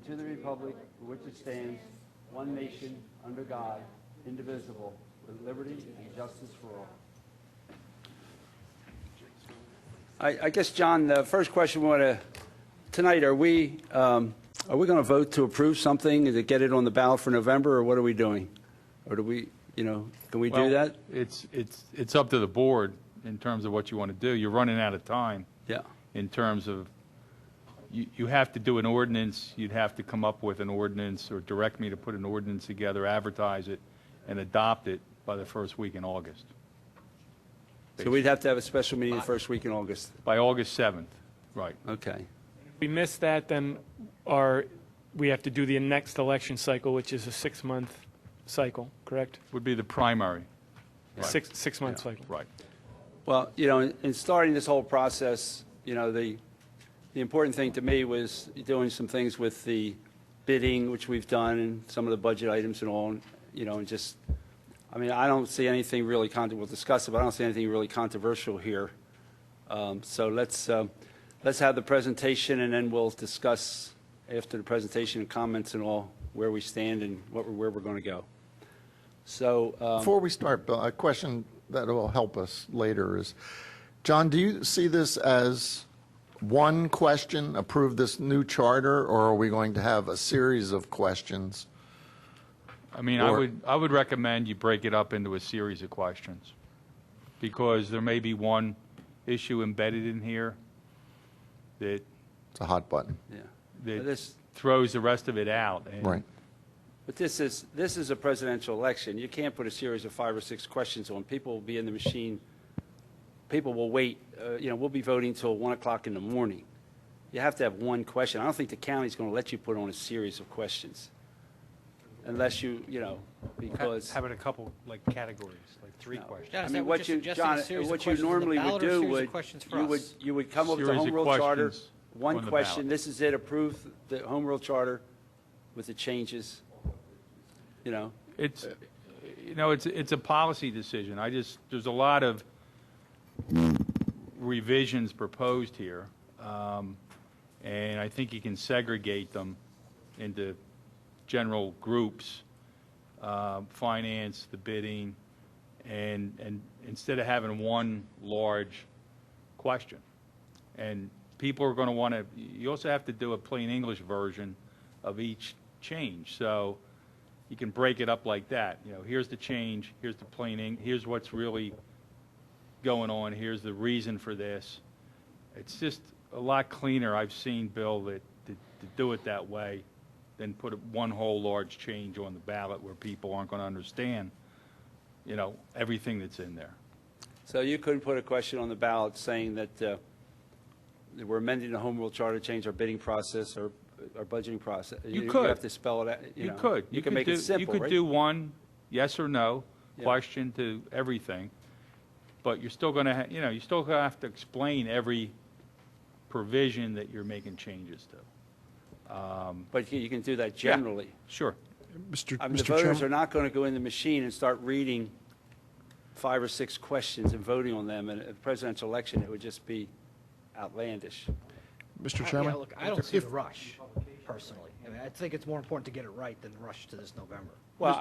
and to the republic for which it stands, one nation, under God, indivisible, with liberty and justice for all. I guess, John, the first question we want to tonight, are we going to vote to approve something to get it on the ballot for November, or what are we doing? Or do we, can we do that? It's up to the board in terms of what you want to do. You're running out of time. Yeah. In terms of, you have to do an ordinance, you'd have to come up with an ordinance or direct me to put an ordinance together, advertise it, and adopt it by the first week in August. So we'd have to have a special meeting the first week in August. By August 7th, right. Okay. If we miss that, then we have to do the next election cycle, which is a 6-month cycle, correct? Would be the primary. Right. Six-month cycle. Right. Well, in starting this whole process, the important thing to me was doing some things with the bidding, which we've done, and some of the budget items and all, and just, I don't see anything really, we'll discuss it, but I don't see anything really controversial here. So let's have the presentation, and then we'll discuss after the presentation and comments and all where we stand and where we're going to go. So before we start, Bill, a question that will help us later is, John, do you see this as one question, approve this new charter, or are we going to have a series of questions? I would recommend you break it up into a series of questions, because there may be one issue embedded in here that it's a hot button. Yeah. That throws the rest of it out. And right. But this is a presidential election. You can't put a series of 5 or 6 questions on. People will be in the machine. People will wait. We'll be voting till 1 o'clock in the morning. You have to have one question. I don't think the county's going to let you put on a series of questions, unless because having a couple categories, like 3 questions. Yeah, what you normally would do you would come up with the home rule charter, one question. This is it. Approve the home rule charter with the changes. It's a policy decision. There's a lot of revisions proposed here, and I think you can segregate them into general groups, finance, the bidding, and instead of having one large question. And people are going to want to, you also have to do a plain English version of each change. So you can break it up like that. Here's the change, here's the plain here's what's really going on, here's the reason for this. It's just a lot cleaner, I've seen, Bill, to do it that way than put one whole large change on the ballot where people aren't going to understand, everything that's in there. So you couldn't put a question on the ballot saying that we're amending the home rule charter to change our bidding process or our budgeting process. You could. You have to spell it out. You could. You can make it simple, You could right? do one yes or no question to everything, but you're still going to, you still have to explain every provision that you're making changes to. But you can do that generally. Yeah, sure. The voters are not going to go in the machine and start reading 5 or 6 questions and voting on them. In a presidential election, it would just be outlandish. Mr. Chairman? Look, I don't see the rush, personally. I think it's more important to get it right than rush to this November. Well,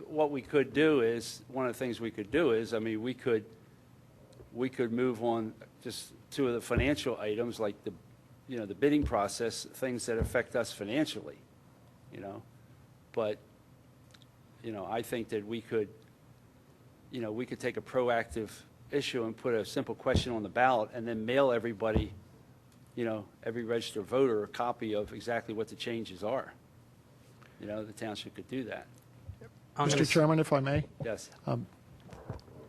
what we could do is, one of the things we could do is, we could move on just 2 of the financial items, like the bidding process, things that affect us financially, But, I think that we could take a proactive issue and put a simple question on the ballot and then mail everybody, every registered voter a copy of exactly what the changes are. The township could do that. Mr. Chairman, if I may? Yes.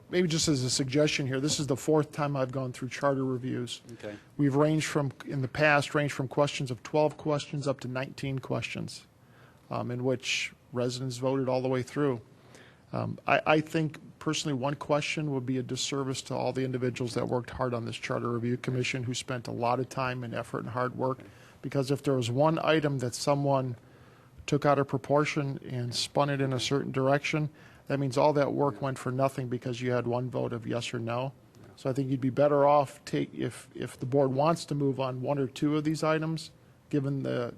Maybe just as a suggestion here, this is the 4th time I've gone through charter reviews. Okay. We've in the past, ranged from questions of 12 questions up to 19 questions, in which residents voted all the way through. I think, personally, one question would be a disservice to all the individuals that worked hard on this Charter Review Commission, who spent a lot of time and effort and hard work, because if there was one item that someone took out of proportion and spun it in a certain direction, that means all that work went for nothing because you had one vote of yes or no. So I think you'd be better off if the board wants to move on 1 or 2 of these items, given the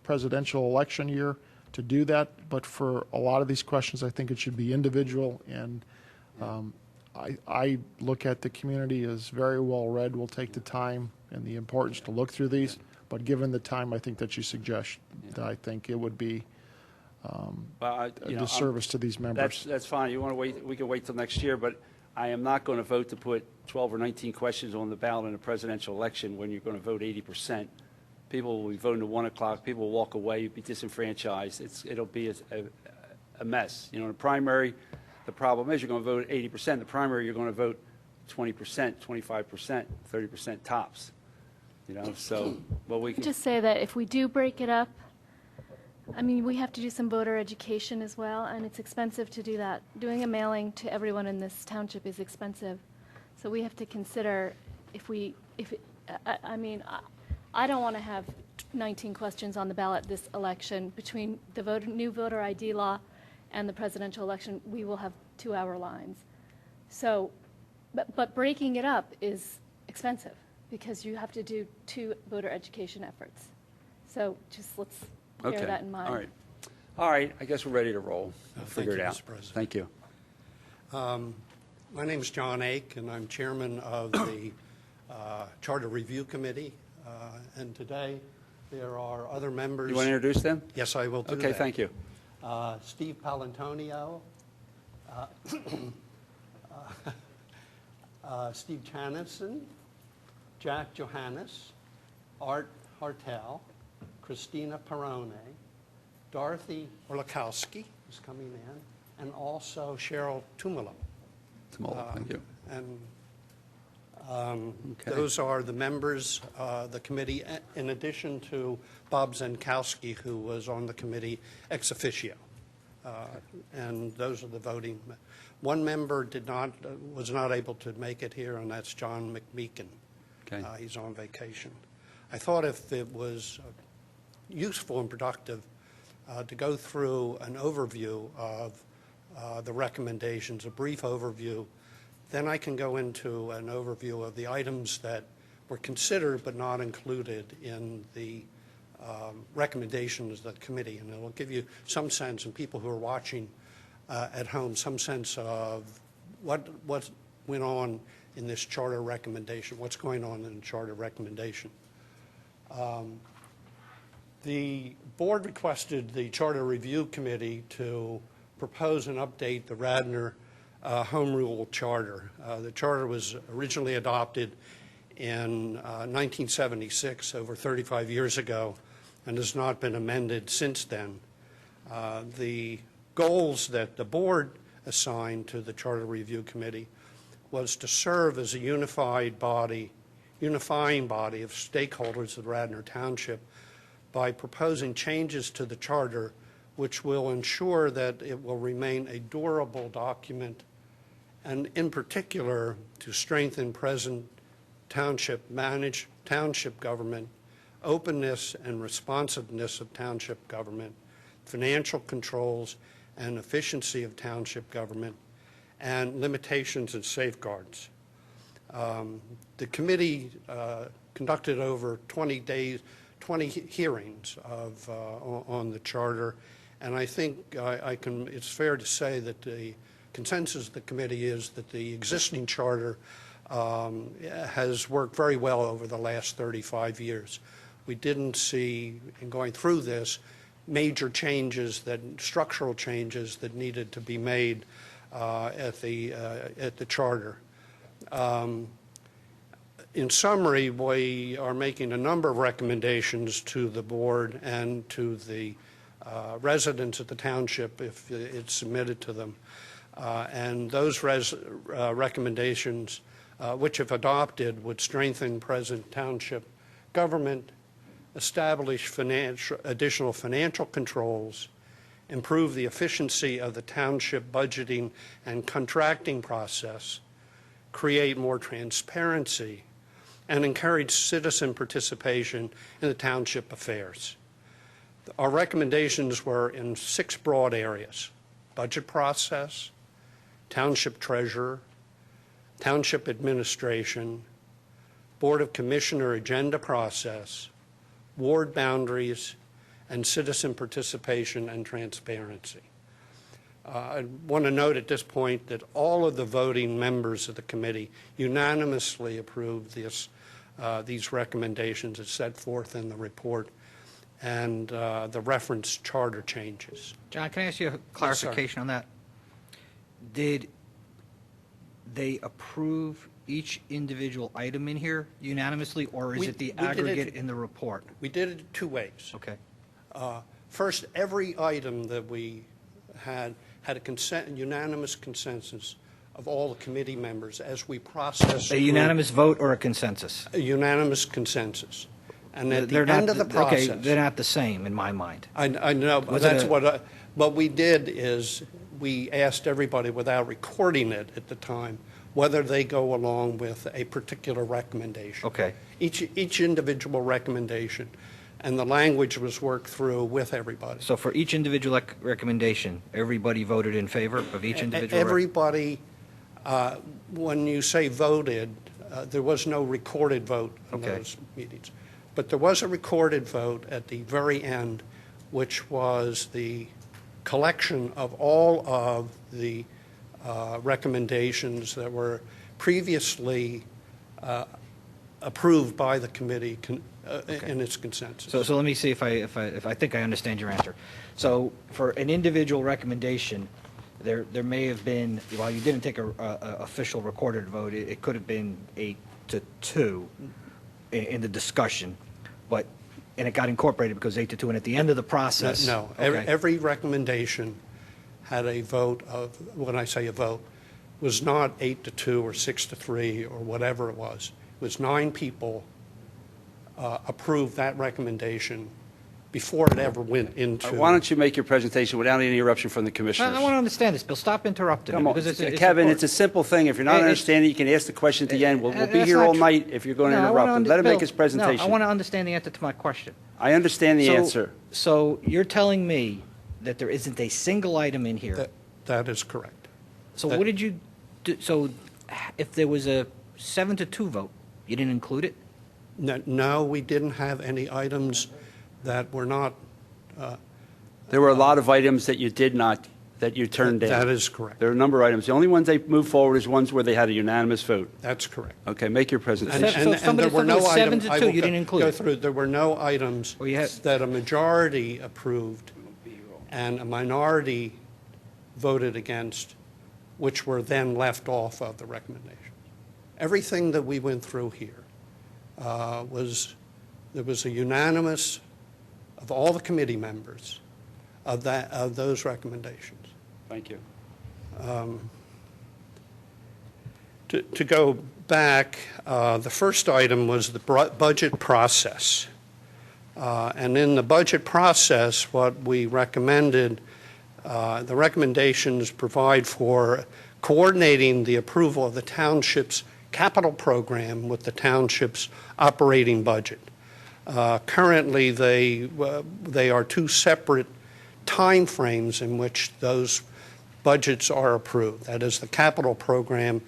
presidential election year to do that, but for a lot of these questions, I think it should be individual, and I look at the community as very well read. We'll take the time and the importance to look through these, but given the time I think that you suggest, I think it would be a disservice to these members. That's fine. You want to wait, we can wait till next year, but I am not going to vote to put 12 or 19 questions on the ballot in a presidential election when you're going to vote 80%. People will be voting to 1 o'clock, people will walk away, you'll be disenfranchised. It'll be a mess. You know, in the primary, the problem is you're going to vote 80%. In the primary, you're going to vote 20%, 25%, 30% tops. You know, so, well, we can Just say that if we do break it up, I mean, we have to do some voter education as well, and it's expensive to do that. Doing a mailing to everyone in this township is expensive. So we have to consider I don't want to have 19 questions on the ballot this election. Between the new voter ID law and the presidential election, we will have 2-hour lines. So, but breaking it up is expensive because you have to do 2 voter education efforts. So just let's bear that in mind. All right. All right. I guess we're ready to roll. We'll figure it out. Mr. President. Thank you. My name is John Ake, and I'm chairman of the Charter Review Committee. And today, there are other members. You want to introduce them? Yes, I will do that. Okay, thank you. Steve Palantonio, Steve Chanison, Jack Johannes, Art Hartel, Christina Perrone, Dorothy Orlikowski is coming in, and also Cheryl Tumalo. Thank you. And Okay. those are the members of the committee, in addition to Bob Zenkowski, who was on the committee ex officio. And those are the voting. One member was not able to make it here, and that's John McMeekin. Okay. He's on vacation. I thought if it was useful and productive to go through an overview of the recommendations, a brief overview. Then I can go into an overview of the items that were considered but not included in the recommendations of the committee. And it will give you some sense, and people who are watching at home, some sense of what went on in this charter recommendation, what's going on in the charter recommendation. The board requested the Charter Review Committee to propose and update the Radnor Home Rule Charter. The charter was originally adopted in 1976, over 35 years ago, and has not been amended since then. The goals that the board assigned to the Charter Review Committee was to serve as a unifying body of stakeholders of Radnor Township by proposing changes to the charter which will ensure that it will remain a durable document, and in particular to strengthen present township government, openness and responsiveness of township government, financial controls and efficiency of township government, and limitations and safeguards. The committee conducted over 20 hearings on the charter, and I think it's fair to say that the consensus of the committee is that the existing charter has worked very well over the last 35 years. We didn't see, in going through this, major changes, structural changes that needed to be made at the charter. In summary, we are making a number of recommendations to the board and to the residents of the township if it's submitted to them. And those recommendations, which if adopted, would strengthen present township government, establish additional financial controls, improve the efficiency of the township budgeting and contracting process, create more transparency, and encourage citizen participation in the township affairs. Our recommendations were in 6 broad areas: budget process, township treasurer, township administration, board of commissioner agenda process, ward boundaries, and citizen participation and transparency. I want to note at this point that all of the voting members of the committee unanimously approved these recommendations as set forth in the report and the reference charter changes. John, can I ask you a clarification on that? Did they approve each individual item in here unanimously, or is it the we did it- aggregate in the report? We did it two ways. Okay. First, every item that we had a unanimous consensus of all the committee members as we processed. A unanimous vote or a consensus? A unanimous consensus. And at the They're not- end of the process. Okay, they're not the same in my mind. I know, but Was it that's a- what we did is we asked everybody without recording it at the time whether they go along with a particular recommendation. Okay. Each individual recommendation, and the language was worked through with everybody. So for each individual recommendation, everybody voted in favor of each individual? Everybody, when you say voted, there was no recorded vote in Okay. those meetings. But there was a recorded vote at the very end, which was the collection of all of the recommendations that were previously approved by the committee in its consensus. So let me see if I think I understand your answer. So for an individual recommendation, there may have been, while you didn't take a official recorded vote, it could have been 8-2 in the discussion, and it got incorporated because 8-2, and at the end of the process. No, Okay. every recommendation had a vote of, when I say a vote, was not 8-2 or 6-3 or whatever it was. It was 9 people approved that recommendation before it ever went into. Why don't you make your presentation without any interruption from the commissioners? I want to understand this, Bill. Stop interrupting me. Come on, because it's Kevin, important. it's a simple thing. If you're not It's- understanding, you can ask the question at the end. We'll be That's here not all true. night if you're going to No, I interrupt wanna him. Let him Bill, make his presentation. No, I want to understand the answer to my question. I understand the answer. So you're telling me that there isn't a single item in here. That is correct. So what did you do? So if there was a 7-2 vote, you didn't include it? No, we didn't have any items that were not. There were a lot of items that you did not, that you turned down. That is correct. There are a number of items. The only ones they moved forward is ones where they had a unanimous vote. That's correct. Okay, make your And- presentation. So and somebody- there were something no was items. 7-2, I will you didn't include go it. through. There were no items Well, you had- that a majority approved and a minority voted against, which were then left off of the recommendation. Everything that we went through here there was a unanimous of all the committee members of those recommendations. Thank you. To go back, the first item was the budget process. And in the budget process, what we recommended, the recommendations provide for coordinating the approval of the township's capital program with the township's operating budget. Currently, they are two separate timeframes in which those budgets are approved. That is, the capital program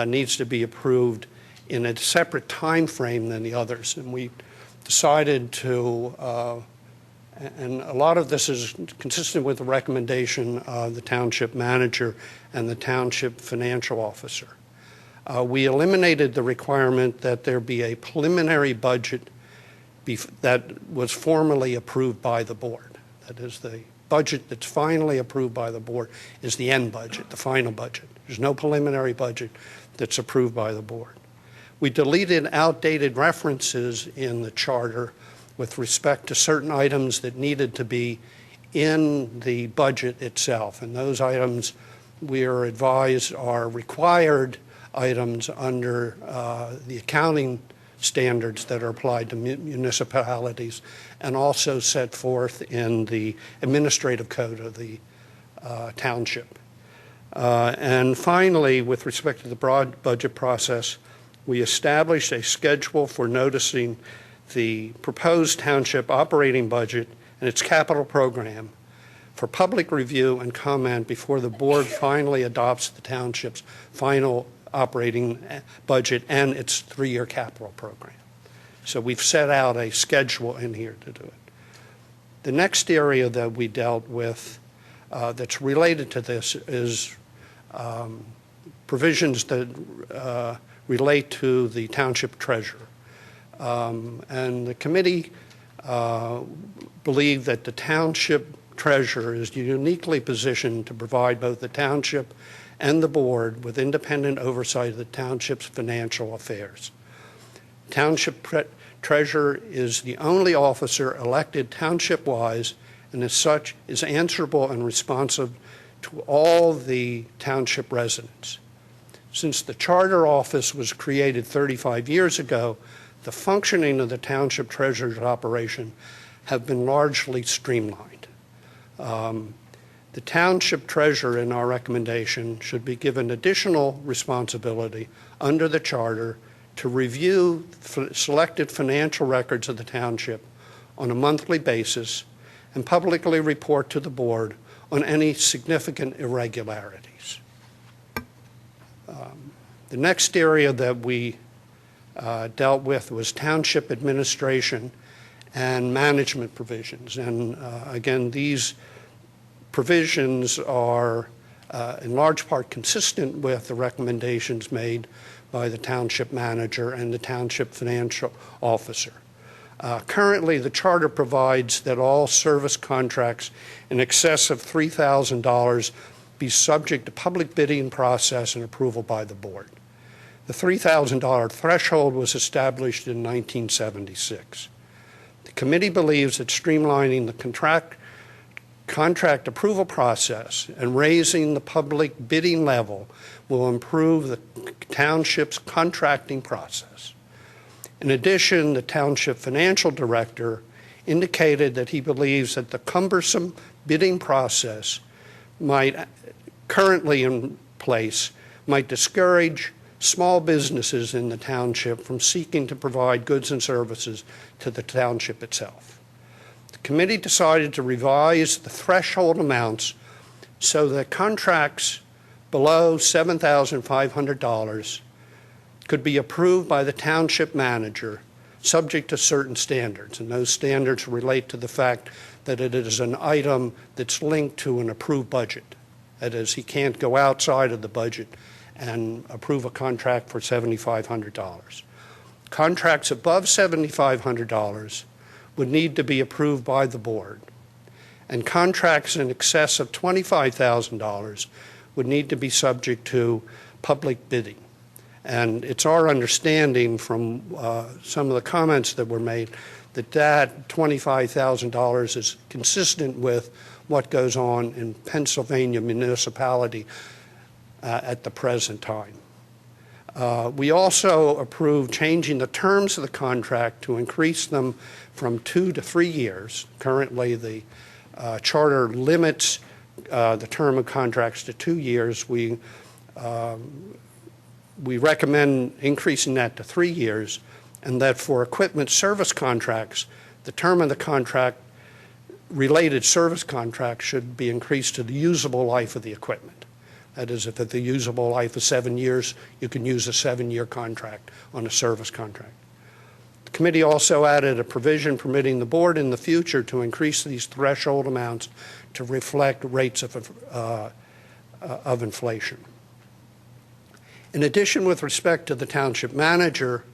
needs to be approved in a separate time frame than the others. And we decided to, and a lot of this is consistent with the recommendation of the township manager and the township financial officer. We eliminated the requirement that there be a preliminary budget that was formally approved by the board. That is, the budget that's finally approved by the board is the end budget, the final budget. There's no preliminary budget that's approved by the board. We deleted outdated references in the charter with respect to certain items that needed to be in the budget itself. And those items, we are advised, are required items under the accounting standards that are applied to municipalities and also set forth in the administrative code of the township. And finally, with respect to the broad budget process, we established a schedule for noticing the proposed township operating budget and its capital program for public review and comment before the board finally adopts the township's final operating budget and its 3-year capital program. So we've set out a schedule in here to do it. The next area that we dealt with that's related to this is provisions that relate to the township treasurer. And the committee believed that the township treasurer is uniquely positioned to provide both the township and the board with independent oversight of the township's financial affairs. Township treasurer is the only officer elected township-wise, and as such is answerable and responsive to all the township residents. Since the charter office was created 35 years ago, the functioning of the township treasurer's operation have been largely streamlined. The township treasurer, in our recommendation, should be given additional responsibility under the charter to review selected financial records of the township on a monthly basis and publicly report to the board on any significant irregularities. The next area that we dealt with was township administration and management provisions. And again, these provisions are in large part consistent with the recommendations made by the township manager and the township financial officer. Currently, the charter provides that all service contracts in excess of $3,000 be subject to public bidding process and approval by the board. The $3,000 threshold was established in 1976. The committee believes that streamlining the contract approval process and raising the public bidding level will improve the township's contracting process. In addition, the township financial director indicated that he believes that the cumbersome bidding process currently in place might discourage small businesses in the township from seeking to provide goods and services to the township itself. The committee decided to revise the threshold amounts so that contracts below $7,500 could be approved by the township manager subject to certain standards. And those standards relate to the fact that it is an item that's linked to an approved budget. That is, he can't go outside of the budget and approve a contract for $7,500. Contracts above $7,500 would need to be approved by the board, and contracts in excess of $25,000 would need to be subject to public bidding. And it's our understanding from some of the comments that were made that $25,000 is consistent with what goes on in Pennsylvania municipality at the present time. We also approved changing the terms of the contract to increase them from 2 to 3 years. Currently, the charter limits the term of contracts to 2 years. We recommend increasing that to 3 years, and that for equipment service contracts, the term of the contract, related service contract, should be increased to the usable life of the equipment. That is, if the usable life is 7 years, you can use a 7-year contract on a service contract. The committee also added a provision permitting the board in the future to increase these threshold amounts to reflect rates of inflation. In addition, with respect to the township manager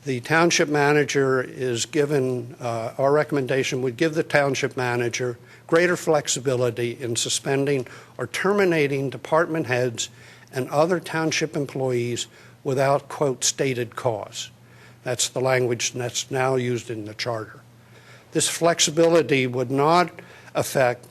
is given, our recommendation would give the township manager greater flexibility in suspending or terminating department heads and other township employees without, quote, stated cause. That's the language that's now used in the charter. This flexibility would not affect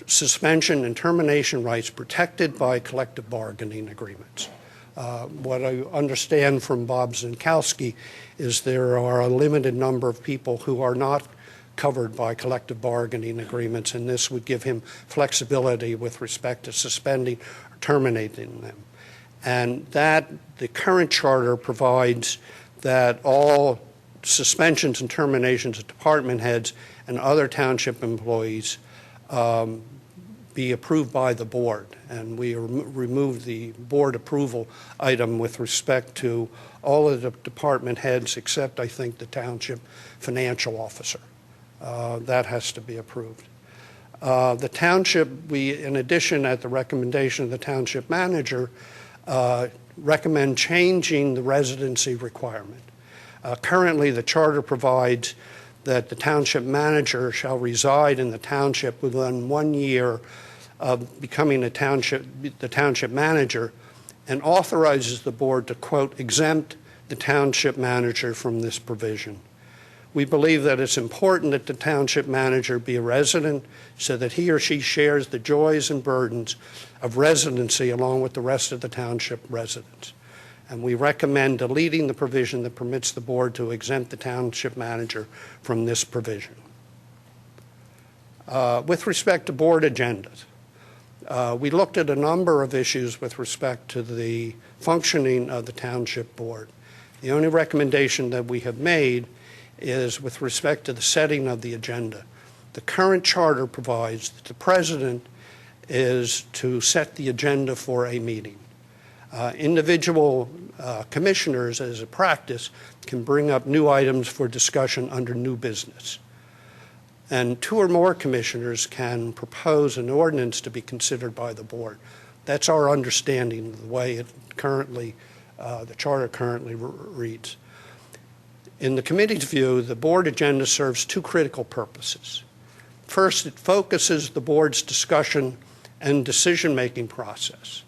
suspension and termination rights protected by collective bargaining agreements. What I understand from Bob Zinkowski is there are a limited number of people who are not covered by collective bargaining agreements, and this would give him flexibility with respect to suspending or terminating them. And that the current charter provides that all suspensions and terminations of department heads and other township employees be approved by the board. And we removed the board approval item with respect to all of the department heads except, I think, the township financial officer. That has to be approved. The township, in addition, at the recommendation of the township manager, recommend changing the residency requirement. Currently, the charter provides that the township manager shall reside in the township within 1 year of becoming the township manager, and authorizes the board to, quote, exempt the township manager from this provision. We believe that it's important that the township manager be a resident so that he or she shares the joys and burdens of residency along with the rest of the township residents. And we recommend deleting the provision that permits the board to exempt the township manager from this provision. With respect to board agendas, we looked at a number of issues with respect to the functioning of the township board. The only recommendation that we have made is with respect to the setting of the agenda. The current charter provides that the president is to set the agenda for a meeting. Individual commissioners, as a practice, can bring up new items for discussion under new business. And 2 or more commissioners can propose an ordinance to be considered by the board. That's our understanding of the way it currently, the charter currently reads. In the committee's view, the board agenda serves 2 critical purposes. First, it focuses the board's discussion and decision-making process.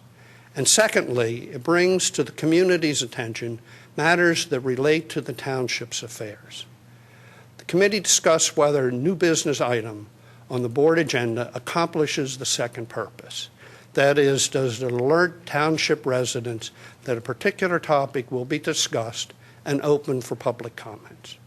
And secondly, it brings to the community's attention matters that relate to the township's affairs. The committee discussed whether a new business item on the board agenda accomplishes the second purpose. That is, does it alert township residents that a particular topic will be discussed and open for public comments.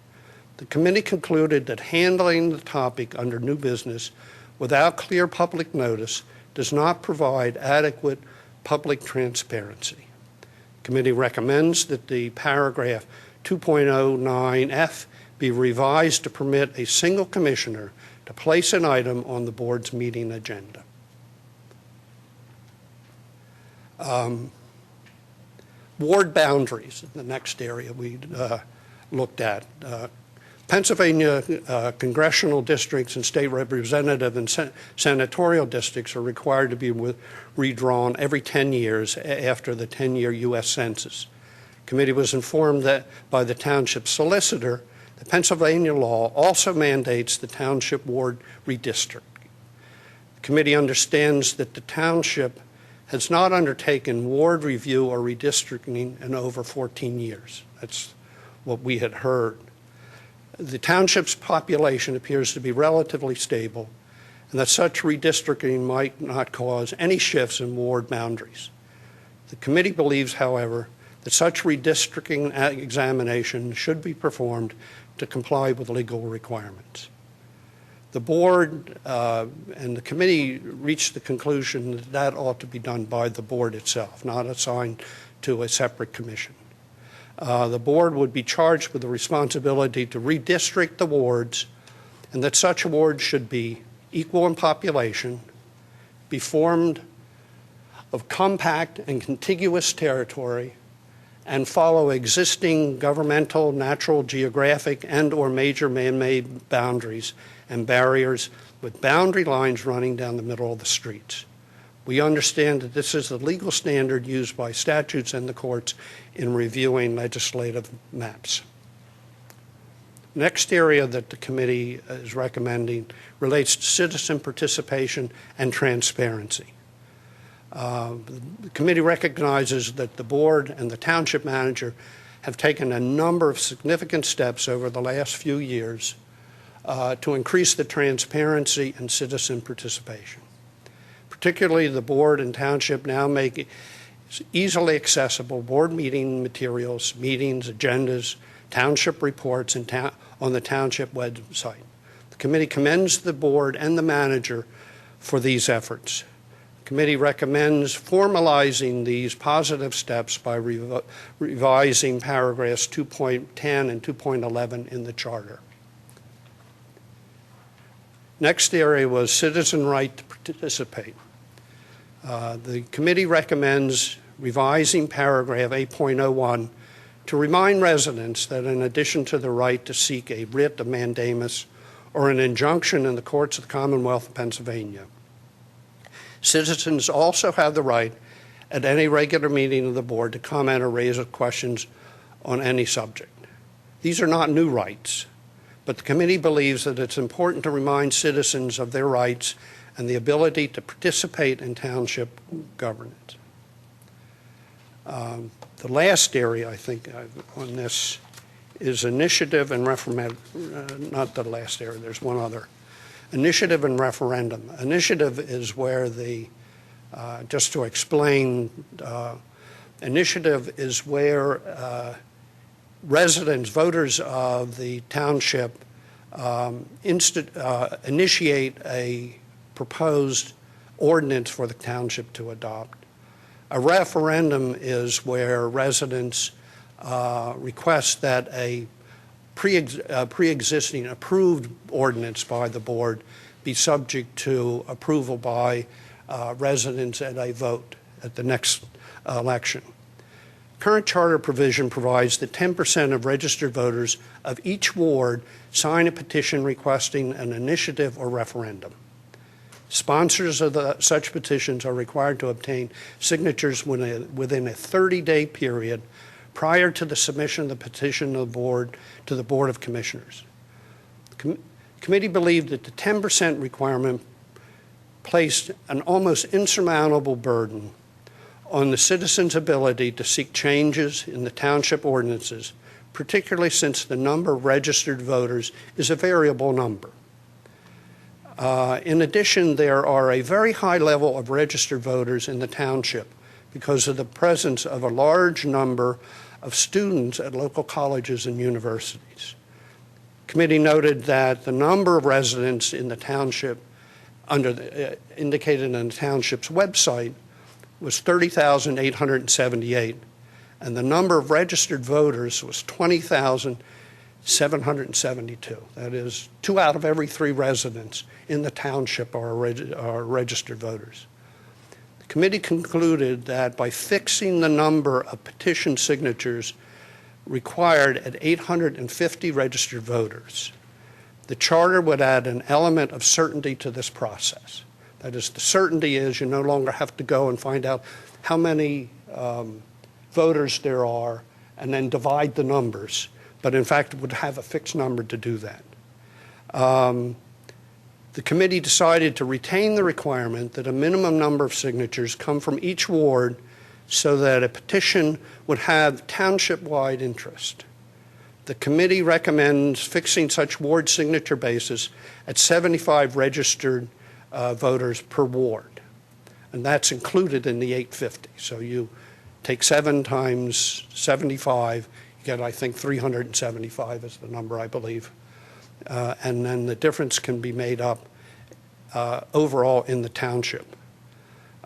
The committee concluded that handling the topic under new business without clear public notice does not provide adequate public transparency. The committee recommends that the paragraph 2.09F be revised to permit a single commissioner to place an item on the board's meeting agenda. Ward boundaries, the next area we looked at. Pennsylvania congressional districts and state representative and senatorial districts are required to be redrawn every 10 years after the 10-year U.S. Census. The committee was informed that by the township solicitor, the Pennsylvania law also mandates the township ward redistricting. The committee understands that the township has not undertaken ward review or redistricting in over 14 years. That's what we had heard. The township's population appears to be relatively stable, and that such redistricting might not cause any shifts in ward boundaries. The committee believes, however, that such redistricting examination should be performed to comply with legal requirements. The board and the committee reached the conclusion that that ought to be done by the board itself, not assigned to a separate commission. The board would be charged with the responsibility to redistrict the wards, and that such wards should be equal in population, be formed of compact and contiguous territory, and follow existing governmental, natural, geographic, and/or major man-made boundaries and barriers with boundary lines running down the middle of the streets. We understand that this is the legal standard used by statutes and the courts in reviewing legislative maps. Next area that the committee is recommending relates to citizen participation and transparency. The committee recognizes that the board and the township manager have taken a number of significant steps over the last few years to increase the transparency and citizen participation. Particularly, the board and township now make easily accessible board meeting materials, meetings, agendas, township reports on the township website. The committee commends the board and the manager for these efforts. The committee recommends formalizing these positive steps by revising paragraphs 2.10 and 2.11 in the charter. Next area was citizen right to participate. The committee recommends revising paragraph 8.01 to remind residents that in addition to the right to seek a writ of mandamus or an injunction in the courts of the Commonwealth of Pennsylvania. Citizens also have the right at any regular meeting of the board to comment or raise questions on any subject. These are not new rights, but the committee believes that it's important to remind citizens of their rights and the ability to participate in township governance. The last area, I think, on this is initiative and referendum. Not the last area, there's one other. Initiative and referendum. Initiative is where just to explain, initiative is where residents, voters of the township initiate a proposed ordinance for the township to adopt. A referendum is where residents request that a pre-existing approved ordinance by the board be subject to approval by residents at a vote at the next election. Current charter provision provides that 10% of registered voters of each ward sign a petition requesting an initiative or referendum. Sponsors of such petitions are required to obtain signatures within a 30-day period prior to the submission of the petition of the board to the Board of Commissioners. The committee believed that the 10% requirement placed an almost insurmountable burden on the citizens' ability to seek changes in the township ordinances, particularly since the number of registered voters is a variable number. In addition, there are a very high level of registered voters in the township because of the presence of a large number of students at local colleges and universities. The committee noted that the number of residents in the township indicated in the township's website was 30,878, and the number of registered voters was 20,772. That is, 2 out of every 3 residents in the township are registered voters. The committee concluded that by fixing the number of petition signatures required at 850 registered voters, the charter would add an element of certainty to this process. That is, the certainty is you no longer have to go and find out how many voters there are and then divide the numbers, but in fact it would have a fixed number to do that. The committee decided to retain the requirement that a minimum number of signatures come from each ward so that a petition would have township-wide interest. The committee recommends fixing such ward signature basis at 75 registered voters per ward, and that's included in the 850. So you take 7 times 75, you get, I think, 375 is the number, I believe. And then the difference can be made up overall in the township.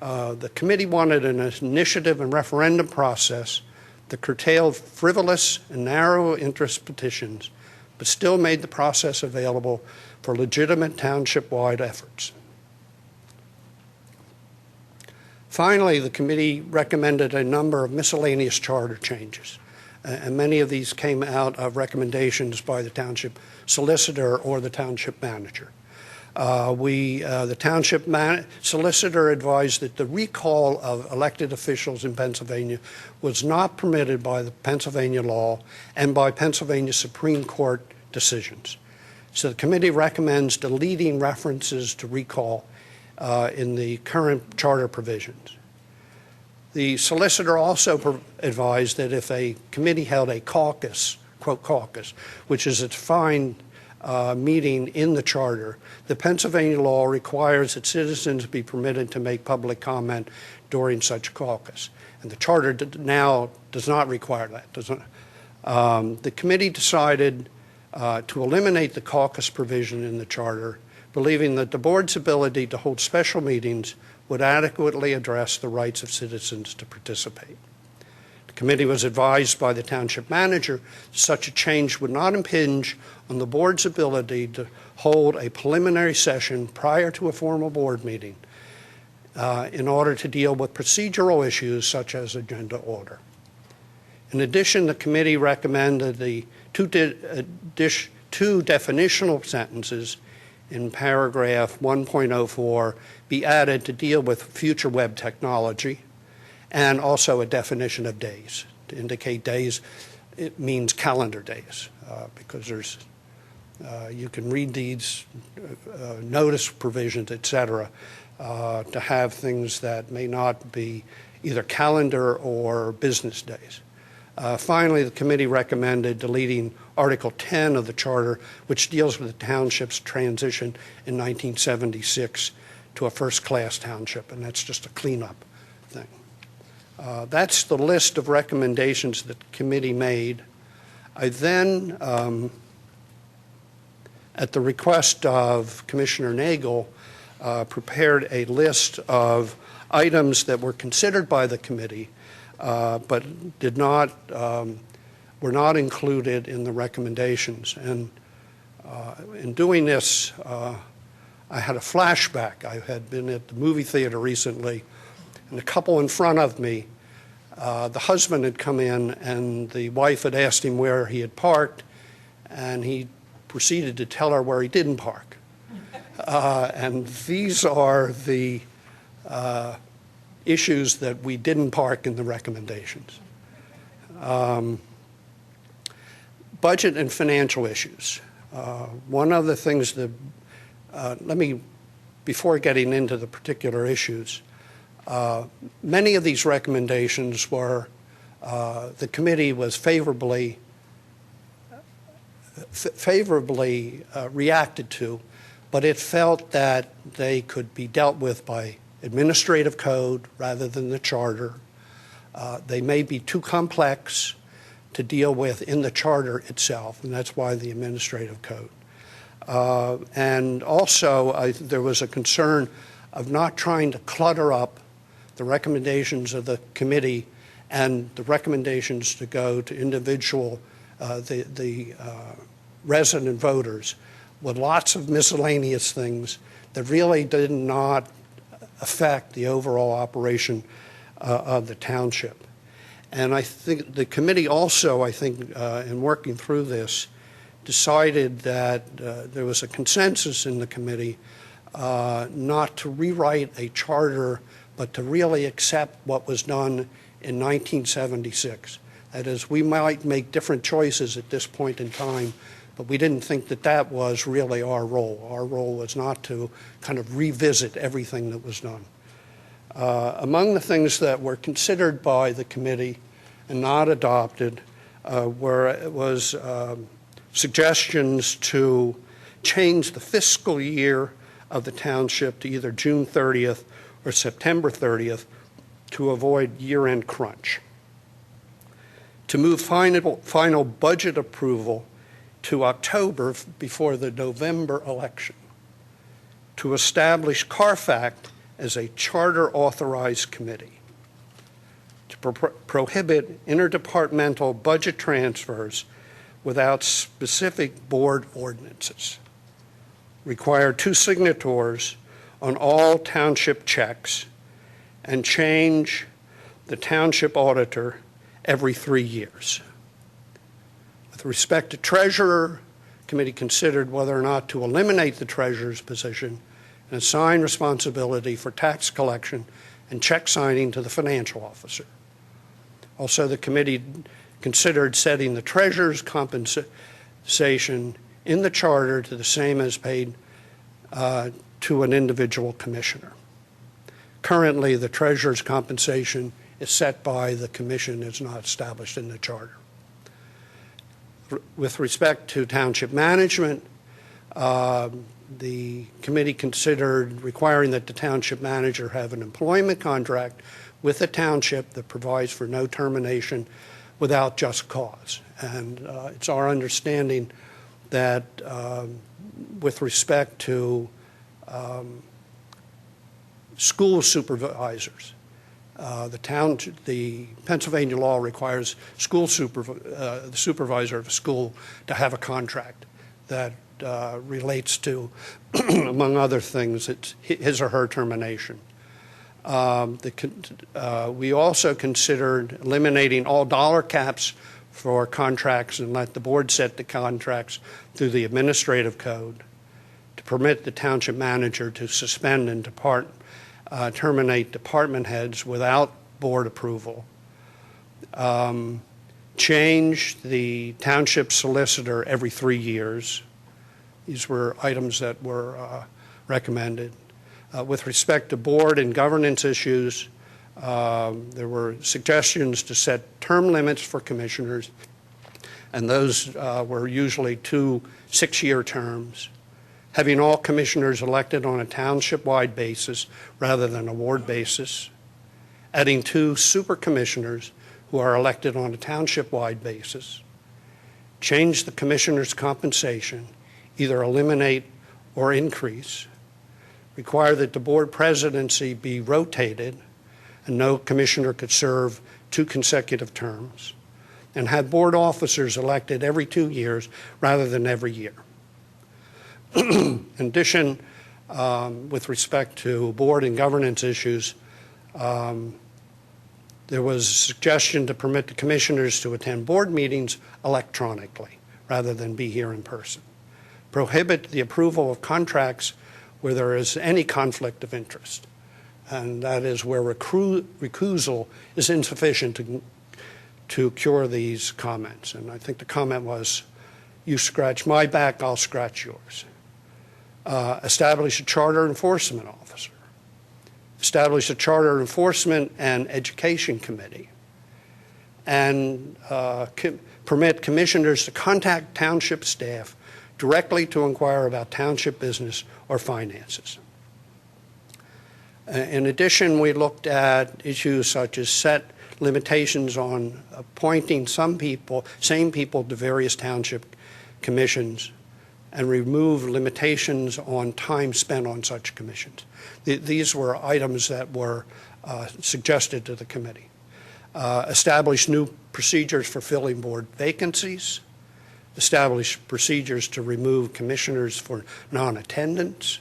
The committee wanted an initiative and referendum process that curtailed frivolous and narrow interest petitions, but still made the process available for legitimate township-wide efforts. Finally, the committee recommended a number of miscellaneous charter changes, and many of these came out of recommendations by the township solicitor or the township manager. The township solicitor advised that the recall of elected officials in Pennsylvania was not permitted by the Pennsylvania law and by Pennsylvania Supreme Court decisions. So the committee recommends deleting references to recall in the current charter provisions. The solicitor also advised that if a committee held a caucus, quote caucus, which is a defined meeting in the charter, the Pennsylvania law requires that citizens be permitted to make public comment during such caucus. And the charter now does not require that. The committee decided to eliminate the caucus provision in the charter, believing that the board's ability to hold special meetings would adequately address the rights of citizens to participate. The committee was advised by the township manager that such a change would not impinge on the board's ability to hold a preliminary session prior to a formal board meeting in order to deal with procedural issues such as agenda order. In addition, the committee recommended the two 2 definitional sentences in paragraph 1.04 be added to deal with future web technology, and also a definition of days. To indicate days, it means calendar days, because there's you can read these notice provisions, et cetera, to have things that may not be either calendar or business days. Finally, the committee recommended deleting Article 10 of the charter, which deals with the township's transition in 1976 to a first-class township, and that's just a cleanup thing. That's the list of recommendations that the committee made. I then, at the request of Commissioner Nagel, prepared a list of items that were considered by the committee, but were not included in the recommendations. And in doing this, I had a flashback. I had been at the movie theater recently, and the couple in front of me, the husband had come in, and the wife had asked him where he had parked, and he proceeded to tell her where he didn't park. And these are the issues that we didn't park in the recommendations. Budget and financial issues. One of the things that, before getting into the particular issues, many of these recommendations were, the committee was favorably reacted to, but it felt that they could be dealt with by administrative code rather than the charter. They may be too complex to deal with in the charter itself, and that's why the administrative code. And also, there was a concern of not trying to clutter up the recommendations of the committee and the recommendations to go to individual, the resident voters, with lots of miscellaneous things that really did not affect the overall operation of the township. And I think the committee also, in working through this, decided that there was a consensus in the committee not to rewrite a charter, but to really accept what was done in 1976. That is, we might make different choices at this point in time, but we didn't think that that was really our role. Our role was not to kind of revisit everything that was done. Among the things that were considered by the committee and not adopted was suggestions to change the fiscal year of the township to either June 30th or September 30th to avoid year-end crunch. To move final budget approval to October before the November election. To establish CARFACT as a charter-authorized committee. To prohibit interdepartmental budget transfers without specific board ordinances. Require 2 signators on all township checks, and change the township auditor every 3 years. With respect to treasurer, the committee considered whether or not to eliminate the treasurer's position and assign responsibility for tax collection and check signing to the financial officer. Also, the committee considered setting the treasurer's compensation in the charter to the same as paid to an individual commissioner. Currently, the treasurer's compensation is set by the commission. It's not established in the charter. With respect to township management, the committee considered requiring that the township manager have an employment contract with the township that provides for no termination without just cause. And it's our understanding that with respect to school supervisors, the Pennsylvania law requires the supervisor of a school to have a contract that relates to, among other things, it's his or her termination. We also considered eliminating all dollar caps for contracts and let the board set the contracts through the administrative code, to permit the township manager to suspend and terminate department heads without board approval, change the township solicitor every 3 years. These were items that were recommended. With respect to board and governance issues, there were suggestions to set term limits for commissioners, and those were usually 2 6-year terms. Having all commissioners elected on a township-wide basis rather than a ward basis. Adding 2 super commissioners who are elected on a township-wide basis. Change the commissioner's compensation, either eliminate or increase. Require that the board presidency be rotated and no commissioner could serve 2 consecutive terms. And have board officers elected every 2 years rather than every year. In addition, with respect to board and governance issues, there was a suggestion to permit the commissioners to attend board meetings electronically rather than be here in person. Prohibit the approval of contracts where there is any conflict of interest, and that is where recusal is insufficient to cure these comments. And I think the comment was, you scratch my back, I'll scratch yours. Establish a charter enforcement officer. Establish a charter enforcement and education committee. And permit commissioners to contact township staff directly to inquire about township business or finances. In addition, we looked at issues such as set limitations on appointing same people to various township commissions, and remove limitations on time spent on such commissions. These were items that were suggested to the committee. Establish new procedures for filling board vacancies. Establish procedures to remove commissioners for non-attendance.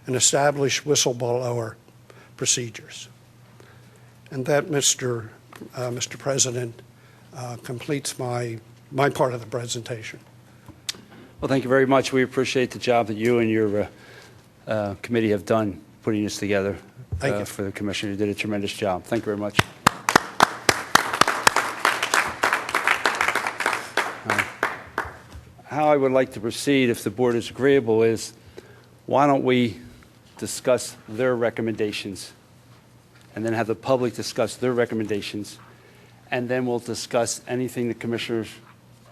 And establish whistleblower procedures. And that, Mr. President, completes my part of the presentation. Well, thank you very much. We appreciate the job that you and your committee have done putting this together for the commission. You did a tremendous job. Thank you very much. How I would like to proceed, if the board is agreeable, is why don't we discuss their recommendations and then have the public discuss their recommendations, and then we'll discuss anything the commissioners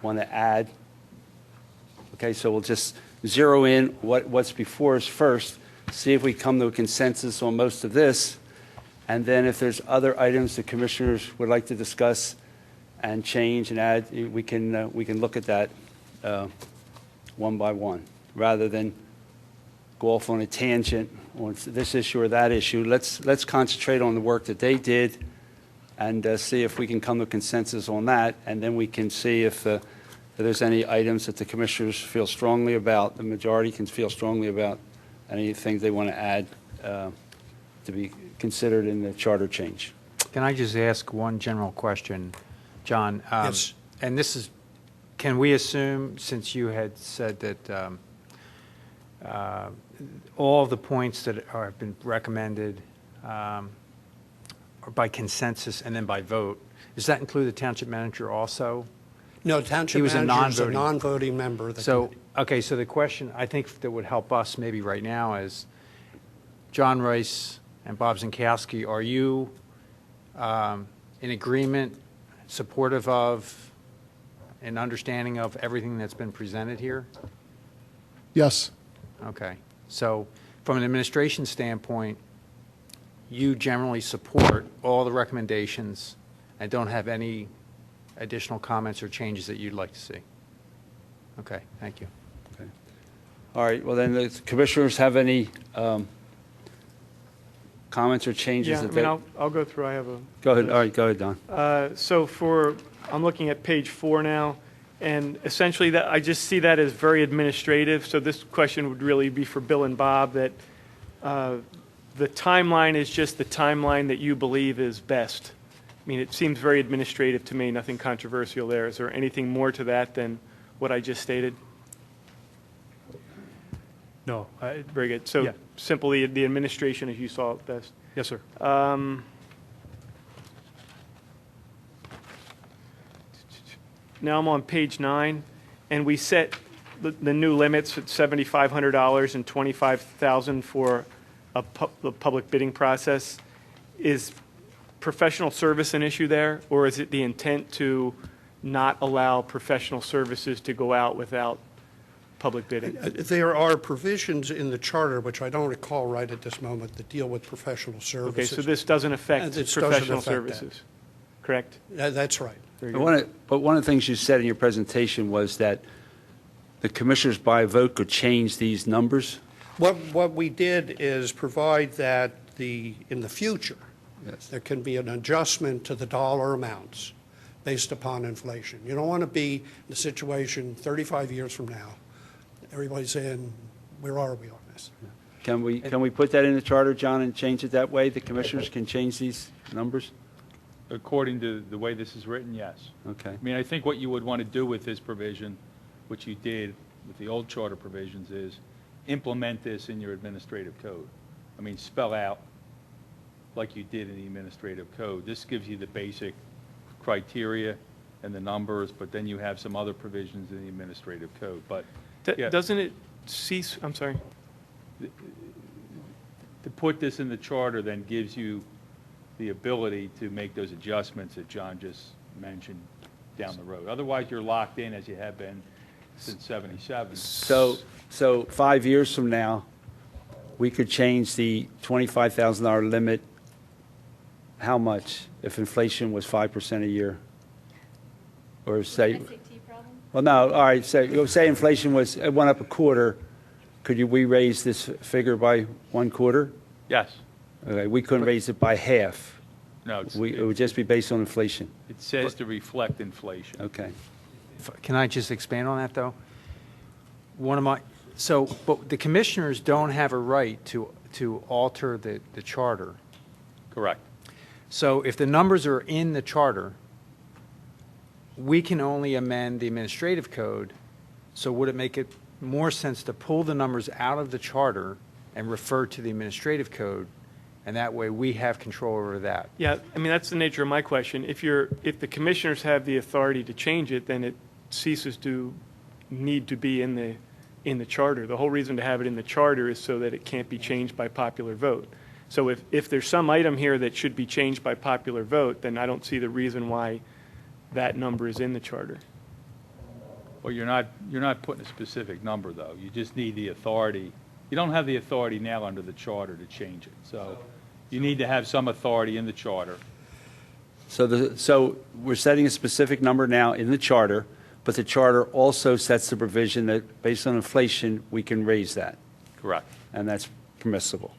want to add. Okay, so we'll just zero in what's before us first, see if we come to a consensus on most of this, and then if there's other items the commissioners would like to discuss and change and add, we can look at that one by one, rather than go off on a tangent on this issue or that issue. Let's concentrate on the work that they did and see if we can come to a consensus on that, and then we can see if there's any items that the commissioners feel strongly about, the majority can feel strongly about, anything they want to add to be considered in the charter change. Can I just ask one general question, John? Yes. And this is, can we assume, since you had said that all the points that have been recommended are by consensus and then by vote, does that include the township manager also? No, township manager is a non-voting member of the committee. Okay, so the question I think that would help us maybe right now is, John Rice and Bob Zinkowski, are you in agreement, supportive of, and understanding of everything that's been presented here? Yes. Okay. So from an administration standpoint, you generally support all the recommendations and don't have any additional comments or changes that you'd like to see? Okay, thank you. Okay. All right, well then, the commissioners have any comments or changes? Yeah, I mean, I'll go through. I have a... Go ahead. All right, go ahead, Don. So I'm looking at page 4 now, and essentially that I just see that as very administrative. So this question would really be for Bill and Bob, that the timeline is just the timeline that you believe is best. mean, it seems very administrative to me, nothing controversial there. Is there anything more to that than what I just stated? No, Very good. So Yeah. simply, the administration, as you saw it best. yes, sir. Now I'm on page 9, and we set the new limits at $7,500 and $25,000 for the public bidding process. Is professional service an issue there, or is it the intent to not allow professional services to go out without public bidding? There are provisions in the charter, which I don't recall right at this moment, that deal with professional services. Okay, so this doesn't affect This doesn't professional affect that. services, correct? That's right. Very But good. one of the things you said in your presentation was that the commissioners by vote could change these numbers? What we did is provide that in the future, Yes. there can be an adjustment to the dollar amounts based upon inflation. You don't want to be in a situation 35 years from now, everybody's saying, where are we on this? Can we put that in the charter, John, and change it that way? The commissioners can change these numbers? According to the way this is written, yes. Okay. I mean, I think what you would want to do with this provision, which you did with the old charter provisions, is implement this in your administrative code. I mean, spell out, like you did in the administrative code. This gives you the basic criteria and the numbers, but then you have some other provisions in the administrative code. But yeah, Doesn't it cease, I'm sorry, to put this in the charter then gives you the ability to make those adjustments that John just mentioned down the road. Otherwise, you're locked in as you have been since '77. So 5 years from now, we could change the $25,000 limit, how much, if inflation was 5% a year? Or say, SAT problem? well, no, all right, say inflation it went up a quarter, we raise this figure by 1/4? Yes. Okay, we couldn't raise it by half. No, It would just be based on inflation. it says to reflect inflation. Okay. Can I just expand on that, though? But the commissioners don't have a right to alter the charter. Correct. So if the numbers are in the charter, we can only amend the administrative code. So would it make it more sense to pull the numbers out of the charter and refer to the administrative code? And that way, we have control over that. yeah, I mean, that's the nature of my question. If the commissioners have the authority to change it, then it ceases to need to be in the charter. The whole reason to have it in the charter is so that it can't be changed by popular vote. So if there's some item here that should be changed by popular vote, then I don't see the reason why that number is in the charter. Well, you're not putting a specific number, though. You just need the authority. You don't have the authority now under the charter to change it. So you need to have some authority in the charter. So we're setting a specific number now in the charter, but the charter also sets the provision that based on inflation, we can raise that, Correct. and that's permissible.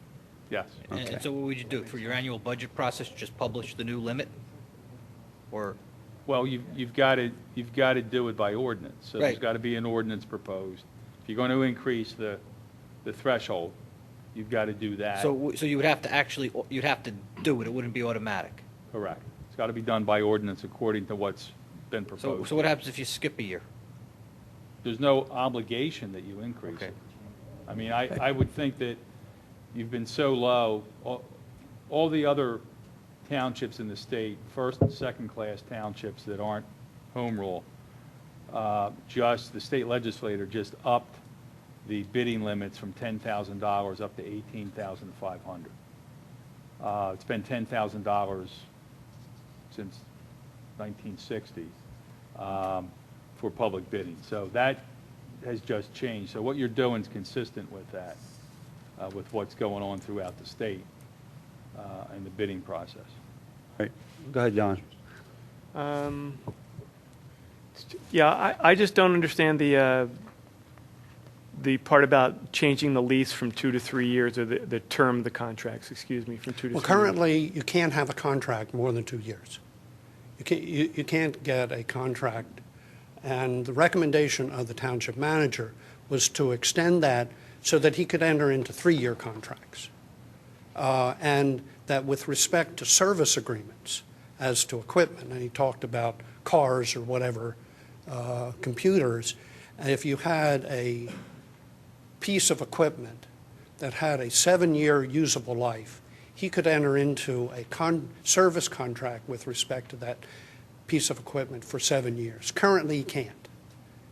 Yes. Okay. And so what would you do for your annual budget process? Just publish the new limit? Or, Well, you've got to do it by ordinance. So there's Right. got to be an ordinance proposed. If you're going to increase the threshold, you've got to do that. so you would have to you'd have to do it. It wouldn't be automatic. Correct. It's got to be done by ordinance according to what's been proposed. So what happens if you skip a year? There's no obligation that you increase Okay. it. I mean, I would think that you've been so low, all the other townships in the state, first and second-class townships that aren't home rule, the state legislature just upped the bidding limits from $10,000 up to $18,500. It's been $10,000 since 1960 for public bidding. So that has just changed. So what you're doing is consistent with that, with what's going on throughout the state and the bidding process. Right. Go ahead, John. Yeah, I just don't understand the part about changing the lease from 2 to 3 years, or the term of the contracts, excuse me, from 2 to 3 Well, years. currently, you can't have a contract more than 2 years. You can't get a contract, and the recommendation of the township manager was to extend that so that he could enter into 3-year contracts. And that with respect to service agreements, as to equipment, and he talked about cars or whatever, computers. And if you had a piece of equipment that had a 7-year usable life, he could enter into a service contract with respect to that piece of equipment for 7 years. Currently, he can't.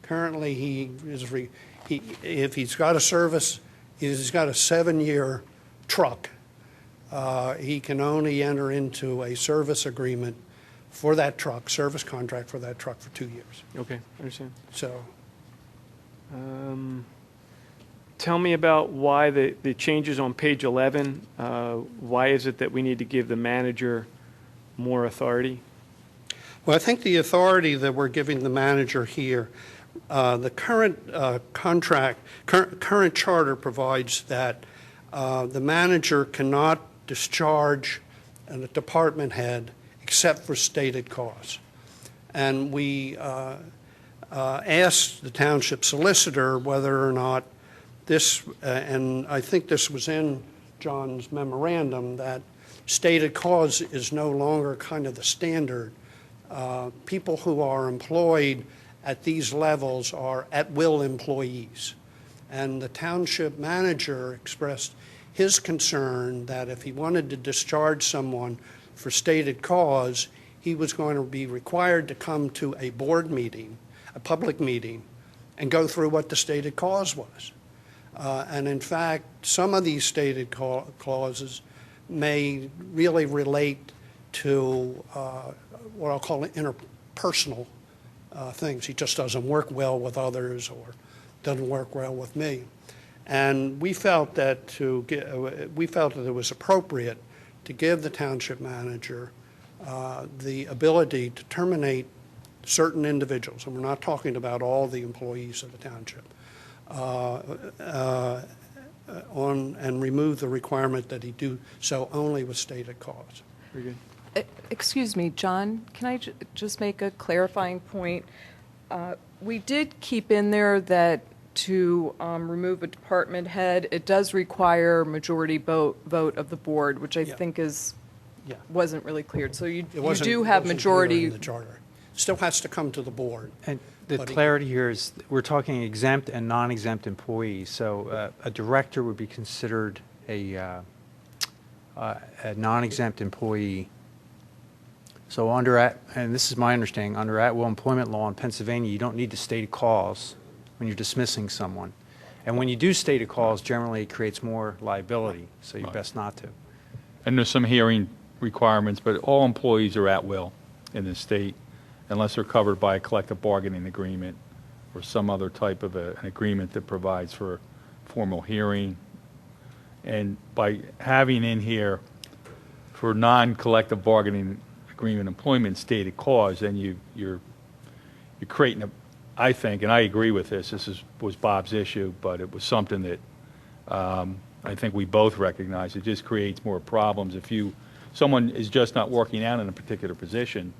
Currently, if he's got a service, he's got a 7-year truck, he can only enter into a service agreement for that truck, service contract for that truck for 2 years. Okay, understand. So, Tell me about why the changes on page 11, why is it that we need to give the manager more authority? well, I think the authority that we're giving the manager here, the current current charter provides that the manager cannot discharge a department head except for stated cause. And we asked the township solicitor whether or not this, and I think this was in John's memorandum, that stated cause is no longer kind of the standard. People who are employed at these levels are at-will employees. And the township manager expressed his concern that if he wanted to discharge someone for stated cause, he was going to be required to come to a board meeting, a public meeting, and go through what the stated cause was. And in fact, some of these stated clauses may really relate to what I'll call interpersonal things. He just doesn't work well with others or doesn't work well with me. And we felt that it was appropriate to give the township manager the ability to terminate certain individuals, and we're not talking about all the employees of the township, and remove the requirement that he do so only with stated cause. Very good. Excuse me, John, can I just make a clarifying point? We did keep in there that to remove a department head, it does require majority vote of the board, which I think wasn't really cleared. So you do have majority. In the charter. Still has to come to the board. And the clarity here is we're talking exempt and non-exempt employees. So a director would be considered a non-exempt employee. So and this is my understanding, under at-will employment law in Pennsylvania, you don't need to state a cause when you're dismissing someone. And when you do state a cause, generally it creates more liability, so you're best not to. And there's some hearing requirements, but all employees are at will in the state unless they're covered by a collective bargaining agreement or some other type of an agreement that provides for formal hearing. And by having in here for non-collective bargaining agreement employment stated cause, then you're creating I think, and I agree with this was Bob's issue, but it was something that I think we both recognize. It just creates more problems. If someone is just not working out in a particular position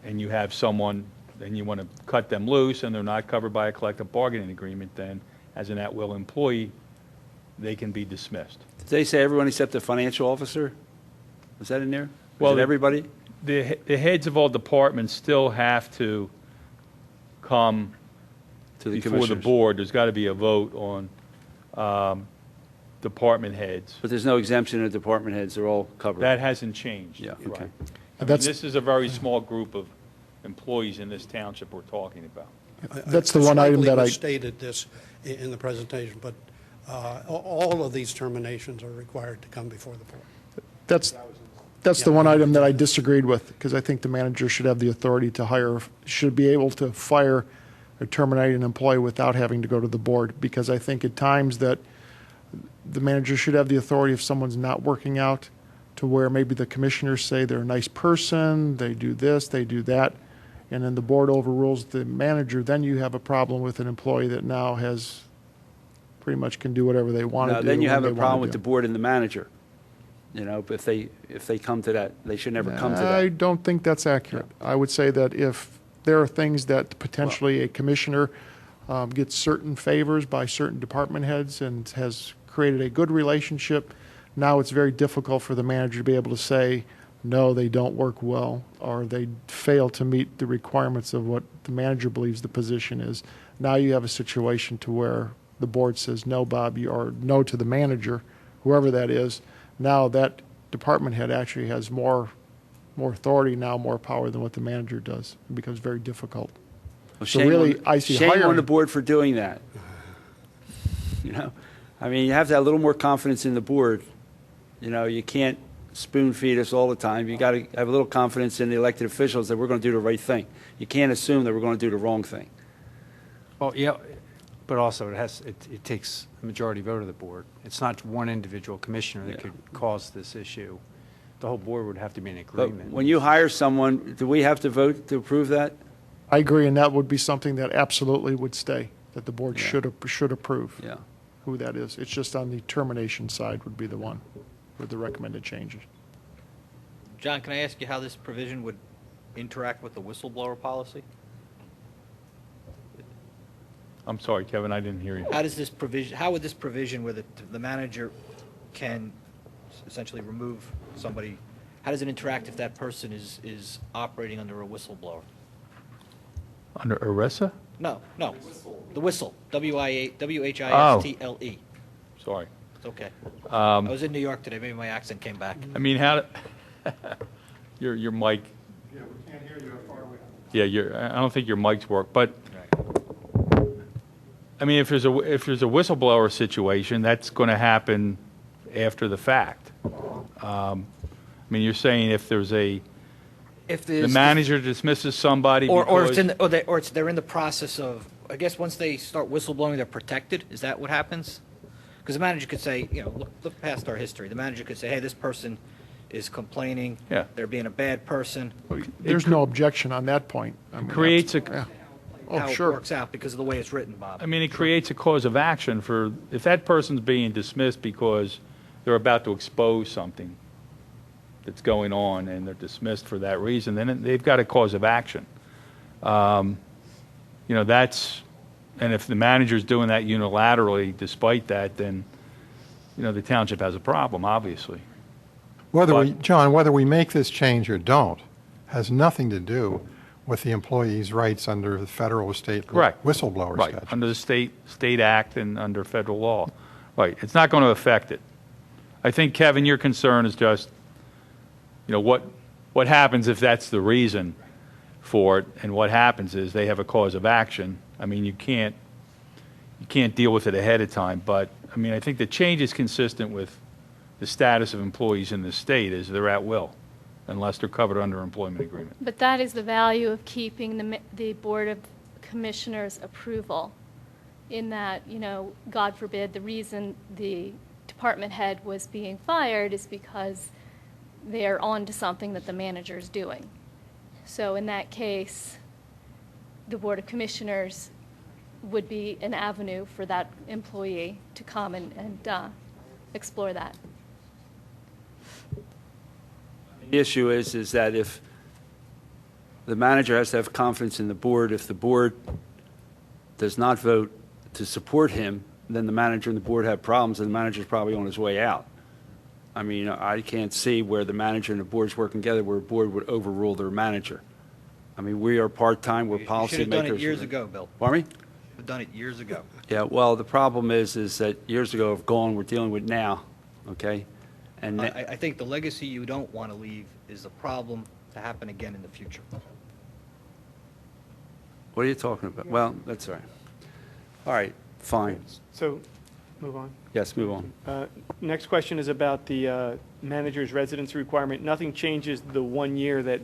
and you have someone and you want to cut them loose and they're not covered by a collective bargaining agreement, then as an at-will employee, they can be dismissed. Did they say everyone except the financial officer? Was that in there? Well, everybody? The heads of all departments still have to come To the before the commissioners. board. There's got to be a vote on department heads. But there's no exemption of department heads, they're all covered. That hasn't changed. Yeah, Right. okay. I mean, That's- this is a very small group of employees in this township we're talking about. That's the one item that I- stated this in the presentation, but all of these terminations are required to come before the board. That's the one item that I disagreed with, because I think the manager should have the authority to should be able to fire or terminate an employee without having to go to the board, because I think at times that the manager should have the authority if someone's not working out, to where maybe the commissioners say they're a nice person, they do this, they do that, and then the board overrules the manager, then you have a problem with an employee that now has, pretty much can do whatever they want to Now, do. then you when have they a wanna problem with do. the board and the manager. You know, if they come to that, they should never come to I that. don't think that's accurate. I would say that if there are things that potentially a commissioner gets certain favors by certain department heads and has created a good relationship, now it's very difficult for the manager to be able to say, no, they don't work well, or they fail to meet the requirements of what the manager believes the position is. Now you have a situation to where the board says, no, Bob, or no to the manager, whoever that is. Now that department head actually has more authority now, more power than what the manager does. It becomes very difficult. Well, So shame really, on, I see shame on hiring- the board for doing that. You know, I mean, you have to have a little more confidence in the board. You know, you can't spoon feed us all the time. You got to have a little confidence in the elected officials that we're going to do the right thing. You can't assume that we're going to do the wrong thing. Well, yeah, but also it takes a majority vote of the board. It's not one individual commissioner that could cause this issue. The whole board would have to be in But agreement. when you hire someone, do we have to vote to approve that? I agree, and that would be something that absolutely would stay, that the board Yeah. should approve Yeah. who that is. It's just on the termination side would be the one with the recommended changes. John, can I ask you how this provision would interact with the whistleblower policy? I'm sorry, Kevin, I didn't hear you. How would this provision where the manager can essentially remove somebody, how does it interact if that person is operating under a whistleblower? Under ERISA? No, the whistle, WHISTLE. Sorry. It's okay. I was in New York today, maybe my accent came back. I mean, how, your mic, Yeah, we can't hear you far away. yeah, I don't think your mics work, but, I mean, if there's a whistleblower situation, that's going to happen after the fact. I mean, you're saying if there's the manager dismisses somebody Or because... they're in the process of, I guess once they start whistleblowing, they're protected? Is that what happens? Because the manager could say, you know, look past our history. The manager could say, hey, this person is complaining. Yeah. They're being a bad person. There's no objection on that point. I mean, creates a- yeah. Oh, How it sure. works out because of the way it's written, Bob. I mean, it creates a cause of action for, if that person's being dismissed because they're about to expose something that's going on and they're dismissed for that reason, then they've got a cause of action. You know, and if the manager's doing that unilaterally despite that, then, you know, the township has a problem, obviously. John, whether we make this change or don't, has nothing to do with the employee's rights under the federal or state Correct. whistleblower Right, statute. under the state act and under federal law. Right, it's not going to affect it. I think, Kevin, your concern is just, you know, what happens if that's the reason for it, and what happens is they have a cause of action. I mean, you can't deal with it ahead of time, but, I mean, I think the change is consistent with the status of employees in the state is they're at will, unless they're covered under employment agreement. But that is the value of keeping the Board of Commissioners' approval, in that, you know, God forbid, the reason the department head was being fired is because they're on to something that the manager is doing. So in that case, the Board of Commissioners would be an avenue for that employee to come and explore that. The issue is that if the manager has to have confidence in the board, if the board does not vote to support him, then the manager and the board have problems, and the manager's probably on his way out. I mean, I can't see where the manager and the board's working together where a board would overrule their manager. I mean, we are part-time, we're policymakers. You should have done it years ago, Bill. Pardon me? You've done it years ago. Yeah, well, the problem is that years ago have gone, we're dealing with now, okay? And I think the legacy you don't want to leave is a problem to happen again in the future. what are you talking about? Well, that's all right. All right, fine. So, move on. Yes, move on. Next question is about the manager's residency requirement. Nothing changes the 1 year that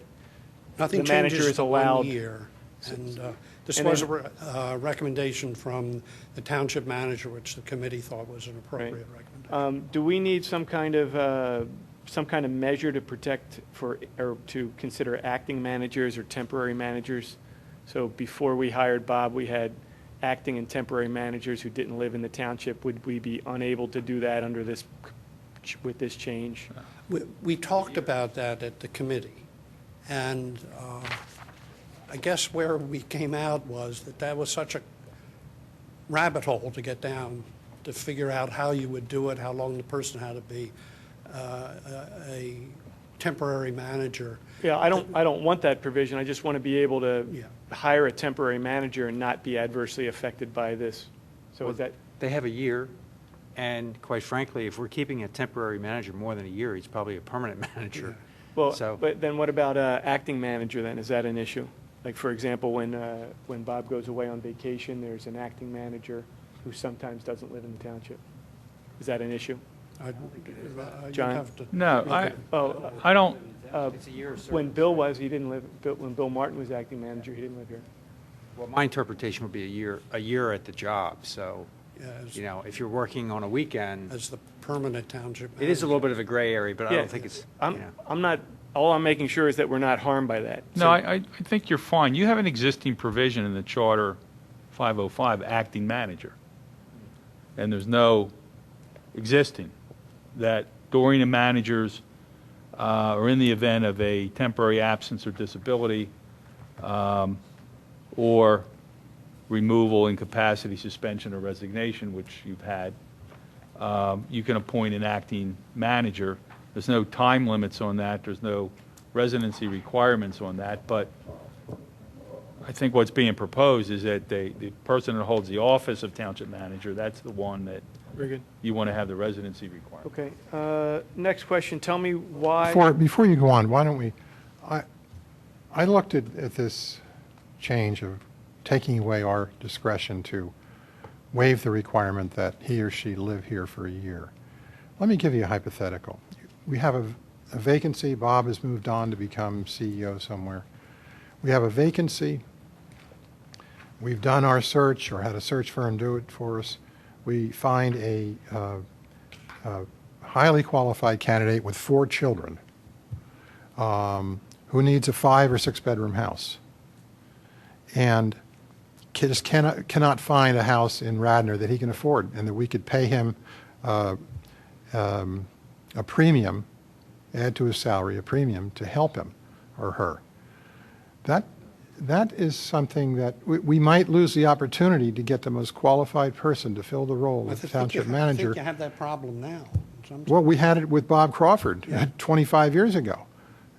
Nothing the manager changes is to 1 allowed. year. And this And was then- a recommendation from the township manager, which the committee thought was an appropriate recommendation. Do we need some kind of measure to protect or to consider acting managers or temporary managers? So before we hired Bob, we had acting and temporary managers who didn't live in the township. Would we be unable to do that with this change? We talked about that at the committee, and I guess where we came out was that was such a rabbit hole to get down, to figure out how you would do it, how long the person had to be a temporary manager. Yeah, I don't want that provision. I just want to be able to Yeah. hire a temporary manager and not be adversely affected by this. So is that, They have a year, and quite frankly, if we're keeping a temporary manager more than a year, he's probably a permanent manager. well, So- but then what about acting manager then? Is that an issue? Like, for example, when Bob goes away on vacation, there's an acting manager who sometimes doesn't live in the township. Is that an issue? You'd John? have to- No, I don't, It's a year of service. When Bill was, he didn't live, when Bill Martin was acting manager, he didn't live here. Well, my interpretation would be a year at the job, so, Yeah, as- you know, if you're working on a weekend, As the permanent township it is a manager. little bit of a gray area, but I Yeah. don't think it's, you know. I'm not, all I'm making sure is that we're not harmed by that. no, I think you're fine. You have an existing provision in the Charter 505, acting manager. And there's no existing, that during a manager's, or in the event of a temporary absence or disability, or removal, incapacity, suspension, or resignation, which you've had, you can appoint an acting manager. There's no time limits on that. There's no residency requirements on that. But I think what's being proposed is that the person that holds the office of township manager, that's the one that Very good. you want to have the residency requirement. Okay. Next question. Tell me why. Before you go on, why don't we, I looked at this change of taking away our discretion to waive the requirement that he or she live here for a year. Let me give you a hypothetical. We have a vacancy. Bob has moved on to become CEO somewhere. We have a vacancy. We've done our search or had a search firm do it for us. We find a highly qualified candidate with 4 children who needs a 5 or 6 bedroom house and just cannot find a house in Radnor that he can afford and that we could pay him a premium, add to his salary a premium to help him or her. That is something that we might lose the opportunity to get the most qualified person to fill the role of township I manager. think you have that problem now. Well, we had it with Bob Crawford 25 years ago,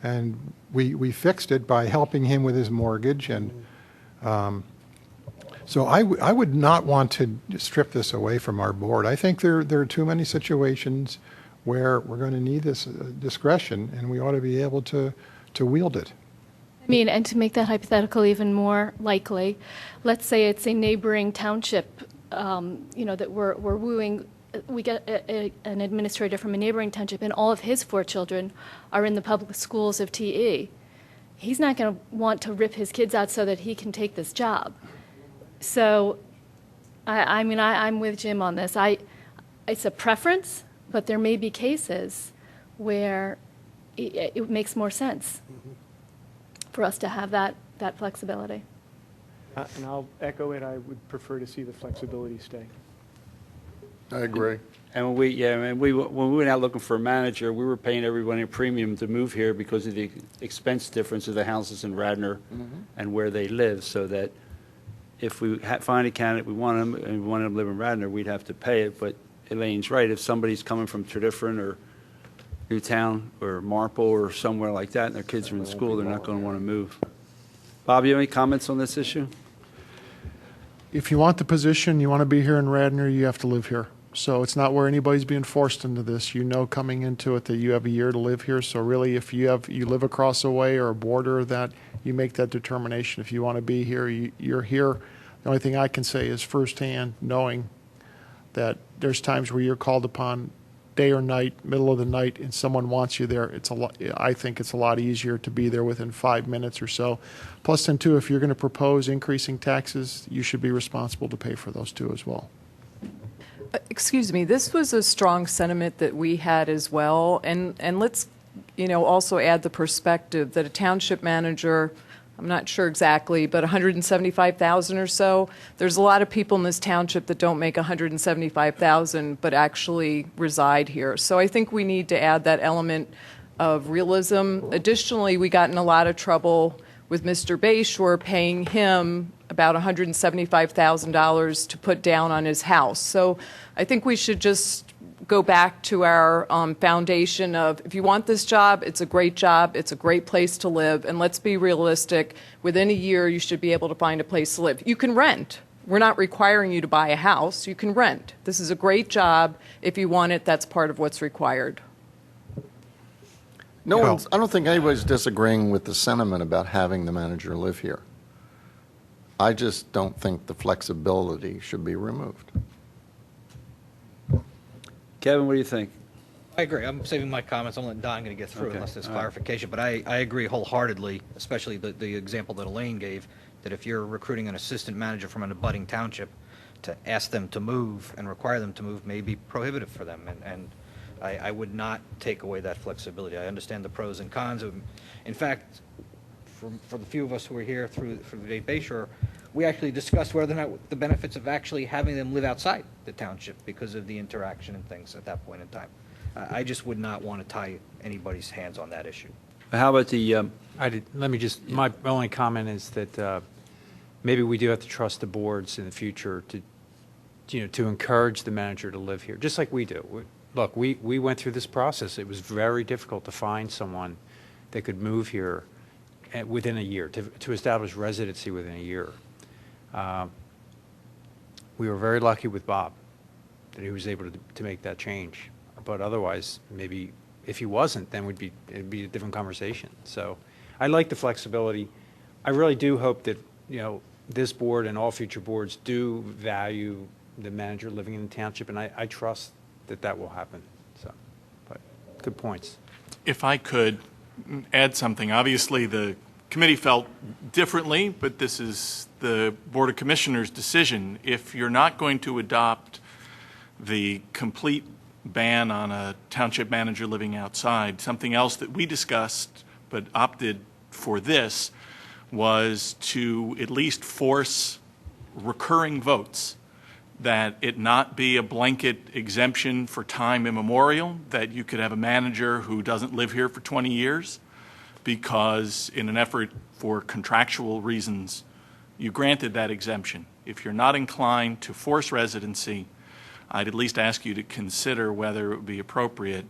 and we fixed it by helping him with his mortgage. And so I would not want to strip this away from our board. I think there are too many situations where we're going to need this discretion, and we ought to be able to wield it. I mean, and to make that hypothetical even more likely, let's say it's a neighboring township, that we're wooing. We get an administrator from a neighboring township, and all of his 4 children are in the public schools of TE. He's not going to want to rip his kids out so that he can take this job. So, I'm with Jim on this. It's a preference, but there may be cases where it makes more sense for us to have that flexibility. And I'll echo it. I would prefer to see the flexibility stay. I agree. And when we went out looking for a manager, we were paying everyone a premium to move here because of the expense difference of the houses in Radnor and where they live, so that if we find a candidate, we want them, and we want them to live in Radnor, we'd have to pay it. But Elaine's right. If somebody's coming from Tredyffrin or Newtown or Marple or somewhere like that, and their kids are in school, they're not going to want to move. Bob, you have any comments on this issue? If you want the position, you want to be here in Radnor, you have to live here. So it's not where anybody's being forced into this. You know coming into it that you have a year to live here. So really, if you live across a way or a border, that you make that determination. If you want to be here, you're here. The only thing I can say is firsthand, knowing that there's times where you're called upon day or night, middle of the night, and someone wants you there. I think it's a lot easier to be there within 5 minutes or so. Plus, then too, if you're going to propose increasing taxes, you should be responsible to pay for those too as well. Excuse me, this was a strong sentiment that we had as well, and let's, also add the perspective that a township manager, I'm not sure exactly, but $175,000 or so. There's a lot of people in this township that don't make $175,000 but actually reside here. So I think we need to add that element of realism. Additionally, we got in a lot of trouble with Mr. Bayshore paying him about $175,000 to put down on his house. So I think we should just go back to our foundation of, if you want this job, it's a great job, it's a great place to live, and let's be realistic, within a year you should be able to find a place to live. You can rent. We're not requiring you to buy a house. You can rent. This is a great job. If you want it, that's part of what's required. No one's, I don't think anybody's disagreeing with the sentiment about having the manager live here. I just don't think the flexibility should be removed. Kevin, what do you think? I agree. I'm saving my comments. I'm letting Don get through Okay. unless there's All right. clarification. But I agree wholeheartedly, especially the example that Elaine gave, that if you're recruiting an assistant manager from an abutting township, to ask them to move and require them to move may be prohibitive for them. And I would not take away that flexibility. I understand the pros and cons. In fact, for the few of us who were here through the debate Bayshore, we actually discussed whether or not the benefits of actually having them live outside the township because of the interaction and things at that point in time. I just would not want to tie anybody's hands on that issue. How about the, Let me just, my only comment is that maybe we do have to trust the boards in the future to encourage the manager to live here, just like we do. Look, we went through this process. It was very difficult to find someone that could move here within a year, to establish residency within a year. We were very lucky with Bob that he was able to make that change. But otherwise, maybe if he wasn't, then it'd be a different conversation. So I like the flexibility. I really do hope that, this board and all future boards do value the manager living in the township, and I trust that will happen. So, but good points. If I could add something, obviously the committee felt differently, but this is the Board of Commissioners' decision. If you're not going to adopt the complete ban on a township manager living outside, something else that we discussed but opted for this was to at least force recurring votes, that it not be a blanket exemption for time immemorial, that you could have a manager who doesn't live here for 20 years because in an effort for contractual reasons, you granted that exemption. If you're not inclined to force residency, I'd at least ask you to consider whether it would be appropriate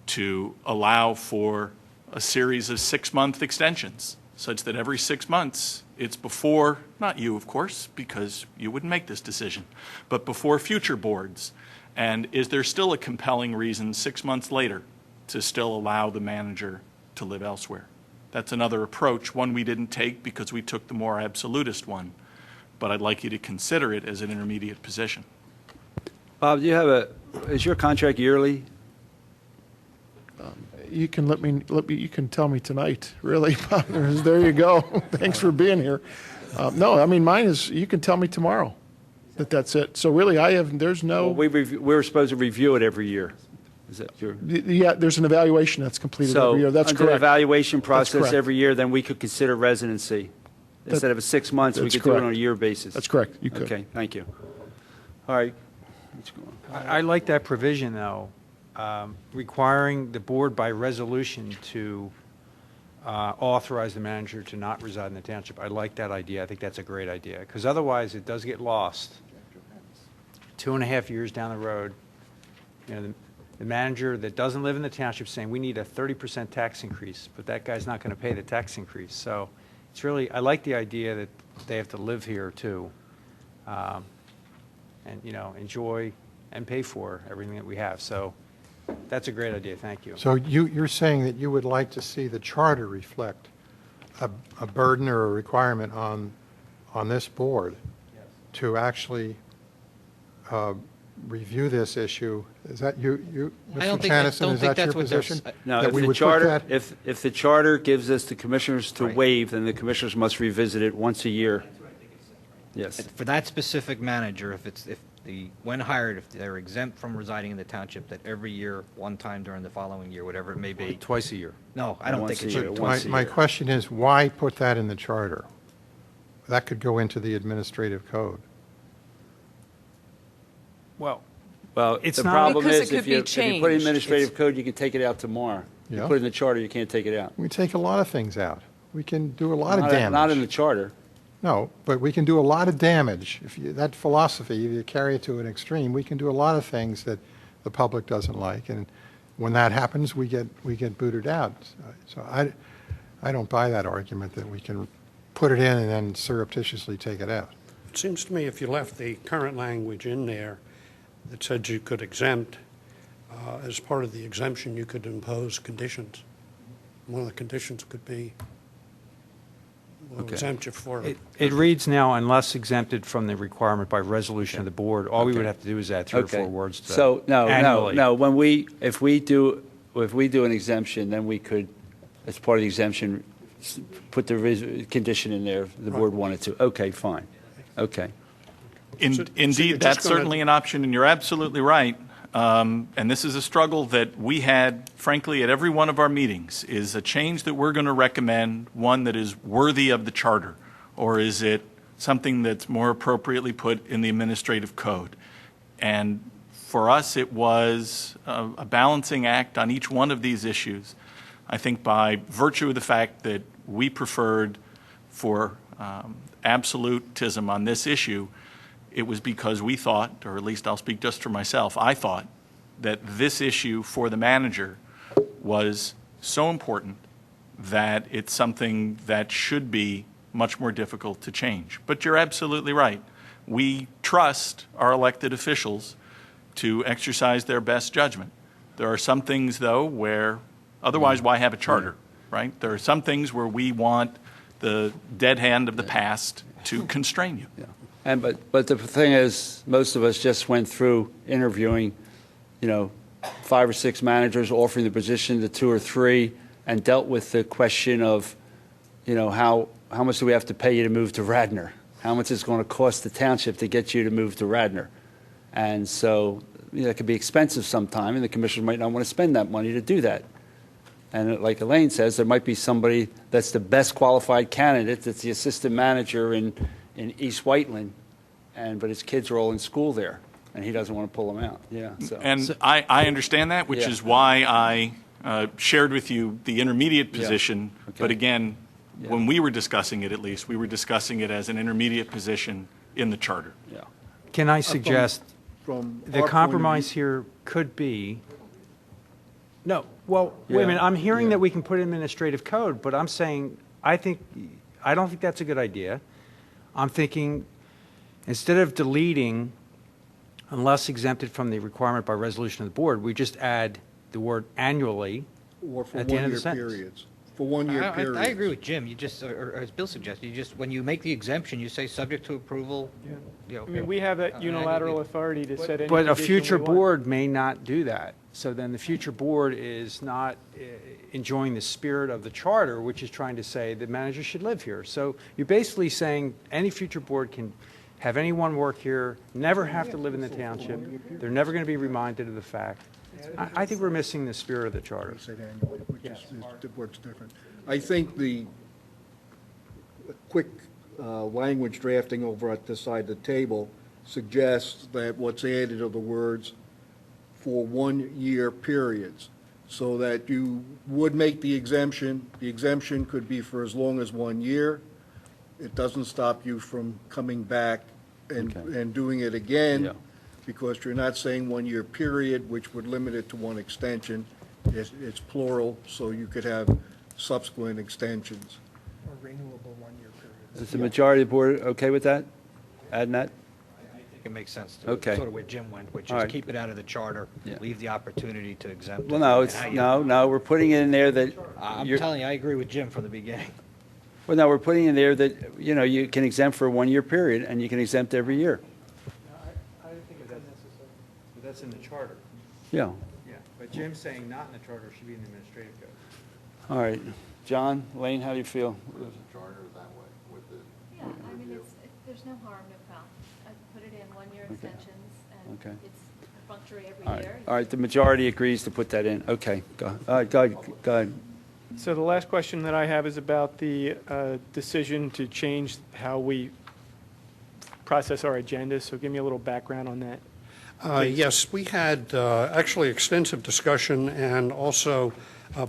to allow for a series of 6-month extensions, such that every 6 months it's before, not you, of course, because you wouldn't make this decision, but before future boards. And is there still a compelling reason 6 months later to still allow the manager to live elsewhere? That's another approach, one we didn't take because we took the more absolutist one, but I'd like you to consider it as an intermediate position. Bob, do you have is your contract yearly? You can you can tell me tonight, really. There you go. Thanks for being here. No, I mean, mine is, you can tell me tomorrow that's it. So really, there's no. Well, we're supposed to review it every year. Is that your? Yeah, there's an evaluation that's completed every year. That's under the correct. evaluation That's process correct. every year, then we could consider residency. Instead of 6 months, we That's could do it on correct. a year basis. That's correct. You could. Okay, thank you. All right. Let's go on. I like that provision, though, requiring the board by resolution to authorize the manager to not reside in the township. I like that idea. I think that's a great idea, because otherwise it does get lost. 2.5 years down the road, the manager that doesn't live in the township saying, we need a 30% tax increase, but that guy's not going to pay the tax increase. So it's really, I like the idea that they have to live here too, and, enjoy and pay for everything that we have. So that's a great idea. Thank you. So you're saying that you would like to see the charter reflect a burden or a requirement on this board to actually review this issue? Is that you, I don't Mr. think Chanison, that's is that your what they're position? No, That if we the would put charter, that- if the charter gives us the commissioners to Right. waive, then the commissioners must revisit it once a year. Yes. For that specific manager, when hired, if they're exempt from residing in the township, that every year, one time during the following year, whatever it may be. Twice a year. No, I don't Once think it a year. should. Once a My year. question is, why put that in the charter? That could go into the administrative code. Well, It's the not- problem Because it is, could if be you put changed. administrative code, you can take it out tomorrow. You Yeah. put it in the charter, you can't take it out. We take a lot of things out. We can do a lot of Not- damage. Not in the charter. No, but we can do a lot of damage. That philosophy, if you carry it to an extreme, we can do a lot of things that the public doesn't like. And when that happens, we get booted out. So I don't buy that argument that we can put it in and then surreptitiously take it out. It seems to me if you left the current language in there that said you could exempt, as part of the exemption, you could impose conditions. One of the conditions could be, we'll Okay. exempt you for it. It reads now, unless exempted from the requirement by resolution of the board. All we would Okay. have to do is add 3 or 4 Okay. words to that. So, no, Annually. if we do an exemption, then we could, as part of the exemption, put the condition in there if the board wanted to. Okay, fine. Okay. So you're Indeed, just that's gonna- certainly an option, and you're absolutely right. And this is a struggle that we had, frankly, at every one of our meetings, is a change that we're going to recommend, one that is worthy of the charter, or is it something that's more appropriately put in the administrative code? And for us, it was a balancing act on each one of these issues. I think by virtue of the fact that we preferred for absolutism on this issue, it was because we thought, or at least I'll speak just for myself, I thought that this issue for the manager was so important that it's something that should be much more difficult to change. But you're absolutely right. We trust our elected officials to exercise their best judgment. There are some things, though, where otherwise why have a charter, right? There are some things where we want the dead hand of the past to constrain you. Yeah. But the thing is, most of us just went through interviewing, 5 or 6 managers, offering the position to 2 or 3, and dealt with the question of, how much do we have to pay you to move to Radnor? How much is it going to cost the township to get you to move to Radnor? And so, it could be expensive sometime, and the commissioners might not want to spend that money to do that. And like Elaine says, there might be somebody that's the best qualified candidate, that's the assistant manager in East Whiteland, but his kids are all in school there, and he doesn't want to pull them out. Yeah. So. And I understand that, which Yeah. is why I shared with you the intermediate position. Okay. But again, when we were discussing it, at least, we were discussing it as an intermediate position in the charter. Yeah. Can I suggest From the our point of compromise view- here could be, no, well, wait a Yeah. minute, I'm hearing Yeah. that we can put administrative code, but I'm saying, I don't think that's a good idea. I'm thinking, instead of deleting, unless exempted from the requirement by resolution of the board, we just add the word annually Or for at the end of the one-year sentence. periods. For one-year periods. I agree with Jim. You just, or as Bill suggested, you just, when you make the exemption, you say subject to approval. I mean, we have that unilateral authority to set any But a condition future we want. board may not do that. So then the future board is not enjoying the spirit of the charter, which is trying to say the manager should live here. So you're basically saying any future board can have anyone work here, never have to live in the township. They're never going to be reminded of the fact. I think we're missing the spirit of the charter. Say that annually, which is works different. I think the quick language drafting over at this side of the table suggests that what's added are the words for one-year periods, so that you would make the exemption. The exemption could be for as long as 1 year. It doesn't stop you from coming back and doing it again. Yeah. Because you're not saying 1-year period, which would limit it to one extension. It's plural, so you could have subsequent extensions. Or renewable one-year period. Is the majority of the board okay with that? Adding that? I think it makes sense to, Okay. sort of where Jim went, which All is right. keep it out of the charter, Yeah. leave the opportunity to exempt. Well, it. no, And it's, how you- no, we're putting it in there that. I'm you're- telling you, I agree with Jim from the beginning. Well, no, we're putting in there that, you can exempt for a 1-year period, and you can exempt every year. I don't think that's necessary. But that's in the charter. Yeah. Yeah. But Jim's saying not in the charter, it should be in the administrative code. All right. John, Lane, how do you feel? Yeah, I mean, there's no harm, no foul. I put it in 1-year extensions, and Okay. it's perfunctory every All right. year. All right, the majority agrees to put that in. Okay, go ahead. All right, go ahead. So the last question that I have is about the decision to change how we process our agendas. So give me a little background on that. Yes, we had actually extensive discussion and also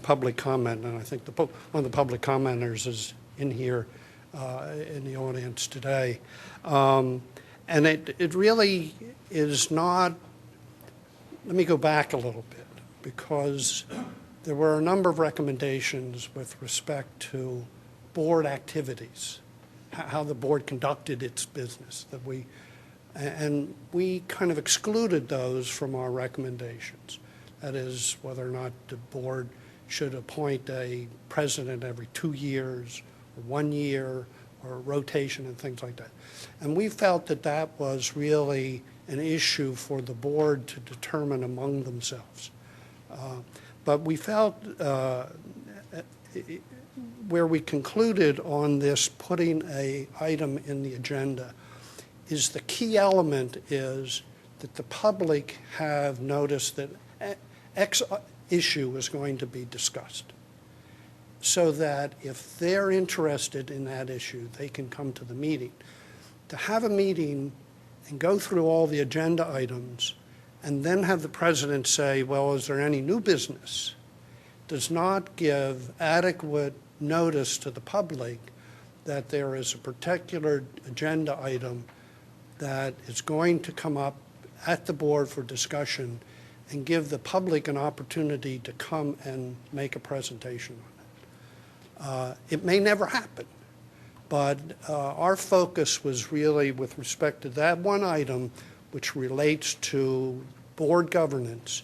public comment, and I think one of the public commenters is in here in the audience today. And it really is not let me go back a little bit, because there were a number of recommendations with respect to board activities, how the board conducted its business, and we kind of excluded those from our recommendations. That is, whether or not the board should appoint a president every 2 years, or 1 year, or rotation and things like that. And we felt that that was really an issue for the board to determine among themselves. But we felt where we concluded on this putting an item in the agenda is the key element is that the public have noticed that X issue is going to be discussed, so that if they're interested in that issue, they can come to the meeting. To have a meeting and go through all the agenda items and then have the president say, well, is there any new business, does not give adequate notice to the public that there is a particular agenda item that is going to come up at the board for discussion, and give the public an opportunity to come and make a presentation on it. It may never happen, but our focus was really with respect to that one item which relates to board governance,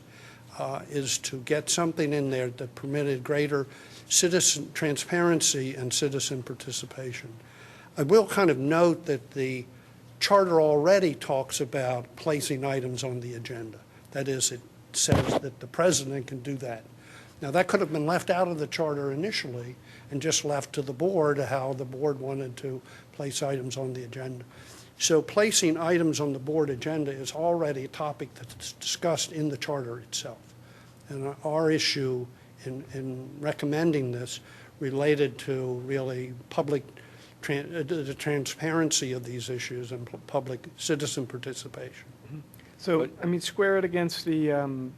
is to get something in there that permitted greater citizen transparency and citizen participation. I will kind of note that the charter already talks about placing items on the agenda. That is, it says that the president can do that. Now, that could have been left out of the charter initially and just left to the board how the board wanted to place items on the agenda. So placing items on the board agenda is already a topic that's discussed in the charter itself. And our issue in recommending this related to really public the transparency of these issues and public citizen participation. So, I mean, square it against the,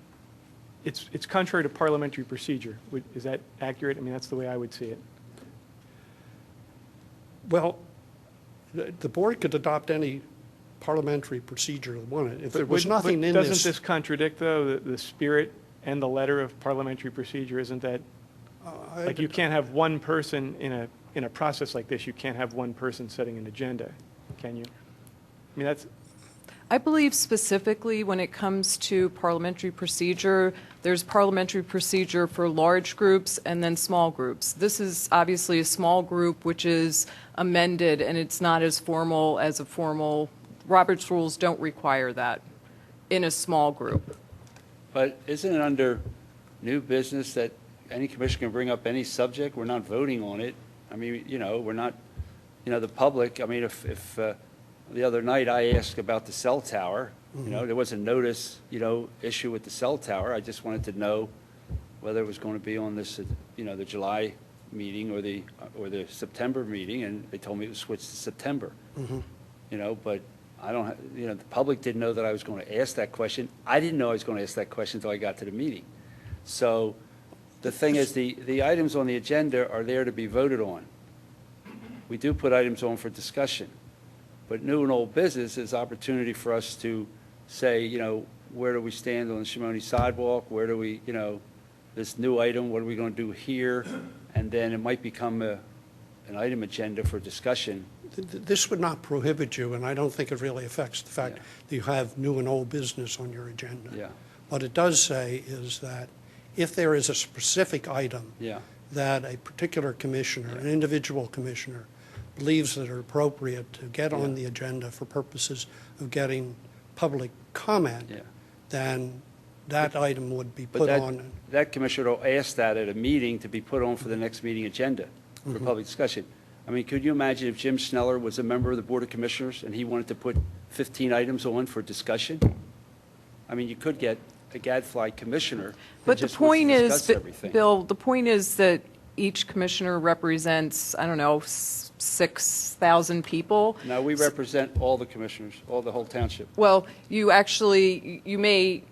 it's contrary to parliamentary procedure. Is that accurate? I mean, that's the way I would see it. Well, the board could adopt any parliamentary procedure it wanted. If there was nothing in this. Doesn't this contradict, though, the spirit and the letter of parliamentary procedure? Isn't that, like, you can't have one person in a process like this, you can't have one person setting an agenda, can you? I mean, that's. I believe specifically when it comes to parliamentary procedure, there's parliamentary procedure for large groups and then small groups. This is obviously a small group which is amended, and it's not as formal as a formal, Robert's rules don't require that in a small group. But isn't it under new business that any commissioner can bring up any subject? We're not voting on it. I mean, you know, we're not, you know, the public, I mean, if the other night I asked about the cell tower, you know, there was a notice, you know, issue with the cell tower. I just wanted to know whether it was going to be on this, you know, the July meeting or the September meeting, and they told me it was switched to September. You know, but I don't, you know, the public didn't know that I was going to ask that question. I didn't know I was going to ask that question until I got to the meeting. So the thing is, the items on the agenda are there to be voted on. We do put items on for discussion. But new and old business is opportunity for us to say, you know, where do we stand on the Shimoni sidewalk? Where do we, you know, this new item, what are we going to do here? And then it might become an item agenda for discussion. This would not prohibit you, and I don't think it really affects the fact that you have new and old business on your agenda. Yeah. What it does say is that if there is a specific item that a particular commissioner, an individual commissioner, believes that are appropriate to get on the agenda for purposes of getting public comment, then that item would be put on. That commissioner will ask that at a meeting to be put on for the next meeting agenda for public discussion. I mean, could you imagine if Jim Sneller was a member of the Board of Commissioners and he wanted to put 15 items on for discussion? I mean, you could get a gadfly commissioner. But the point is, Bill, the point is that each commissioner represents, I don't know, 6,000 people. No, we represent all the commissioners, all the whole township. Well, you actually, you may.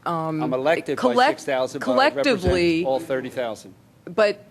I'm elected by 6,000, but I represent all 30,000. But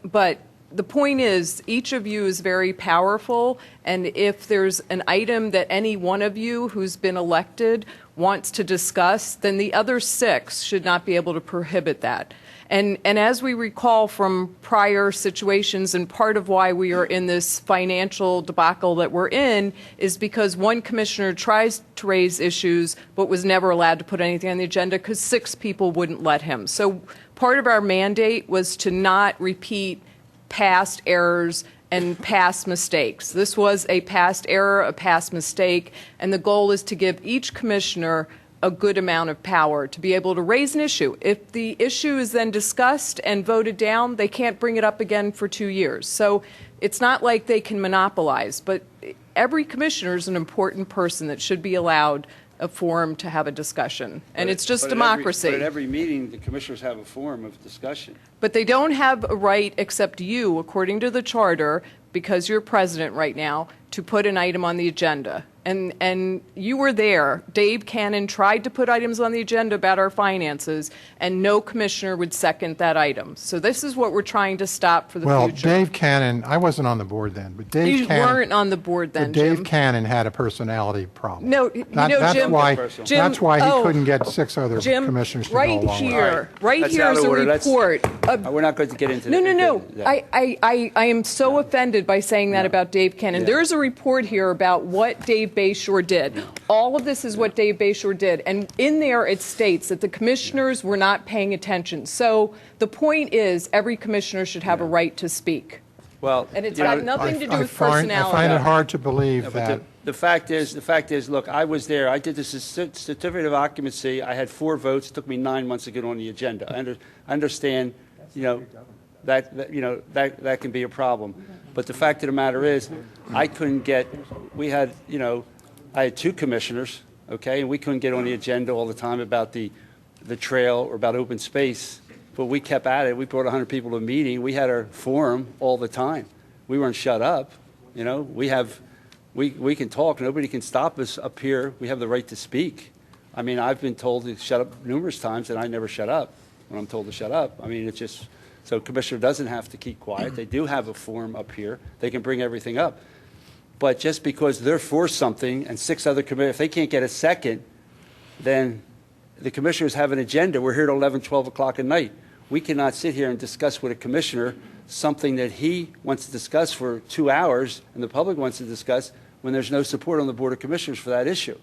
the point is, each of you is very powerful, and if there's an item that any one of you who's been elected wants to discuss, then the other 6 should not be able to prohibit that. And as we recall from prior situations, and part of why we are in this financial debacle that we're in is because one commissioner tries to raise issues but was never allowed to put anything on the agenda because 6 people wouldn't let him. So part of our mandate was to not repeat past errors and past mistakes. This was a past error, a past mistake, and the goal is to give each commissioner a good amount of power to be able to raise an issue. If the issue is then discussed and voted down, they can't bring it up again for 2 years. So it's not like they can monopolize, but every commissioner is an important person that should be allowed a forum to have a discussion. And it's just democracy. But at every meeting, the commissioners have a forum of discussion. But they don't have a right, except you, according to the charter, because you're president right now, to put an item on the agenda. And you were there. Dave Cannon tried to put items on the agenda about our finances, and no commissioner would second that item. So this is what we're trying to stop for the Well, future. Dave Cannon, I wasn't on the board then, but Dave You Cannon. weren't on the board then, but Dave Jim. Cannon had a personality problem. No, That's Jim. why, Jim, that's why he oh, couldn't get 6 other Jim, commissioners to go right along with it. here, right That's here out is of a order. report. We're not going to get into No, that. no, no. I am so offended by saying that about Dave Cannon. Yeah. There is a report here about what Dave Bayshore did. All of this is what Dave Bayshore did. And in there it states that the commissioners were not paying attention. So the point is every commissioner should have a right to speak. Well, And it's you know, got nothing to do I with find personality. it hard to believe but that. the fact is, look, I was there. I did the certificate of occupancy. I had 4 votes. It took me 9 months to get on the agenda. I understand, you know, that can be a problem. But the fact of the matter is, I couldn't get. We had, you know, I had 2 commissioners, okay, and we couldn't get on the agenda all the time about the trail or about open space. But we kept at it. We brought 100 people to a meeting. We had our forum all the time. We weren't shut up. You know, we can talk. Nobody can stop us up here. We have the right to speak. I mean, I've been told to shut up numerous times, and I never shut up when I'm told to shut up. I mean, it's just, so commissioner doesn't have to keep quiet. They do have a forum up here. They can bring everything up. But just because they're for something and 6 other commissioners, if they can't get a second, then the commissioners have an agenda. We're here till 11, 12 o'clock at night. We cannot sit here and discuss with a commissioner something that he wants to discuss for 2 hours and the public wants to discuss when there's no support on the Board of Commissioners for that issue.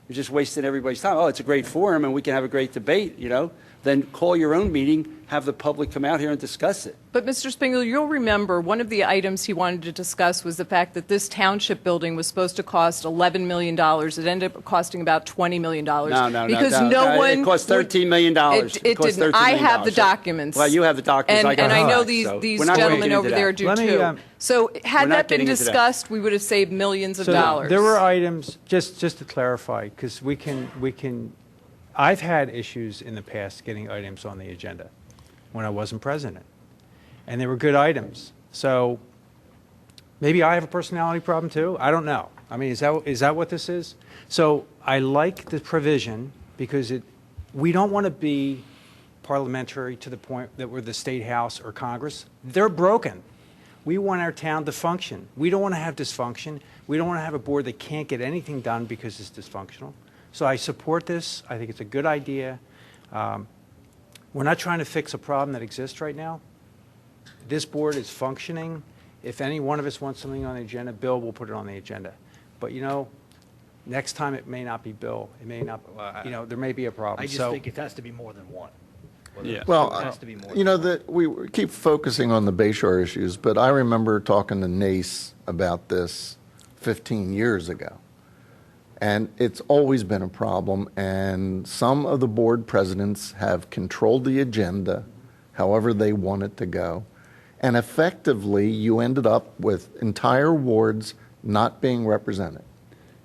You're just wasting everybody's time. Oh, it's a great forum and we can have a great debate, you know. Then call your own meeting, have the public come out here and discuss it. But Mr. Spengler, you'll remember one of the items he wanted to discuss was the fact that this township building was supposed to cost $11 million. It ended up costing about $20 million. No. Because no one. It cost $13 million. It cost didn't. $13 I million. have the documents. Well, you have the documents. And I know these we're not gentlemen getting over into there that. do Let me, too. So We're had not that been getting into that. discussed, we would have saved millions of So dollars. there were items, just to clarify, because we can, I've had issues in the past getting items on the agenda when I wasn't president. And they were good items. So maybe I have a personality problem too. I don't know. I mean, is that what this is? So I like the provision because we don't want to be parliamentary to the point that we're the state house or Congress. They're broken. We want our town to function. We don't want to have dysfunction. We don't want to have a board that can't get anything done because it's dysfunctional. So I support this. I think it's a good idea. We're not trying to fix a problem that exists right now. This board is functioning. If any one of us wants something on the agenda, Bill will put it on the agenda. But, you know, next time it may not be Bill. It may not, you know, there may be a problem. I just think it has to be more than one. Yeah. Well, It has to be more you know, that we keep focusing on the Bayshore issues, but I remember talking to Nace about this 15 years ago. And it's always been a problem, and some of the board presidents have controlled the agenda however they want it to go. And effectively, you ended up with entire wards not being represented.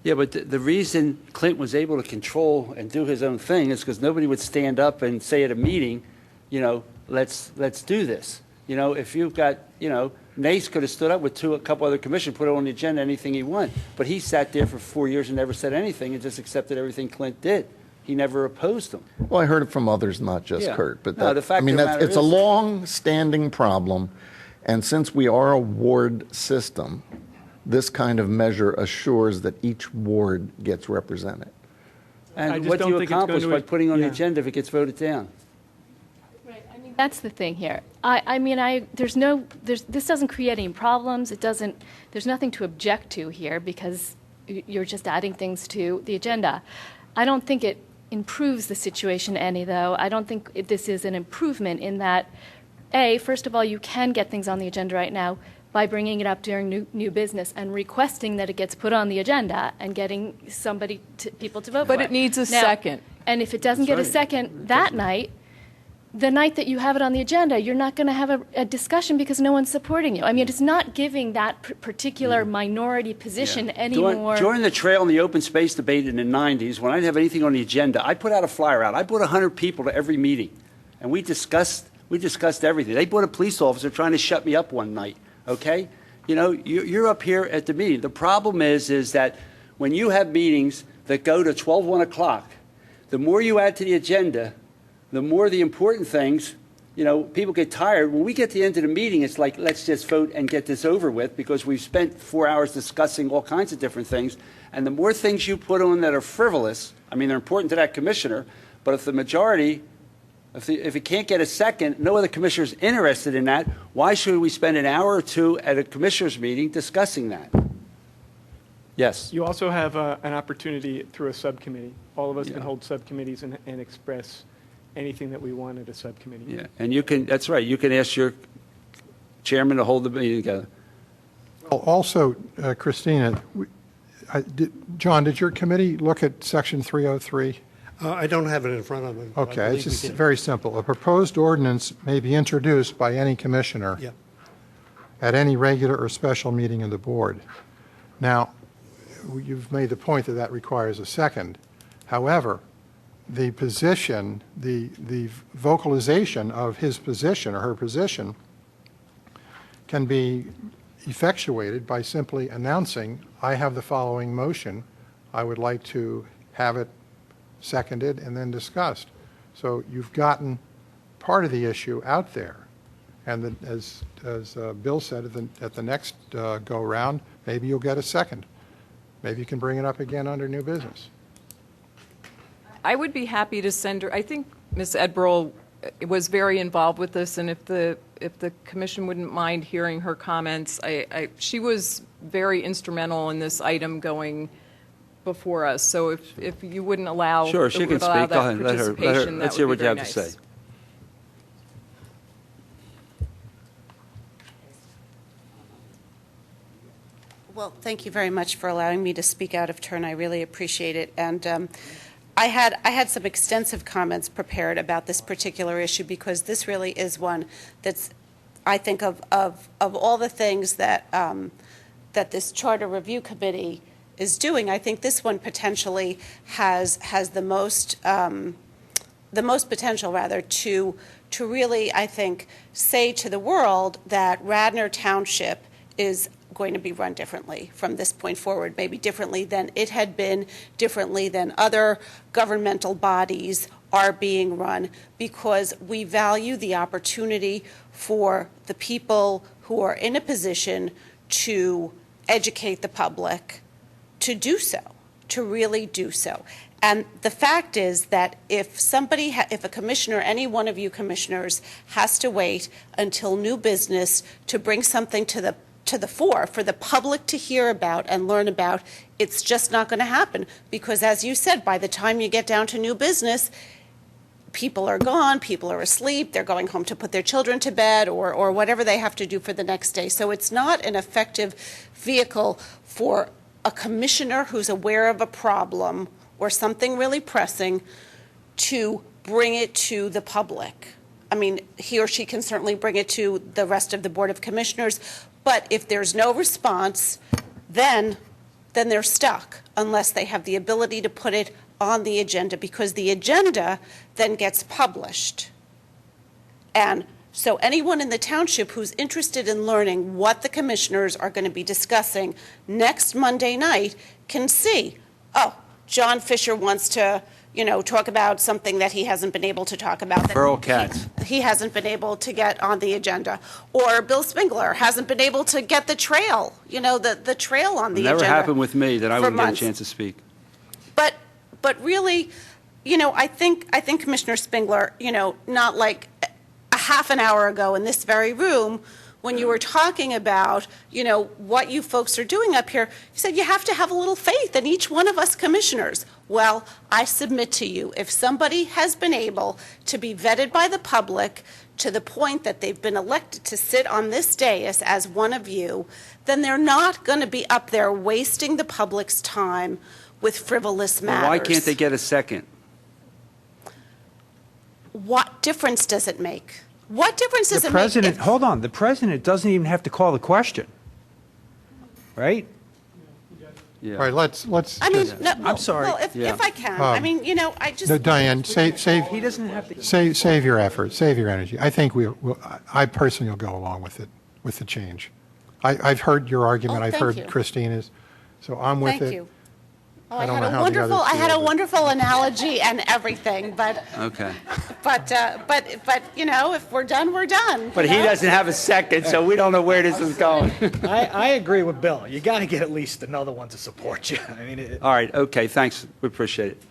Yeah, but the reason Clint was able to control and do his own thing is because nobody would stand up and say at a meeting, you know, let's do this. You know, if you've got, you know, Nace could have stood up with a couple other commissioners, put it on the agenda, anything he wanted. But he sat there for 4 years and never said anything and just accepted everything Clint did. He never opposed him. Well, I heard it from others, not just Yeah. Kurt. But No, the fact I mean, of the matter it's a is- long-standing problem, and since we are a ward system, this kind of measure assures that each ward gets represented. I And just what do don't you think it's going accomplish to- by putting on the yeah. agenda if it gets voted down? That's the thing here. This doesn't create any problems. There's nothing to object to here because you're just adding things to the agenda. I don't think it improves the situation any, though. I don't think this is an improvement in that, first of all, you can get things on the agenda right now by bringing it up during new business and requesting that it gets put on the agenda and getting people to vote for it. But it needs a Now, second. And if it doesn't get a second that night, the night that you have it on the agenda, you're not going to have a discussion because no one's supporting you. I mean, it's not giving that particular minority position any more. During the trail and the open space debate in the 90s, when I didn't have anything on the agenda, I put out a flyer out. I brought 100 people to every meeting, and we discussed everything. They brought a police officer trying to shut me up one night, okay? You know, you're up here at the meeting. The problem is that when you have meetings that go to 12, 1 o'clock, the more you add to the agenda, the more the important things, you know, people get tired. When we get to the end of the meeting, it's like, let's just vote and get this over with because we've spent 4 hours discussing all kinds of different things. And the more things you put on that are frivolous, I mean, they're important to that commissioner, but if the majority, if it can't get a second, no other commissioner is interested in that, why should we spend an hour or two at a commissioners meeting discussing that? Yes. You also have an opportunity through a subcommittee. All of us can hold subcommittees and express anything that we want at a subcommittee. Yeah, and you can, that's right, you can ask your chairman to hold the meeting together. Well, also, Christina, John, did your committee look at Section 303? I don't have it in front of me. but I Okay, believe it's we just did. very simple. A proposed ordinance may be introduced by any commissioner Yeah. at any regular or special meeting of the board. Now, you've made the point that that requires a second. However, the position, the vocalization of his position or her position can be effectuated by simply announcing, I have the following motion. I would like to have it seconded and then discussed. So you've gotten part of the issue out there. And as Bill said, at the next go-round, maybe you'll get a second. Maybe you can bring it up again under new business. I would be happy to send her, I think Ms. Edbrell was very involved with this, and if the commission wouldn't mind hearing her comments, she was very instrumental in this item going before us. So if you wouldn't allow, Sure, she can speak. Go ahead, let her, participation, let's that hear would what be you very have to nice. say. Well, thank you very much for allowing me to speak out of turn. I really appreciate it. And I had some extensive comments prepared about this particular issue because this really is one that's, I think, of all the things that that this Charter Review Committee is doing, I think this one potentially has the most potential, rather, to really, I think, say to the world that Radnor Township is going to be run differently from this point forward, maybe differently than it had been, differently than other governmental bodies are being run, because we value the opportunity for the people who are in a position to educate the public to do so, to really do so. And the fact is that if somebody, if a commissioner, any one of you commissioners, has to wait until new business to bring something to the fore for the public to hear about and learn about, it's just not going to happen. Because as you said, by the time you get down to new business, people are gone, people are asleep, they're going home to put their children to bed or whatever they have to do for the next day. So it's not an effective vehicle for a commissioner who's aware of a problem or something really pressing to bring it to the public. I mean, he or she can certainly bring it to the rest of the Board of Commissioners, but if there's no response, then they're stuck unless they have the ability to put it on the agenda, because the agenda then gets published. And so anyone in the township who's interested in learning what the commissioners are going to be discussing next Monday night can see, oh, John Fisher wants to, talk about something that he hasn't been able to talk about. Feral cats. He hasn't been able to get on the agenda. Or Bill Spengler hasn't been able to get the trail, the trail on the agenda. It never happened with me that I for wouldn't get a months. chance to speak. But really, I think Commissioner Spengler, not like a half an hour ago in this very room, when you were talking about, what you folks are doing up here, you said you have to have a little faith in each one of us commissioners. Well, I submit to you, if somebody has been able to be vetted by the public to the point that they've been elected to sit on this dais as one of you, then they're not going to be up there wasting the public's time with frivolous matters. Well, why can't they get a second? What difference does it make? What difference does The it make? president, hold on, the president doesn't even have to call the question, right? Yeah. All right, let's. I mean, just- no, I'm sorry. Well, if I can, I mean, I just. No, Diane, save, He doesn't have to. save your effort, save your energy. I think I personally will go along with it, with the change. I've heard your argument, Oh, I've thank heard you. Christina's, so I'm with it. Thank you. Oh, I don't know how the others I had a feel, but- wonderful analogy and everything, but, Okay. but, if we're done, we're done. But he doesn't have a second, so we don't know where this is going. I agree with Bill. You got to get at least another one to support you. I mean, All right, okay, thanks. We appreciate it.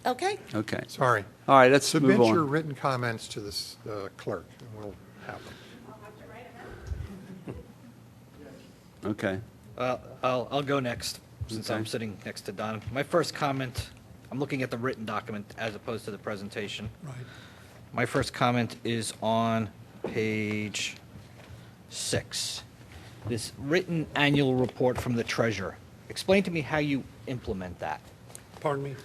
Okay. Okay. Sorry. All right, let's move Submit your on. written comments to the clerk, and we'll have them. Okay. I'll go next, since Okay. I'm sitting next to Don. My first comment, I'm looking at the written document as opposed to the presentation. Right. My first comment is on page 6. This written annual report from the treasurer. Explain to me how you implement that. Pardon me?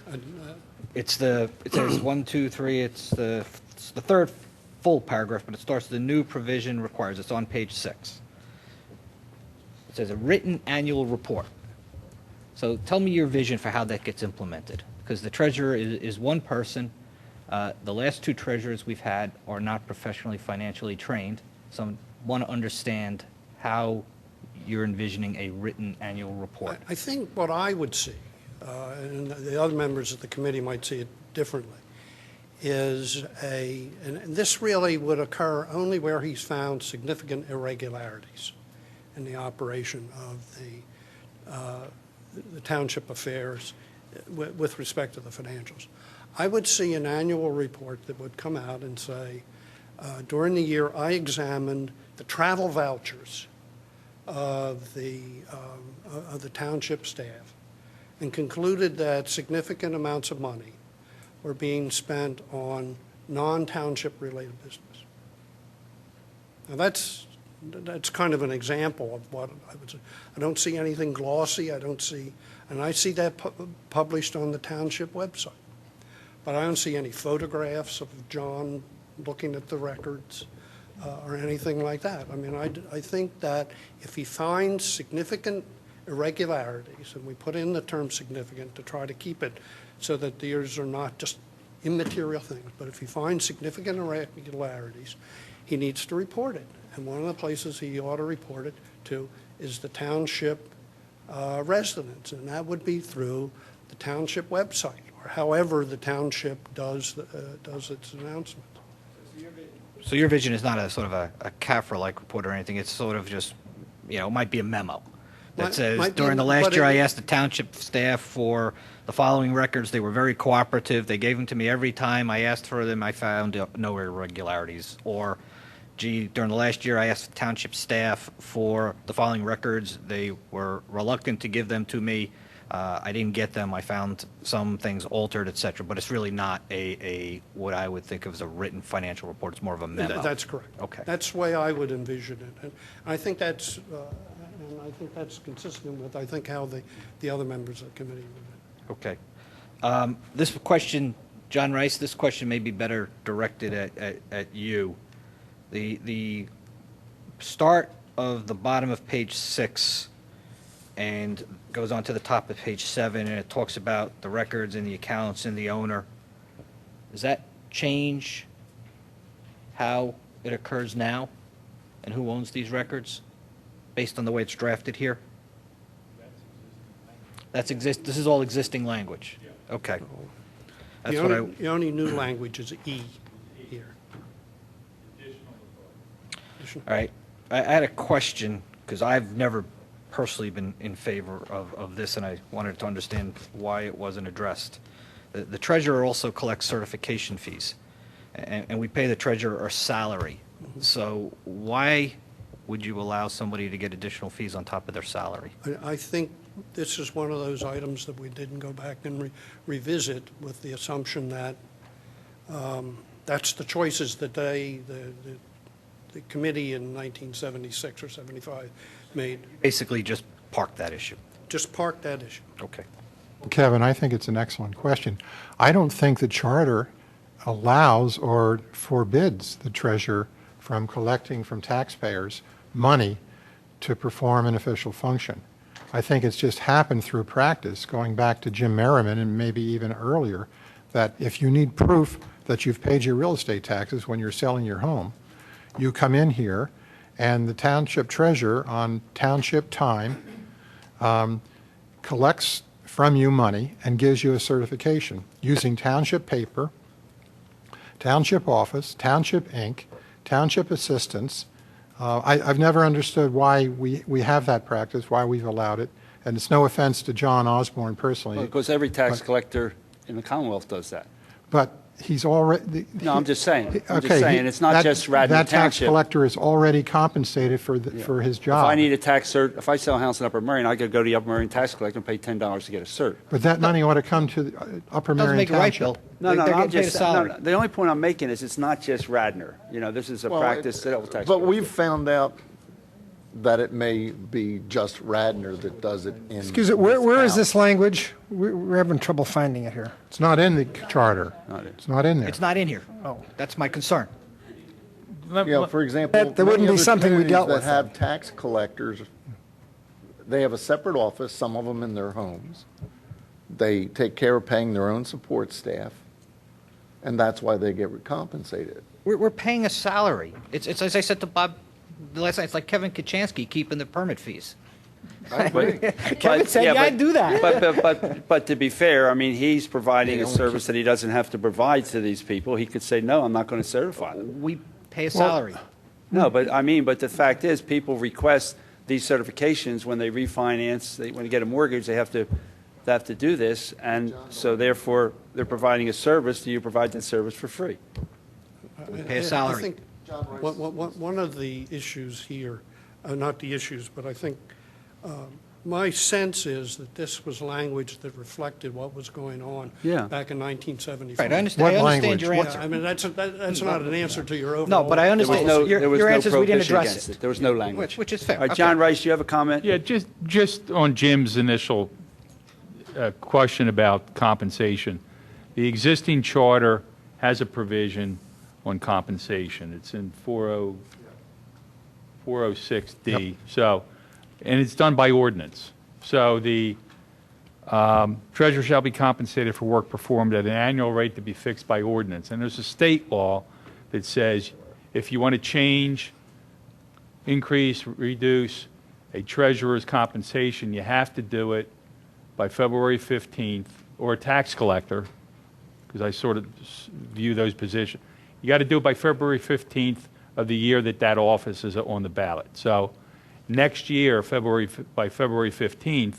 It says 1, 2, 3, it's the third full paragraph, but it starts, the new provision requires, it's on page 6. It says a written annual report. So tell me your vision for how that gets implemented, because the treasurer is one person. The last 2 treasurers we've had are not professionally financially trained, so I want to understand how you're envisioning a written annual report. I think what I would see, and the other members of the committee might see it differently, is and this really would occur only where he's found significant irregularities in the operation of the township affairs with respect to the financials. I would see an annual report that would come out and say, during the year, I examined the travel vouchers of the township staff and concluded that significant amounts of money were being spent on non-township related business. Now that's kind of an example of what I would say. I don't see anything glossy. And I see that published on the township website. But I don't see any photographs of John looking at the records or anything like that. I mean, I think that if he finds significant irregularities, and we put in the term significant to try to keep it so that these are not just immaterial things, but if he finds significant irregularities, he needs to report it. And one of the places he ought to report it to is the township residents, and that would be through the township website, or however the township does its announcement. So your vision is not a sort of a CAFRA-like report or anything, it's sort of just, it might be a memo that says, Might be, during the last but year, I it- asked the township staff for the following records, they were very cooperative, they gave them to me every time I asked for them, I found no irregularities. Or, gee, during the last year, I asked the township staff for the following records, they were reluctant to give them to me, I didn't get them, I found some things altered, et cetera, but it's really not a what I would think of as a written financial report, it's more of a memo. That's correct. Okay. That's the way I would envision it. And I think that's consistent with, I think, how the other members of the committee would. Okay. This question, John Rice, this question may be better directed at you. The start of the bottom of page 6 and goes on to the top of page 7, and it talks about the records and the accounts and the owner. Does that change how it occurs now and who owns these records based on the way it's drafted here? This is all existing language? Okay. That's what I... The only new language is E here. All right. I had a question, because I've never personally been in favor of this, and I wanted to understand why it wasn't addressed. The treasurer also collects certification fees, and we pay the treasurer a salary. So why would you allow somebody to get additional fees on top of their salary? I think this is one of those items that we didn't go back and revisit with the assumption that that's the choices that the committee in 1976 or 75 made. Basically, just park that issue. Just park that issue. Okay. Kevin, I think it's an excellent question. I don't think the charter allows or forbids the treasurer from collecting from taxpayers money to perform an official function. I think it's just happened through practice, going back to Jim Merriman and maybe even earlier, that if you need proof that you've paid your real estate taxes when you're selling your home, you come in here and the township treasurer on township time collects from you money and gives you a certification using township paper, township office, township ink, township assistants. I've never understood why we have that practice, why we've allowed it, and it's no offense to John Osborne personally. Well, because every tax collector in the Commonwealth does that. But he's already... No, I'm just saying. I'm Okay, just saying, it's not just Radnor That tax Township. collector is already compensated for his job. If I need a tax cert, if I sell a house in Upper Merion, I could go to the Upper Merion tax collector and pay $10 to get a cert. But that money ought to come to the Upper Doesn't Merion make it right, Township. Bill. No, They're I'm getting paid a just, salary. the only point I'm making is it's not just Radnor. You know, this is a Well, practice that all tax But collectors we've do. found out that it may be just Radnor that does it in. Excuse me, where is town. this language? We're having trouble finding it here. It's not in the charter. It's not in there. It's not in here. Oh, that's my concern. You know, for example, That wouldn't many be other something we communities dealt that with have tax collectors, they have a separate office, some of them in their homes. They take care of paying their own support staff, and that's why they get compensated. We're paying a salary. It's as I said to Bob the last night, it's like Kevin Kachansky keeping the permit fees. Kevin said, yeah, I'd do that. But to be fair, I mean, he's providing a service that he doesn't have to provide to these people. He could say, no, I'm not going to certify them. We pay a salary. No, but I mean, but the fact is, people request these certifications when they refinance, when they get a mortgage, they have to do this, and so therefore, they're providing a service. Do you provide that service for free? Pay a salary. I think one of the issues here, not the issues, but I think my sense is that this was language that reflected what was going on back in 1975. Right, I understand your Yeah, answer. I mean, that's not an answer to your overall. No, but I understand. Your answer is we didn't address it. There was no language. Which is fair. All right, Okay. John Rice, do you have a comment? Yeah, just on Jim's initial question about compensation. The existing charter has a provision on compensation. It's in 406D. So, and it's done by ordinance. So the treasurer shall be compensated for work performed at an annual rate to be fixed by ordinance. And there's a state law that says if you want to change, increase, reduce a treasurer's compensation, you have to do it by February 15th, or a tax collector, because I sort of view those positions. You got to do it by February 15th of the year that office is on the ballot. So next year, by February 15th,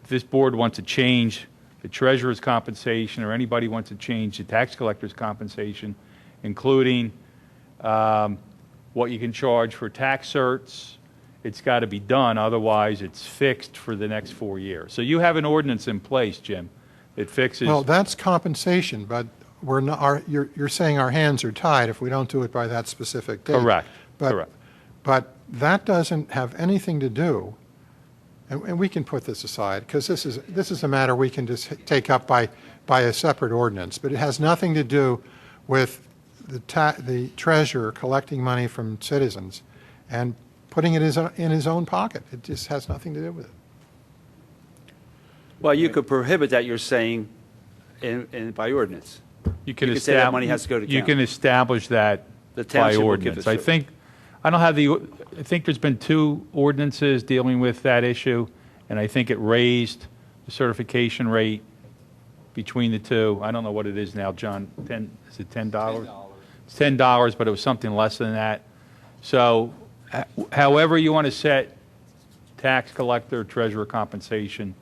if this board wants to change the treasurer's compensation, or anybody wants to change the tax collector's compensation, including what you can charge for tax certs, it's got to be done. Otherwise, it's fixed for the next 4 years. So you have an ordinance in place, Jim, that fixes. Well, that's compensation, but we're not, you're saying our hands are tied if we don't do it by that specific date. Correct. But that doesn't have anything to do, and we can put this aside, because this is a matter we can just take up by a separate ordinance, but it has nothing to do with the treasurer collecting money from citizens and putting it in his own pocket. It just has nothing to do with it. Well, you could prohibit that, you're saying, by ordinance. You can say that money has to go to You county. can establish that The by township will give ordinance. the I think there's been 2 ordinances dealing with that issue, and I think it raised the certification rate between the 2. I don't know what it is now, John. Is it $10? It's $10, but it was something less than that. So, however you want to set tax collector, treasurer compensation,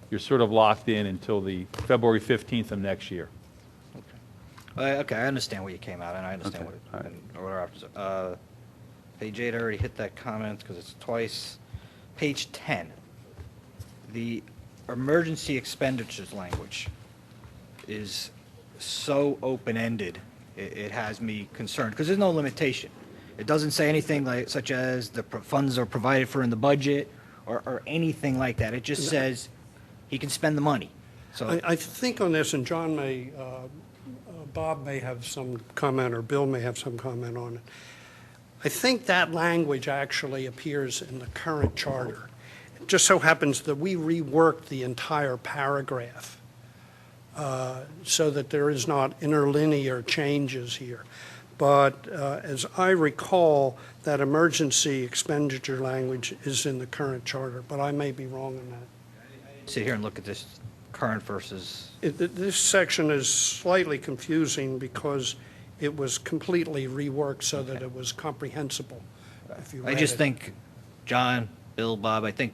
you're sort of locked in until the February 15th of next year. Okay, I understand where you came out, and I understand Okay, what all right. and what our options are. Page 8, I already hit that comment because it's twice. Page 10, the emergency expenditures language is so open-ended, it has me concerned, because there's no limitation. It doesn't say anything like, such as the funds are provided for in the budget, or anything like that. It just says he can spend the money. So I think on this, and John may, Bob may have some comment, or Bill may have some comment on it. I think that language actually appears in the current charter. It just so happens that we reworked the entire paragraph so that there is not interlinear changes here. But as I recall, that emergency expenditure language is in the current charter, but I may be wrong on that. sit here and look at this current versus, This section is slightly confusing because it was completely reworked so that it was comprehensible. If you I read just it. think, John, Bill, Bob, I think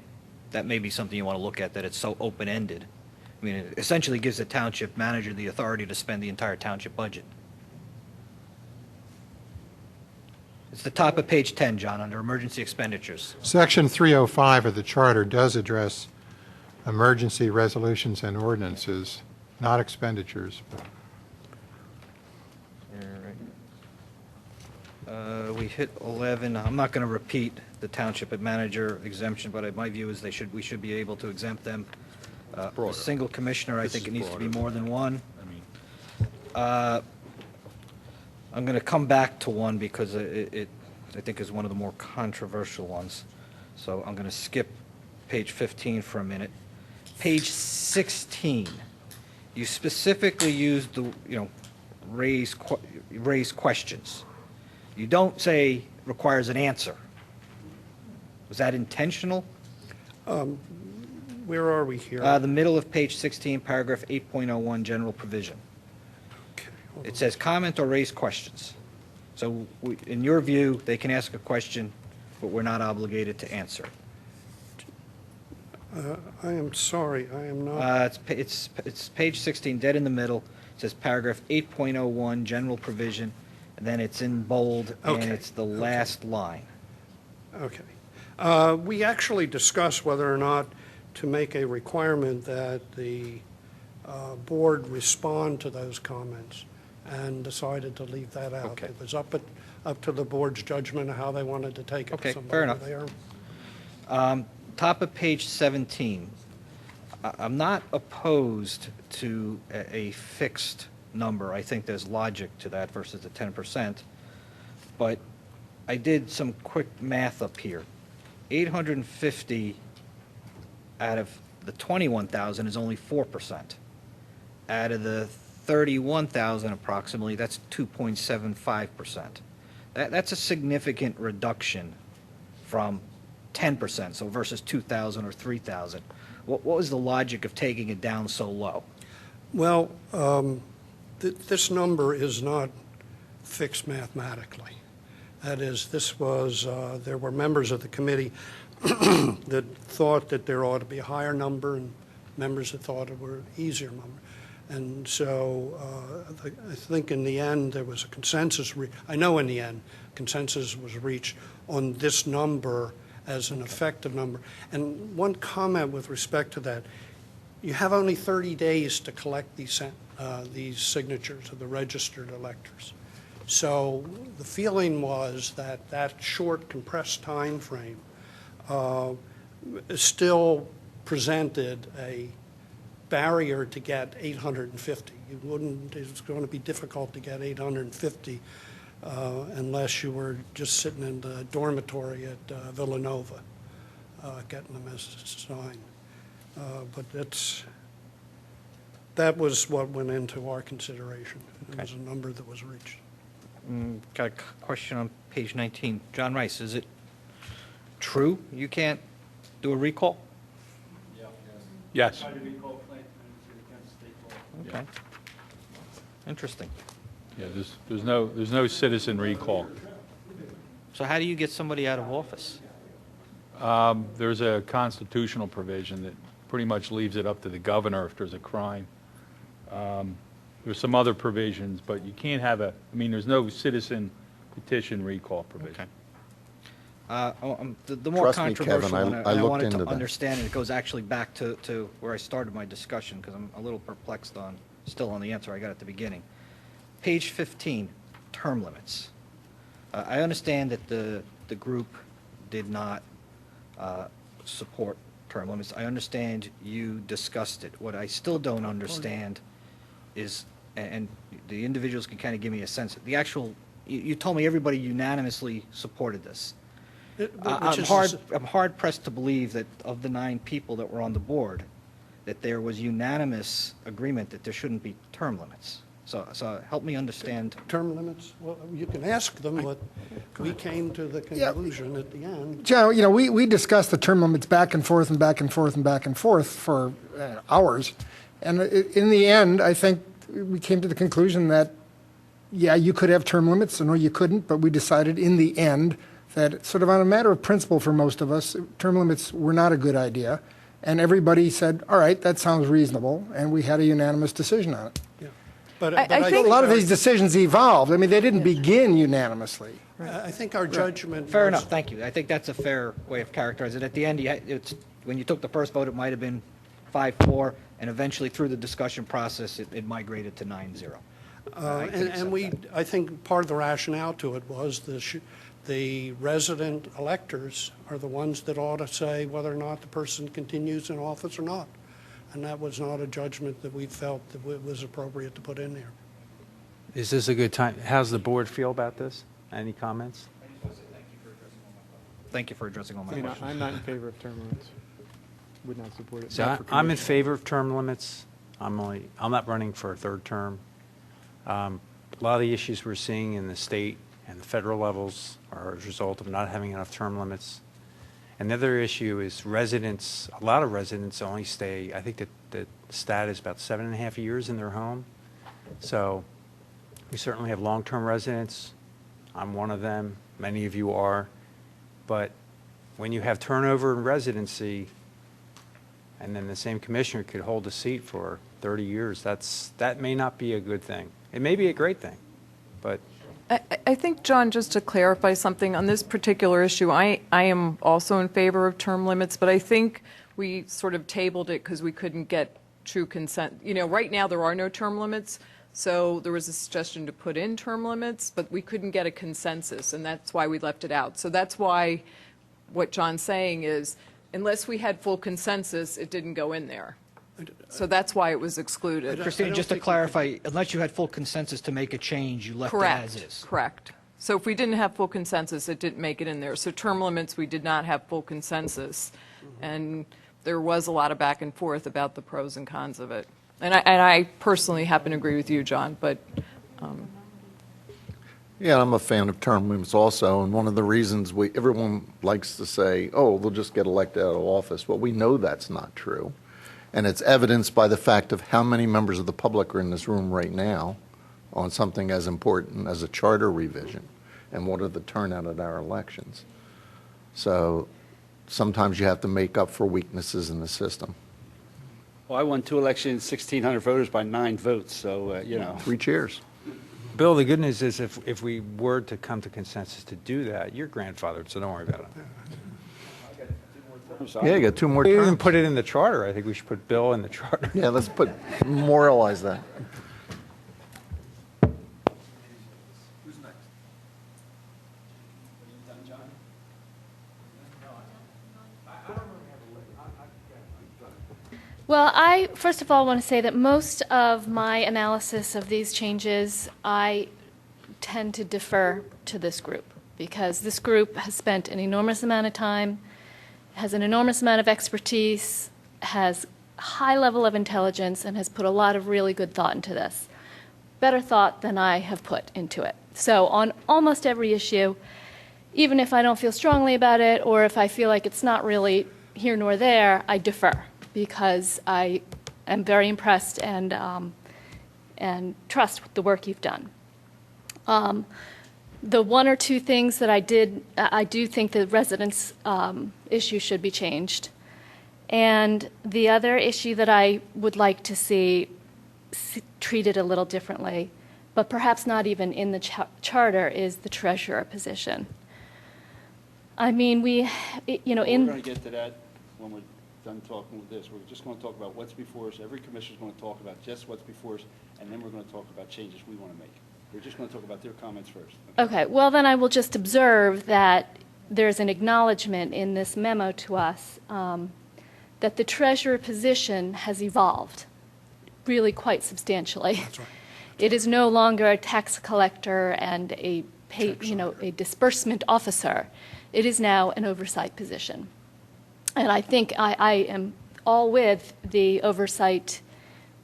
that may be something you want to look at, that it's so open-ended. I mean, it essentially gives the township manager the authority to spend the entire township budget. It's the top of page 10, John, under emergency expenditures. Section 305 of the charter does address emergency resolutions and ordinances, not expenditures. We hit 11. I'm not going to repeat the township manager exemption, but my view is we should be able to exempt them. A single commissioner, I think it needs to be more than one. I'm going to come back to one because I think is one of the more controversial ones. So I'm going to skip page 15 for a minute. Page 16, you specifically used the, raise questions. You don't say requires an answer. Was that intentional? Where are we here? The middle of page 16, paragraph 8.01, general provision. Okay, hold It says comment or raise questions. So in your view, they can ask a question, but we're not obligated to answer. on. I am sorry, I am not. It's page 16, dead in the middle. It says paragraph 8.01, general provision, and then it's in bold, and Okay, it's the last line. Okay. We actually discussed whether or not to make a requirement that the board respond to those comments, and decided to leave that out. Okay. It was up to the board's judgment of how they wanted to take it. Okay, Somebody fair enough. there. Top of page 17. I'm not opposed to a fixed number. I think there's logic to that versus the 10%. But I did some quick math up here. 850 out of the 21,000 is only 4%. Out of the 31,000 approximately, that's 2.75%. That's a significant reduction from 10%, so versus 2,000 or 3,000. What was the logic of taking it down so low? Well, this number is not fixed mathematically. That is, there were members of the committee that thought that there ought to be a higher number, and members that thought it were an easier number. And so I think in the end, there was a consensus. I know in the end, consensus was reached on this number as an effective number. And one comment with respect to that, you have only 30 days to collect these signatures of the registered electors. So the feeling was that that short, compressed time frame still presented a barrier to get 850. It's going to be difficult to get 850 unless you were just sitting in the dormitory at Villanova getting them as assigned. But that was what went into our consideration. It was a number that was reached. Got a question on page 19. John Rice, is it true you can't do a recall? Yes. Okay. Interesting. Yeah, there's no citizen recall. So how do you get somebody out of office? There's a constitutional provision that pretty much leaves it up to the governor if there's a crime. There's some other provisions, but you can't have there's no citizen petition recall provision. The more Trust me, Kevin, controversial one, I and I looked wanted into to that. understand, and it goes actually back to where I started my discussion, because I'm a little perplexed still on the answer I got at the beginning. Page 15, term limits. I understand that the group did not support term limits. I understand you discussed it. What I still don't understand is, and the individuals can kind of give me a sense, you told me everybody unanimously supported this. I'm hard pressed to believe that of the 9 people that were on the board, that there was unanimous agreement that there shouldn't be term limits. So help me understand. Term limits? Well, you can ask them, but we came to the conclusion at the end. John, we discussed the term limits back and forth and back and forth and back and forth for hours. And in the end, I think we came to the conclusion that, yeah, you could have term limits, or no, you couldn't, but we decided in the end that sort of on a matter of principle for most of us, term limits were not a good idea. And everybody said, all right, that sounds reasonable, and we had a unanimous decision on it. Yeah. But I think a lot of these decisions evolved. I mean, they didn't begin unanimously. I think our judgment Fair was- enough, thank you. I think that's a fair way of characterizing it. At the end, when you took the first vote, it might have been 5-4, and eventually through the discussion process, it migrated to 9-0. I think part of the rationale to it was the resident electors are the ones that ought to say whether or not the person continues in office or not. And that was not a judgment that we felt that it was appropriate to put in there. Is this a good time? How's the board feel about this? Any comments? Thank you for addressing all my questions. I'm not in favor of term limits. Would not support it. So I'm in favor of term limits. I'm not running for a third term. A lot of the issues we're seeing in the state and the federal levels are as a result of not having enough term limits. Another issue is residents, a lot of residents only stay, I think that the stat is about 7.5 years in their home. So we certainly have long-term residents. I'm one of them. Many of you are. But when you have turnover in residency, and then the same commissioner could hold a seat for 30 years, that may not be a good thing. It may be a great thing, but I think, John, just to clarify something, on this particular issue, I am also in favor of term limits, but I think we sort of tabled it because we couldn't get true consent. Right now there are no term limits, so there was a suggestion to put in term limits, but we couldn't get a consensus, and that's why we left it out. So that's why what John's saying is, unless we had full consensus, it didn't go in there. So that's why it was excluded. Christina, just to clarify, unless you had full consensus to make a change, you left it as is. Correct. So if we didn't have full consensus, it didn't make it in there. So term limits, we did not have full consensus. And there was a lot of back and forth about the pros and cons of it. And I personally happen to agree with you, John, but... Yeah, I'm a fan of term limits also, and one of the reasons everyone likes to say, oh, they'll just get elected out of office. Well, we know that's not true. And it's evidenced by the fact of how many members of the public are in this room right now on something as important as a charter revision, and what are the turnout at our elections. So sometimes you have to make up for weaknesses in the system. Well, I won 2 elections, 1,600 voters by 9 votes, so, 3 cheers. Bill, the good news is if we were to come to consensus to do that, you're grandfathered, so don't worry about it. Yeah, you got 2 more We didn't even terms. put it in the charter. I think we should put Bill in the charter. Yeah, let's memorialize that. Well, I, first of all, want to say that most of my analysis of these changes, I tend to defer to this group, because this group has spent an enormous amount of time, has an enormous amount of expertise, has a high level of intelligence, and has put a lot of really good thought into this. Better thought than I have put into it. So on almost every issue, even if I don't feel strongly about it, or if I feel like it's not really here nor there, I defer, because I am very impressed and trust the work you've done. The 1 or 2 things that I do think the residents' issue should be changed. And the other issue that I would like to see treated a little differently, but perhaps not even in the charter, is the treasurer position. I mean, We're going to get to that when we're done talking with this. We're just going to talk about what's before us. Every commissioner's going to talk about just what's before us, and then we're going to talk about changes we want to make. We're just going to talk about their comments first. Okay, well, then I will just observe that there's an acknowledgement in this memo to us that the treasurer position has evolved really quite substantially. That's right. It is no longer a tax collector and a disbursement officer. It is now an oversight position. And I think I am all with the oversight,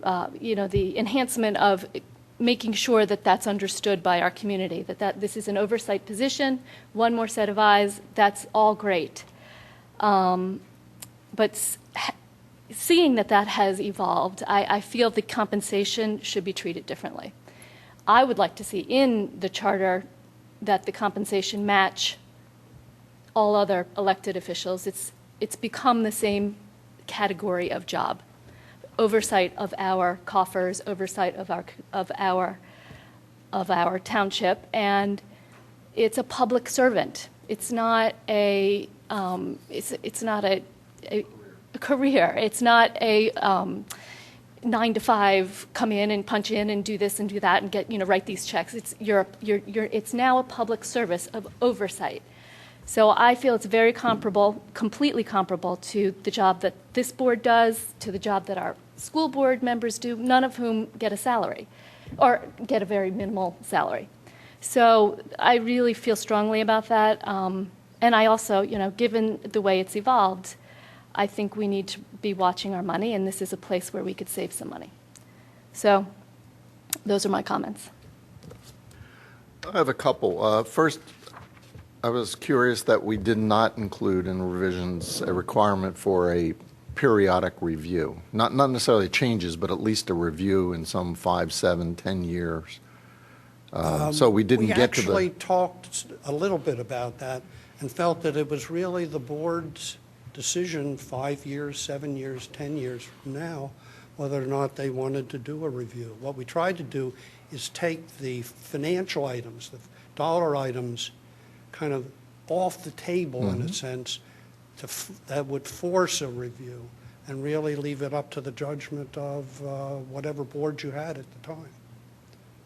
the enhancement of making sure that that's understood by our community, that this is an oversight position, one more set of eyes, that's all great. But seeing that has evolved, I feel the compensation should be treated differently. I would like to see in the charter that the compensation match all other elected officials. It's become the same category of job. Oversight of our coffers, oversight of our township, and it's a public servant. It's not a career. It's not a 9 to 5 come in and punch in and do this and do that and get write these checks. It's now a public service of oversight. So I feel it's very comparable, completely comparable to the job that this board does, to the job that our school board members do, none of whom get a salary or get a very minimal salary. So I really feel strongly about that. And I also, given the way it's evolved, I think we need to be watching our money, and this is a place where we could save some money. So those are my comments. I have a couple. First, I was curious that we did not include in revisions a requirement for a periodic review. Not necessarily changes, but at least a review in some 5, 7, 10 years. So we didn't get to the... We actually talked a little bit about that and felt that it was really the board's decision 5 years, 7 years, 10 years from now, whether or not they wanted to do a review. What we tried to do is take the financial items, the dollar items, kind of off the table in a sense that would force a review and really leave it up to the judgment of whatever board you had at the time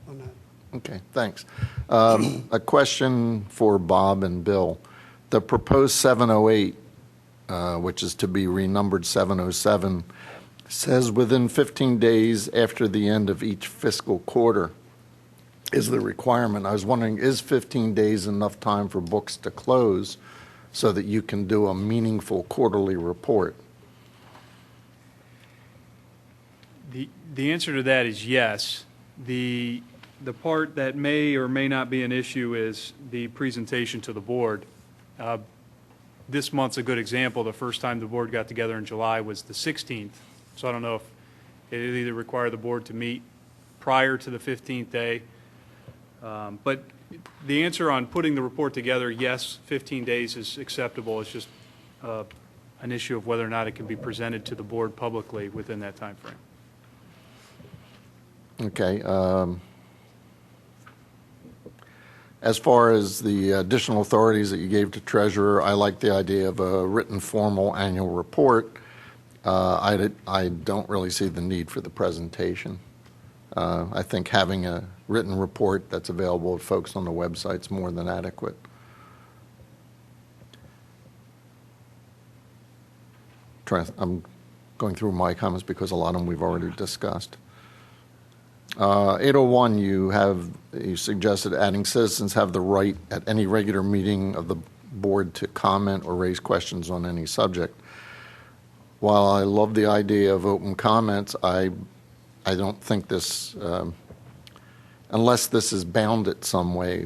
on that. Okay, thanks. A question for Bob and Bill. The proposed 708, which is to be renumbered 707, says within 15 days after the end of each fiscal quarter is the requirement. I was wondering, is 15 days enough time for books to close so that you can do a meaningful quarterly report? The answer to that is yes. The part that may or may not be an issue is the presentation to the board. This month's a good example. The first time the board got together in July was the 16th. So I don't know if it either require the board to meet prior to the 15th day. But the answer on putting the report together, yes, 15 days is acceptable. It's just an issue of whether or not it can be presented to the board publicly within that time frame. Okay. As far as the additional authorities that you gave to treasurer, I like the idea of a written formal annual report. I don't really see the need for the presentation. I think having a written report that's available to folks on the website is more than adequate. I'm going through my comments because a lot of them we've already discussed. 801, you suggested adding citizens have the right at any regular meeting of the board to comment or raise questions on any subject. While I love the idea of open comments, I don't think this, unless this is bounded some way,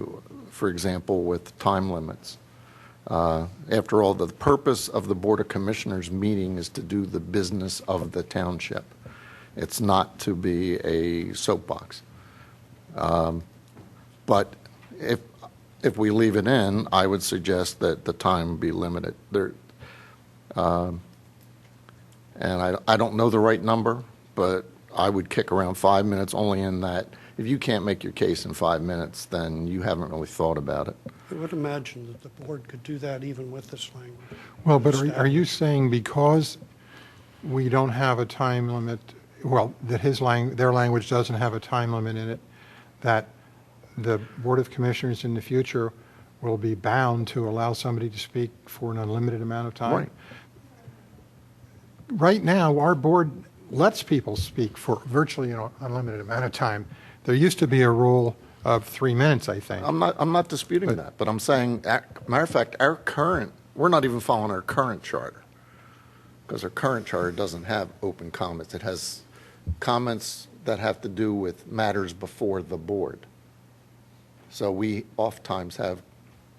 for example, with time limits. After all, the purpose of the Board of Commissioners meeting is to do the business of the township. It's not to be a soapbox. But if we leave it in, I would suggest that the time be limited. And I don't know the right number, but I would kick around 5 minutes, only in that if you can't make your case in 5 minutes, then you haven't really thought about it. I would imagine that the board could do that even with this language. Well, but are you saying because we don't have a time limit, well, that their language doesn't have a time limit in it, that the Board of Commissioners in the future will be bound to allow somebody to speak for an unlimited amount of time? Right. Right now, our board lets people speak for virtually an unlimited amount of time. There used to be a rule of 3 minutes, I think. I'm not disputing that, but I'm saying, matter of fact, we're not even following our current charter, because our current charter doesn't have open comments. It has comments that have to do with matters before the board. So we oftentimes have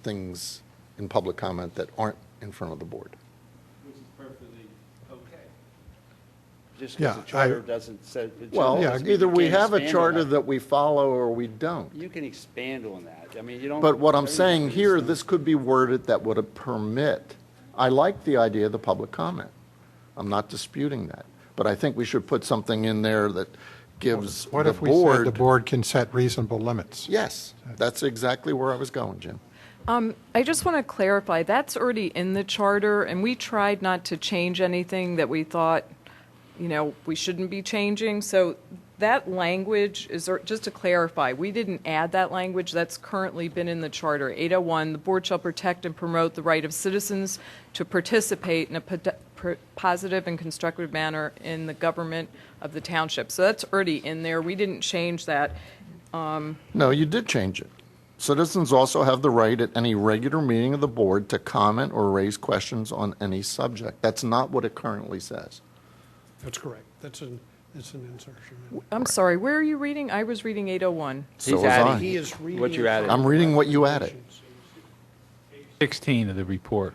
things in public comment that aren't in front of the board. Which is perfectly okay. Just Yeah, because the charter doesn't say. Well, Yeah, either we can't have a expand on charter that we follow or we don't. You can expand on that. I mean, you don't. But what I'm everything saying is here, done. this could be worded that would permit, I like the idea of the public comment. I'm not disputing that. But I think we should put something in there that gives What the if we said the board. board can set reasonable limits? Yes, that's exactly where I was going, Jim. I just want to clarify, that's already in the charter, and we tried not to change anything that we thought, we shouldn't be changing. So that language is, just to clarify, we didn't add that language. That's currently been in the charter. 801, the board shall protect and promote the right of citizens to participate in a positive and constructive manner in the government of the township. So that's already in there. We didn't change that. No, you did change it. Citizens also have the right at any regular meeting of the board to comment or raise questions on any subject. That's not what it currently says. That's correct. It's an insertion. I'm sorry, where are you reading? I was reading 801. So He's was adding I. He is reading what you added. I'm reading what you added. 16 of the report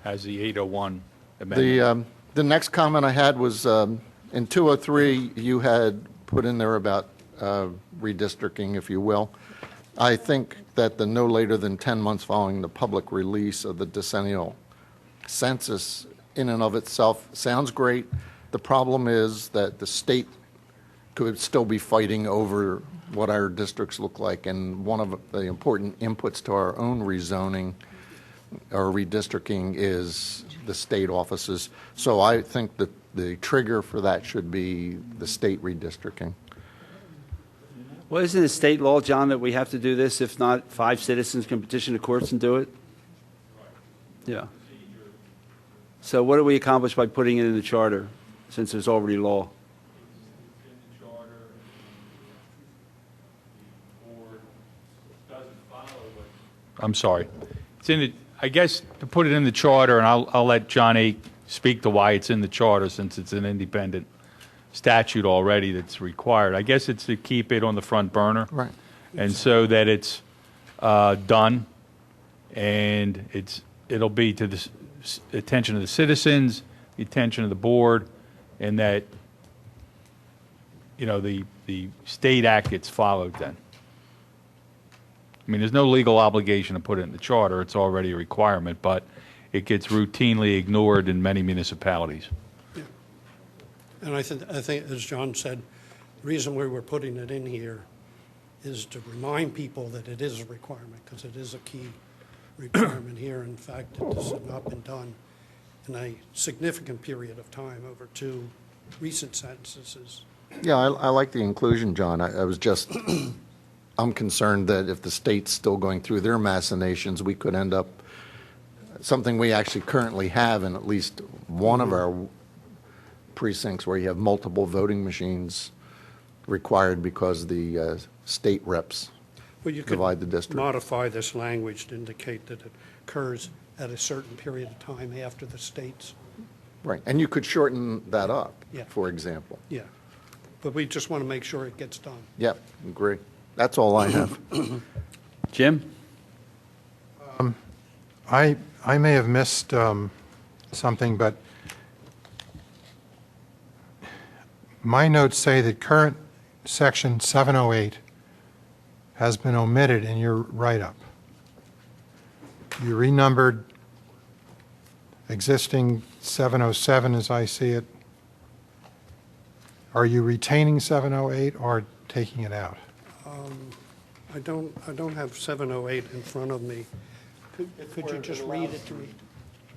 has the 801 amendment. The next comment I had was, in 203, you had put in there about redistricting, if you will. I think that the no later than 10 months following the public release of the decennial census in and of itself sounds great. The problem is that the state could still be fighting over what our districts look like, and one of the important inputs to our own rezoning or redistricting is the state offices. So I think that the trigger for that should be the state redistricting. Well, isn't it state law, John, that we have to do this? If not, 5 citizens can petition the courts and do it? Yeah. So what do we accomplish by putting it in the charter, since there's already law? I'm sorry. It's in it. I guess to put it in the charter, and I'll let John A. speak to why it's in the charter, since it's an independent statute already that's required. I guess it's to keep it on the front burner. Right. And so that it's done, and it'll be to the attention of the citizens, the attention of the board, and that, the state act gets followed then. I mean, there's no legal obligation to put it in the charter. It's already a requirement, but it gets routinely ignored in many municipalities. Yeah. And I think, as John said, the reason we were putting it in here is to remind people that it is a requirement, because it is a key requirement here. In fact, it has not been done in a significant period of time over 2 recent censuses. Yeah, I like the inclusion, John. I was just, I'm concerned that if the state's still going through their machinations, we could end up, something we actually currently have in at least one of our precincts where you have multiple voting machines required because the state reps Well, you could divide the district. modify this language to indicate that it occurs at a certain period of time after the states. Right, and you could shorten that up, Yeah. for example. Yeah. But we just want to make sure it gets done. Yep, agree. That's all I have. Jim? I may have missed something, but my notes say that current section 708 has been omitted in your write-up. You renumbered existing 707 as I see it, Are you retaining 708 or taking it out? I don't have 708 in front of me. Could you just read it to me?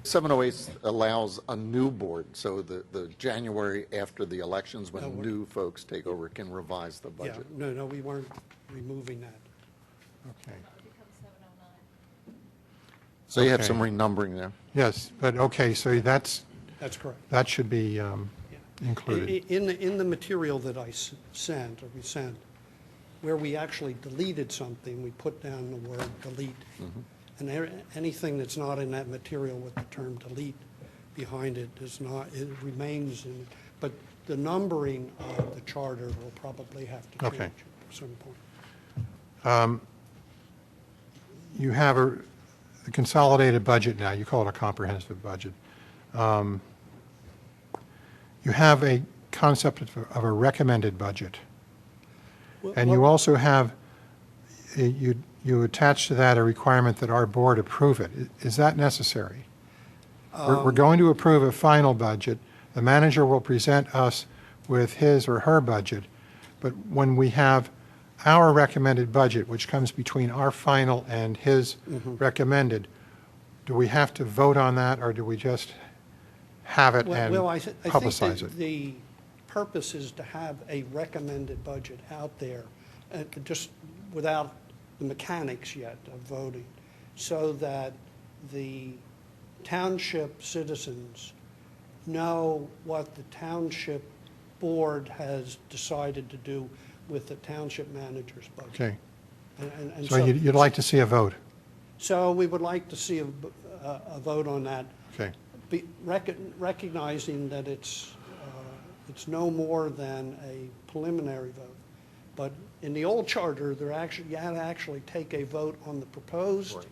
708 allows a new board, so the January after the elections, when new folks take over, can revise the Yeah, budget. no, we weren't removing that. Okay. So you have Okay. some renumbering there. Yes, but, okay, so That's correct. that should be included. In the material that I sent, or we sent, where we actually deleted something, we put down the word delete. And anything that's not in that material with the term delete behind it is not, it remains in, but the numbering of the charter will probably have to change Okay. at some point. You have a consolidated budget now. You call it a comprehensive budget. You have a concept of a recommended budget. And you also have, you attach to that a requirement that our board approve it. Is that necessary? We're going to approve a final budget. The manager will present us with his or her budget. But when we have our recommended budget, which comes between our final and his recommended, do we have to vote on that, or do we just have it and Well, I think publicize that it? the purpose is to have a recommended budget out there, just without the mechanics yet of voting, so that the township citizens know what the township board has decided to do with the township manager's budget. Okay. And So you'd like to see a vote? So we would like to see a vote on that, Okay. recognizing that it's no more than a preliminary vote. But in the old charter, you had to actually take a vote on the proposed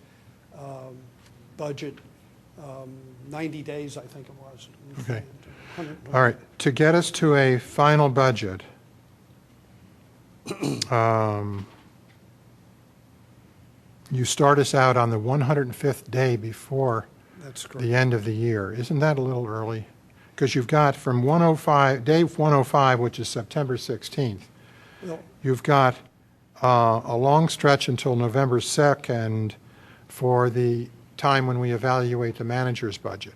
budget, 90 days, I think it was. Okay. All right. To get us to a final budget, you start us out on the 105th day before That's correct. the end of the year. Isn't that a little early? Because you've got from 105, day 105, which is September 16th, Well, you've got a long stretch until November 2nd for the time when we evaluate the manager's budget.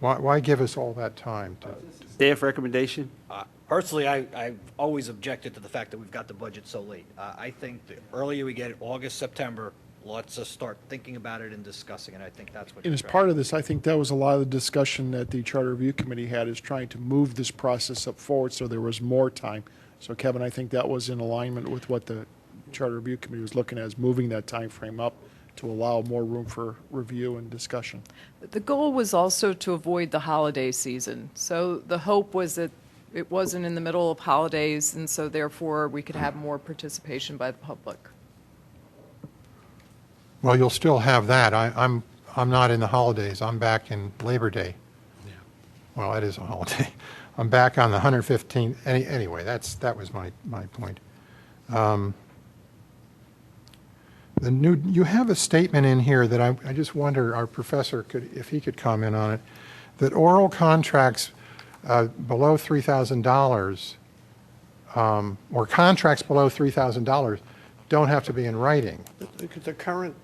Why give us all that time? Staff recommendation? Personally, I've always objected to the fact that we've got the budget so late. I think the earlier we get it, August, September, let's us start thinking about it and discussing it. I think that's what. And as part of this, I think that was a lot of the discussion that the Charter Review Committee had, is trying to move this process up forward so there was more time. So Kevin, I think that was in alignment with what the Charter Review Committee was looking at, is moving that time frame up to allow more room for review and discussion. The goal was also to avoid the holiday season. So the hope was that it wasn't in the middle of holidays, and so therefore we could have more participation by the public. Well, you'll still have that. I'm not in the holidays. I'm back in Labor Day. Yeah. Well, it is a holiday. I'm back on the 115th. Anyway, that was my point. You have a statement in here that I just wonder, our professor if he could comment on it, that oral contracts below $3,000 or contracts below $3,000 don't have to be in writing. The current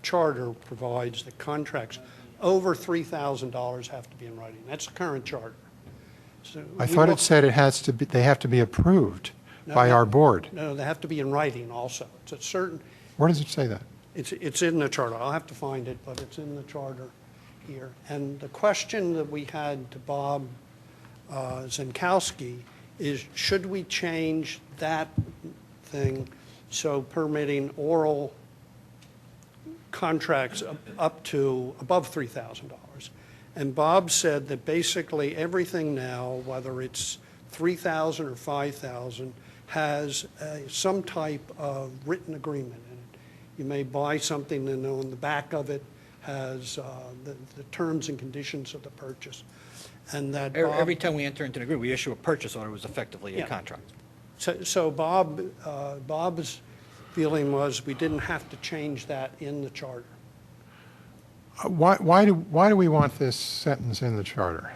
charter provides that contracts over $3,000 have to be in writing. That's the current charter. So I we thought look- it said they have to be approved by No, our board. No, they have to be in writing also. It's a certain, Where does it say that? it's in the charter. I'll have to find it, but it's in the charter here. And the question that we had to Bob Zenkowski is, should we change that thing so permitting oral contracts up to above $3,000? And Bob said that basically everything now, whether it's $3,000 or $5,000, has some type of written agreement in it. You may buy something and on the back of it has the terms and conditions of the purchase. And that Bob, Every time we enter into an agreement, we issue a purchase order, it was effectively a Yeah. contract. So Bob's feeling was we didn't have to change that in the charter. Why do we want this sentence in the charter?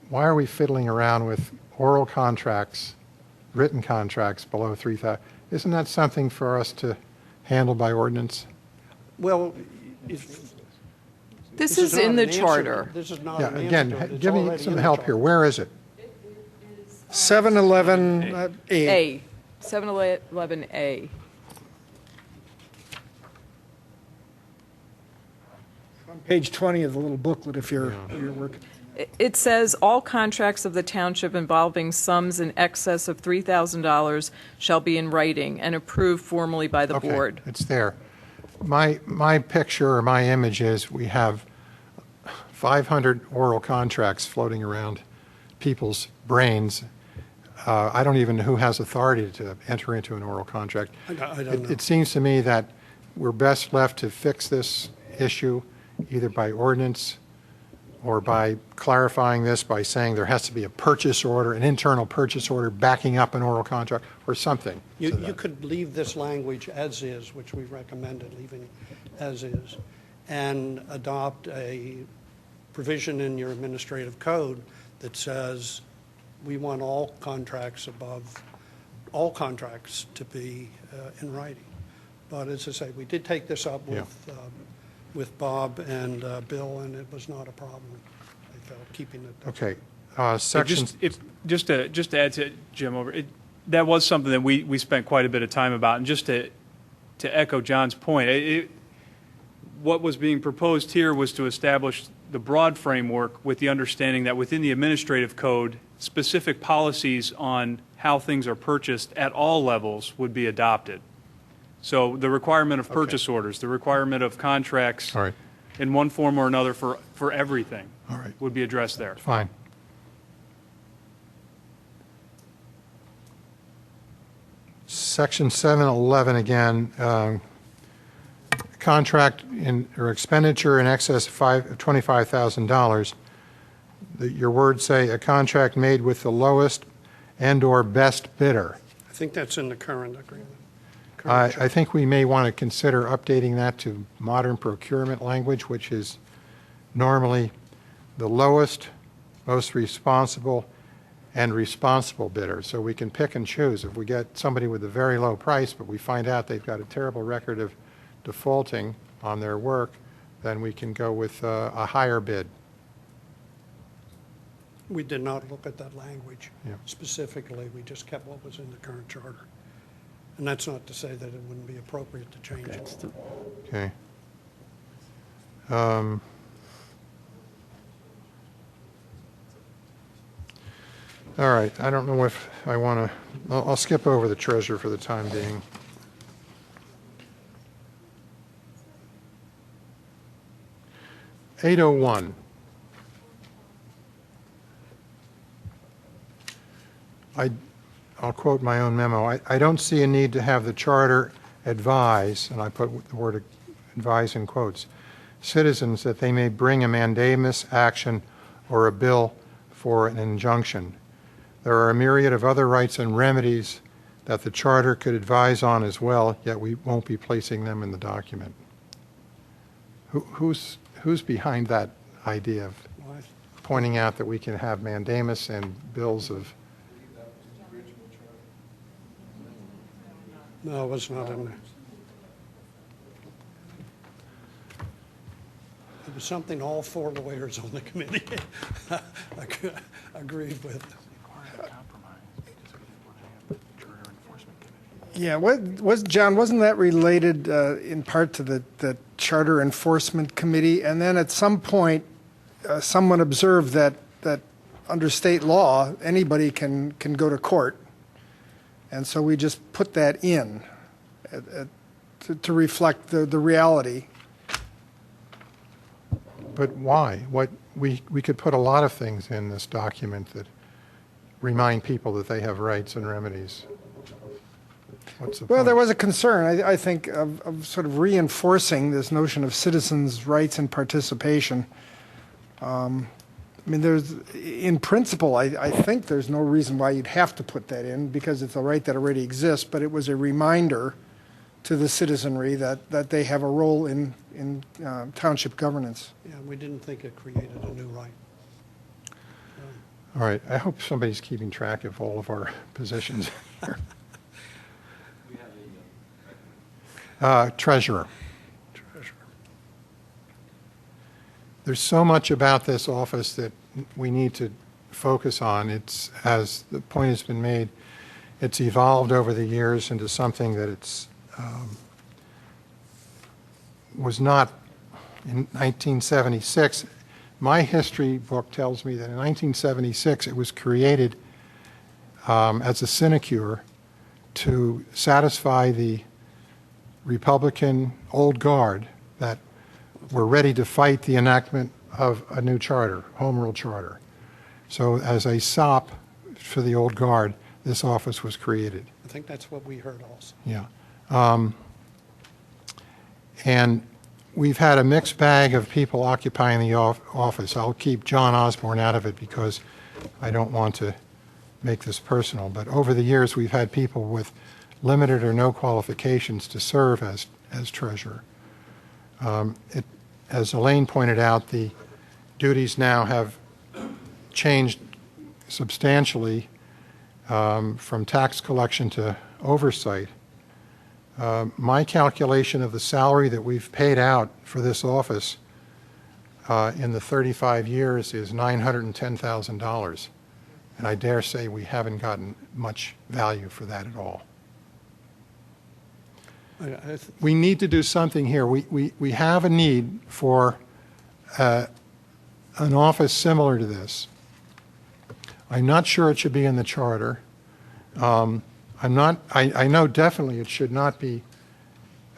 why are we fiddling around with oral contracts, written contracts below 3,000? Isn't that something for us to handle by ordinance? Well, if. This is in not the an answer. charter. This is not Yeah, an answer again, to it. It's give me already some in the help here. charter. Where is it? 711A. A, 711A. Page 20 of the little booklet if you're working. It says, "All contracts of the township involving sums in excess of $3,000 shall be in writing and approved formally by the Okay, board." it's there. My picture or my image is we have 500 oral contracts floating around people's brains. I don't even know who has authority to enter into an oral contract. I don't know. It seems to me that we're best left to fix this issue either by ordinance or by clarifying this by saying there has to be a purchase order, an internal purchase order backing up an oral contract or something. You to that. could leave this language as is, which we recommended leaving as is, and adopt a provision in your administrative code that says we want all contracts to be in writing. But as I say, we did take this up with Bob and Bill, and it was not a problem. They felt keeping it. Okay. Section. Just to add to Jim that was something that we spent quite a bit of time about, and just to echo John's point, what was being proposed here was to establish the broad framework with the understanding that within the administrative code, specific policies on how things are purchased at all levels would be adopted. So the requirement of purchase orders, the requirement of contracts All right. in one form or another for everything All right. would be addressed there. Fine. Section 711 again, contract or expenditure in excess of $25,000. Your words say a contract made with the lowest and/or best bidder. I think that's in the current agreement. I think we may want to consider updating that to modern procurement language, which is normally the lowest, most responsible, and responsible bidder. So we can pick and choose. If we get somebody with a very low price, but we find out they've got a terrible record of defaulting on their work, then we can go with a higher bid. We did not look at that language Yeah. specifically. We just kept what was in the current charter. And that's not to say that it wouldn't be appropriate to change it. Okay. All right, I don't know if I want to, I'll skip over the treasurer for the time being. $801. I'll quote my own memo. I don't see a need to have the charter advise, and I put the word advise in quotes, citizens that they may bring a mandamus action or a bill for an injunction. There are a myriad of other rights and remedies that the charter could advise on as well, yet we won't be placing them in the document. Who's behind that idea of pointing out that we can have mandamus and bills of... No, it was not in there. It was something all four lawyers on the committee agreed with. Yeah, John, wasn't that related in part to the Charter Enforcement Committee? And then at some point, someone observed that under state law, anybody can go to court. And so we just put that in to reflect the reality. But why? We could put a lot of things in this document that remind people that they have rights and remedies. What's the Well, point? there was a concern, I think, of sort of reinforcing this notion of citizens' rights and participation. I mean, in principle, I think there's no reason why you'd have to put that in because it's a right that already exists, but it was a reminder to the citizenry that they have a role in township governance. Yeah, we didn't think it created a new right. All right, I hope somebody's keeping track of all of our positions here. Treasurer. There's so much about this office that we need to focus on. It's, as the point has been made, it's evolved over the years into something that it's was not in 1976. My history book tells me that in 1976 it was created as a sinecure to satisfy the Republican old guard that were ready to fight the enactment of a new charter, home rule charter. So as a sop for the old guard, this office was created. I think that's what we heard also. Yeah. And we've had a mixed bag of people occupying the office. I'll keep John Osborne out of it because I don't want to make this personal. But over the years, we've had people with limited or no qualifications to serve as treasurer. As Elaine pointed out, the duties now have changed substantially from tax collection to oversight. My calculation of the salary that we've paid out for this office in the 35 years is $910,000. And I dare say we haven't gotten much value for that at all. We need to do something here. We have a need for an office similar to this. I'm not sure it should be in the charter. I know definitely it should not be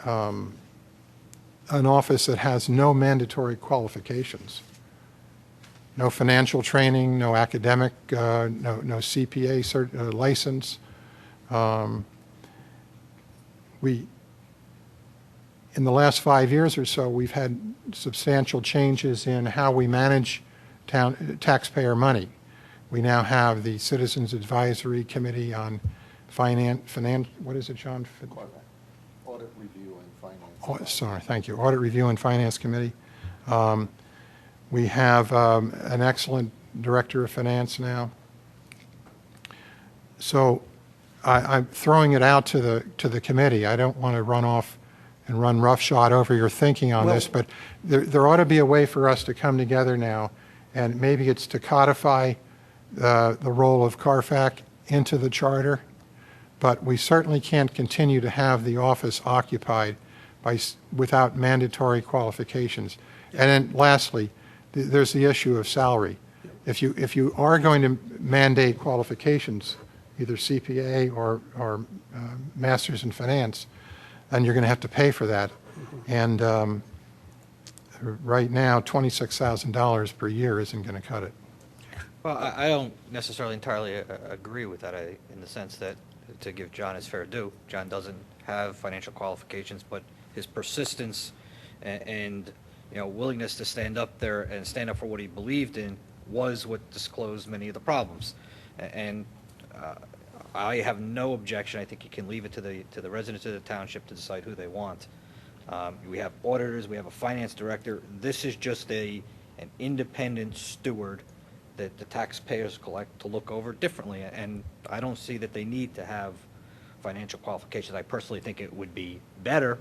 an office that has no mandatory qualifications. No financial training, no academic, no CPA license. In the last 5 years or so, we've had substantial changes in how we manage taxpayer money. We now have the Citizens Advisory Committee on what is it, John? Audit Review and Finance. Sorry, thank you. Audit Review and Finance Committee. We have an excellent Director of Finance now. So I'm throwing it out to the committee. I don't want to run off and run roughshod over your thinking on this, but there ought to be a way for us to come together now, and maybe it's to codify the role of CARFAC into the charter, but we certainly can't continue to have the office occupied without mandatory qualifications. And then lastly, there's the issue of salary. If you are going to mandate qualifications, either CPA or Masters in Finance, then you're going to have to pay for that. And right now, $26,000 per year isn't going to cut it. Well, I don't necessarily entirely agree with that in the sense that, to give John his fair due, John doesn't have financial qualifications, but his persistence and willingness to stand up there and stand up for what he believed in was what disclosed many of the problems. And I have no objection. I think you can leave it to the residents of the township to decide who they want. We have auditors, we have a finance director. This is just an independent steward that the taxpayers collect to look over differently. And I don't see that they need to have financial qualifications. I personally think it would be better,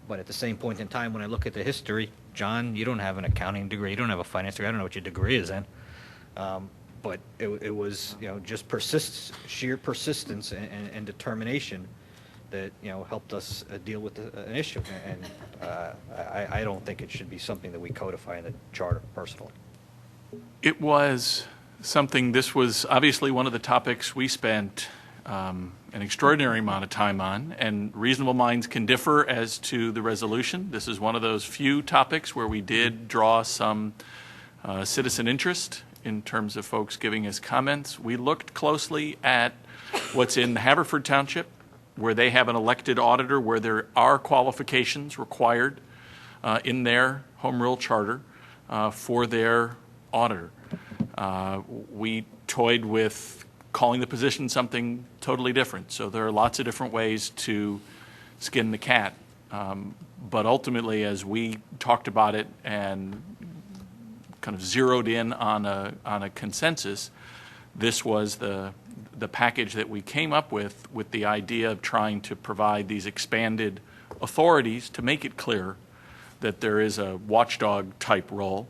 but at the same point in time, when I look at the history, John, you don't have an accounting degree, you don't have a finance degree, I don't know what your degree is in. But it was, just sheer persistence and determination that, helped us deal with an issue. And I don't think it should be something that we codify in the charter, personally. It was something, this was obviously one of the topics we spent an extraordinary amount of time on, and reasonable minds can differ as to the resolution. This is one of those few topics where we did draw some citizen interest in terms of folks giving us comments. We looked closely at what's in Haverford Township, where they have an elected auditor, where there are qualifications required in their home rule charter for their auditor. We toyed with calling the position something totally different. So there are lots of different ways to skin the cat. But ultimately, as we talked about it and kind of zeroed in on a consensus, this was the package that we came up with the idea of trying to provide these expanded authorities to make it clear that there is a watchdog type role.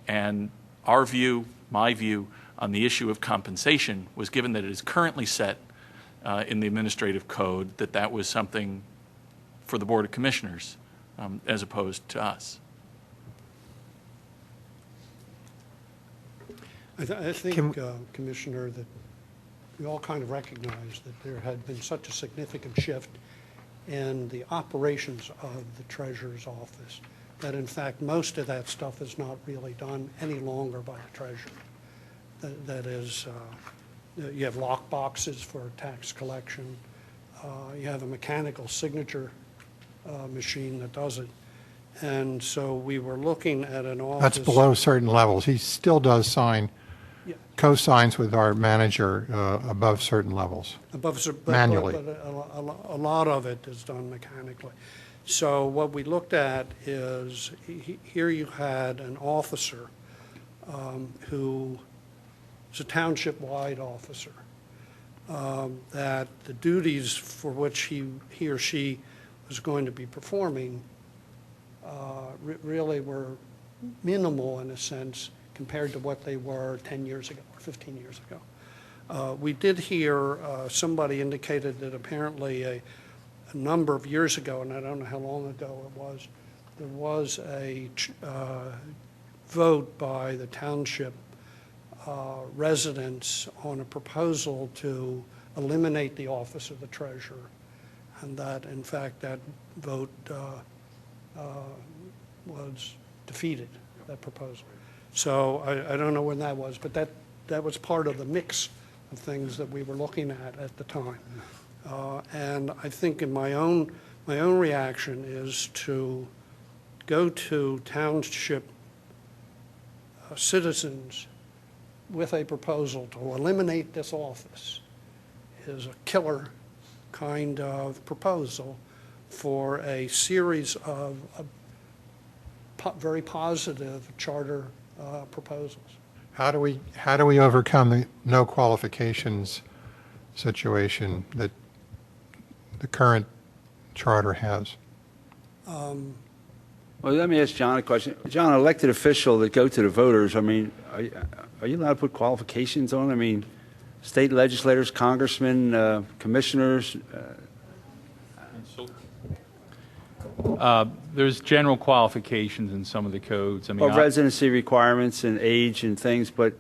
And our view, my view, on the issue of compensation was, given that it is currently set in the administrative code, that was something for the Board of Commissioners as opposed to us. I think, Commissioner, that we all kind of recognize that there had been such a significant shift in the operations of the Treasurer's office that, in fact, most of that stuff is not really done any longer by the Treasurer. That is, you have lock boxes for tax collection. You have a mechanical signature machine that does it. And so we were looking at an office. That's below certain levels. He still does sign, co-signs with our manager above certain levels, manually. But a lot of it is done mechanically. So what we looked at is, here you had an officer who is a township-wide officer, that the duties for which he or she was going to be performing really were minimal, in a sense, compared to what they were 10 years ago or 15 years ago. We did hear somebody indicated that apparently a number of years ago, and I don't know how long ago it was, there was a vote by the township residents on a proposal to eliminate the office of the treasurer, and that, in fact, that vote was defeated, that proposal. So I don't know when that was, but that was part of the mix of things that we were looking at the time. And I think in my own reaction is to go to township citizens with a proposal to eliminate this office is a killer kind of proposal for a series of very positive charter proposals. How do we overcome the no qualifications situation that the current charter has? Well, let me ask John a question. John, elected official that go to the voters, I mean, are you allowed to put qualifications on? I mean, state legislators, congressmen, commissioners? There's general qualifications in some of the codes. I mean, Well, residency requirements and age and things, but,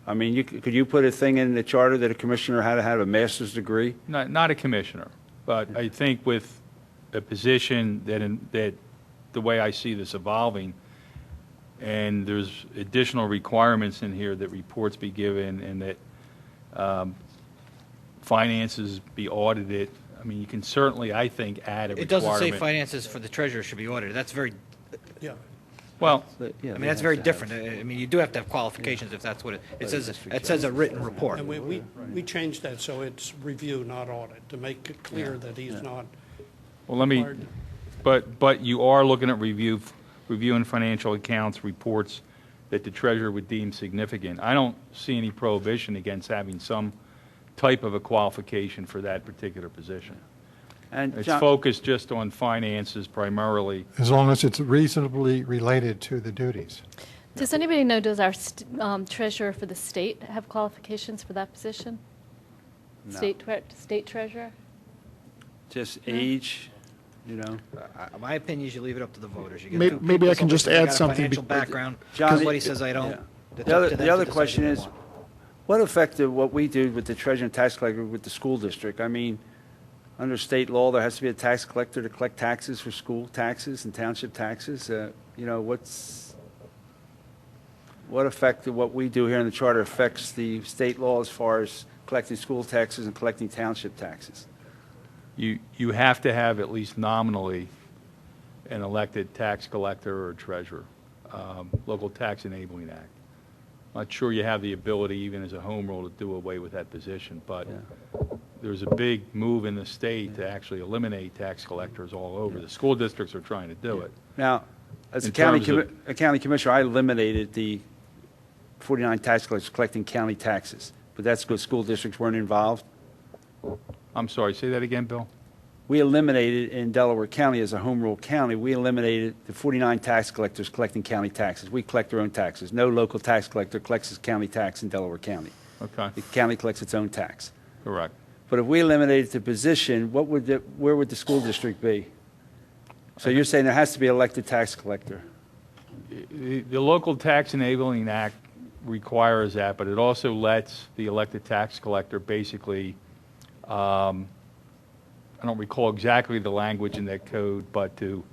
I mean, could you put a thing in the charter that a commissioner had to have a master's degree? not a commissioner, but I think with a position that the way I see this evolving, and there's additional requirements in here that reports be given and that finances be audited. I mean, you can certainly, I think, add a requirement. It doesn't say finances for the treasurer should be audited. That's very, Yeah. Well, I mean, that's very different. I mean, you do have to have qualifications if that's what it says. It says a written report. And we changed that so it's review, not audit, to make it clear that he's not. well, let me, but you are looking at reviewing financial accounts, reports that the treasurer would deem significant. I don't see any prohibition against having some type of a qualification for that particular position. And It's John, focused just on finances primarily. As long as it's reasonably related to the duties. Does anybody know, does our treasurer for the state have qualifications for that position? No. State treasurer? just age, you know? My opinion is you leave it up to the voters. You get Maybe- two maybe people, I can just somebody's add got a something Financial be- background. John, Somebody says I don't. yeah. It's The up other, to them the other to decide question what they is, want. what affected what we do with the treasurer and tax collector with the school district? I mean, under state law, there has to be a tax collector to collect taxes for school taxes and township taxes. You know, what effect of what we do here in the charter affects the state law as far as collecting school taxes and collecting township taxes? You have to have at least nominally an elected tax collector or treasurer, Local Tax Enabling Act. Not sure you have the ability, even as a home rule, to do away with that position, but there's a big move in the state to actually eliminate tax collectors all over. The school districts are trying to do it. Now, as a In county, terms of- a county commissioner, I eliminated the 49 tax collectors collecting county taxes. but that's because school districts weren't involved. I'm sorry, say that again, Bill? We eliminated in Delaware County as a home rule county, we eliminated the 49 tax collectors collecting county taxes. We collect our own taxes. No local tax collector collects his county tax in Delaware County. Okay, The county collects its own tax. correct. But if we eliminated the position, where would the school district be? So you're saying there has to be an elected tax collector? The Local Tax Enabling Act requires that, but it also lets the elected tax collector basically, I don't recall exactly the language in that code, but to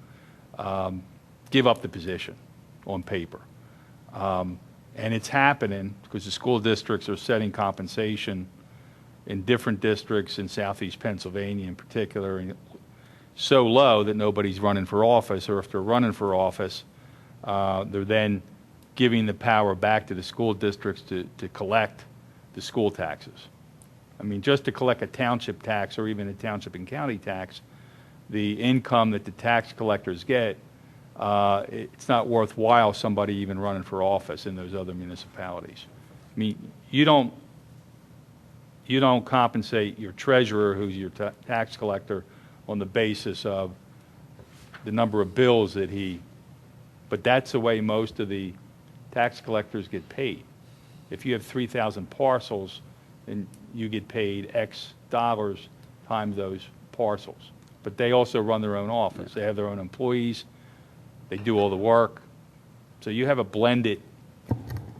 give up the position on paper. And it's happening because the school districts are setting compensation in different districts in southeast Pennsylvania in particular, and so low that nobody's running for office, or if they're running for office, they're then giving the power back to the school districts to collect the school taxes. I mean, just to collect a township tax or even a township and county tax, the income that the tax collectors get, it's not worthwhile somebody even running for office in those other municipalities. I mean, you don't compensate your treasurer, who's your tax collector, on the basis of the number of bills that but that's the way most of the tax collectors get paid. If you have 3,000 parcels, then you get paid X dollars times those parcels. But they also run their own office. They have their own employees. They do all the work. So you have a blended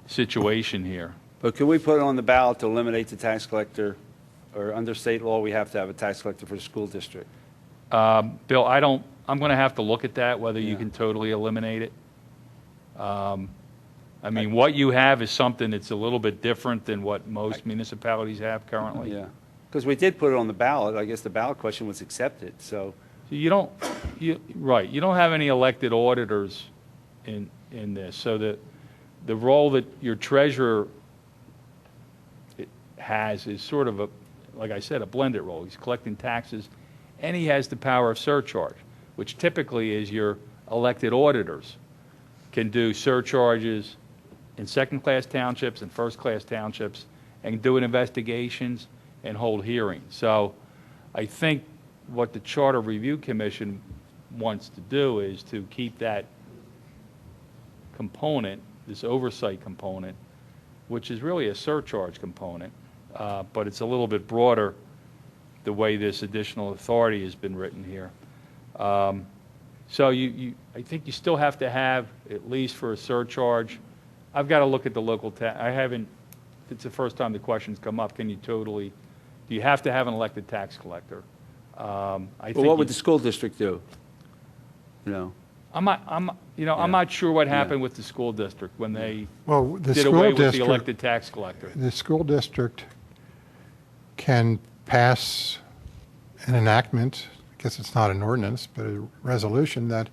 situation here. But can we put it on the ballot to eliminate the tax collector, or under state law, we have to have a tax collector for the school district? Bill, I'm going to have to look at that, whether you can totally eliminate it. I mean, what you have is something that's a little bit different than what most municipalities have currently. Yeah, because we did put it on the ballot. I guess the ballot question was accepted, so. You don't have any elected auditors in this, so the role that your treasurer has is sort of like I said, a blended role. He's collecting taxes, and he has the power of surcharge, which typically is your elected auditors can do surcharges in second-class townships and first-class townships and do investigations and hold hearings. So I think what the Charter Review Commission wants to do is to keep that component, this oversight component, which is really a surcharge component, but it's a little bit broader the way this additional authority has been written here. So I think you still have to have, at least for a surcharge, I've got to look at the local I haven't, it's the first time the question's come up, do you have to have an elected tax collector? Well, what would the school district do? You know? I'm not sure what happened with the school district when they The did school away with the district- elected tax collector. The school district can pass an enactment, I guess it's not an ordinance, but a resolution that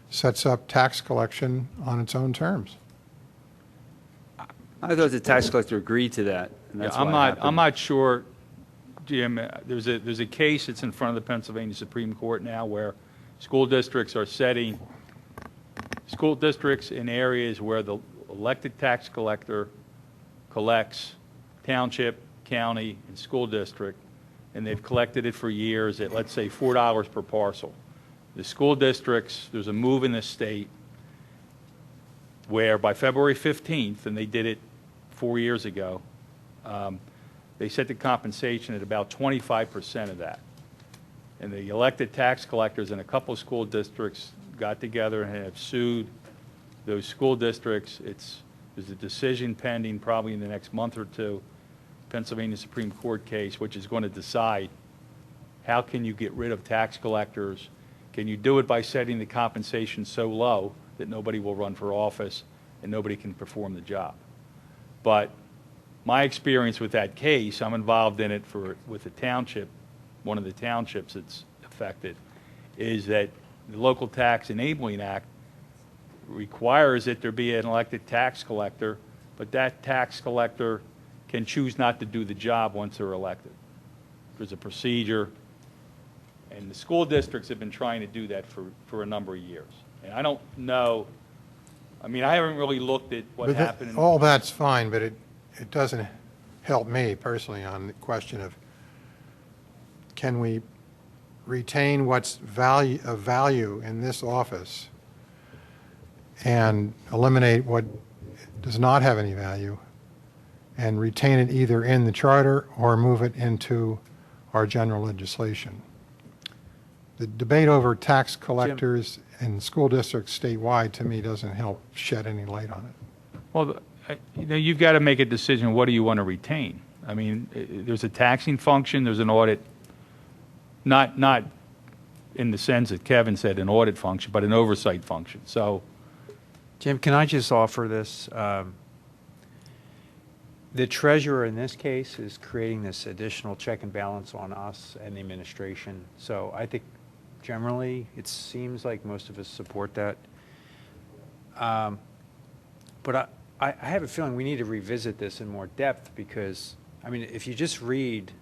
sets up tax collection on its own terms. I thought the tax collector agreed to that, and that's what happened. I'm not sure, Jim. There's a case that's in front of the Pennsylvania Supreme Court now where school districts are setting school districts in areas where the elected tax collector collects township, county, and school district, and they've collected it for years at, let's say, $4 per parcel. The school districts, there's a move in the state where by February 15th, and they did it 4 years ago, they set the compensation at about 25% of that. And the elected tax collectors in a couple of school districts got together and have sued those school districts. There's a decision pending probably in the next month or two, Pennsylvania Supreme Court case, which is going to decide how can you get rid of tax collectors. Can you do it by setting the compensation so low that nobody will run for office and nobody can perform the job? But my experience with that case, I'm involved in it with the township, one of the townships that's affected, is that the Local Tax Enabling Act requires that there be an elected tax collector, but that tax collector can choose not to do the job once they're elected. There's a procedure, and the school districts have been trying to do that for a number of years. And I don't know, I mean, I haven't really looked at what happened. All that's fine, but it doesn't help me personally on the question of, can we retain what's of value in this office and eliminate what does not have any value, and retain it either in the charter or move it into our general legislation. The debate over tax collectors in school districts statewide, to me, doesn't help shed any light on it. Well, you've got to make a decision, what do you want to retain? I mean, there's a taxing function, there's an audit, not in the sense that Kevin said, an audit function, but an oversight function. So, Jim, can I just offer this? The treasurer in this case is creating this additional check and balance on us and the administration. So I think generally it seems like most of us support that. But I have a feeling we need to revisit this in more depth because, I mean, if you just read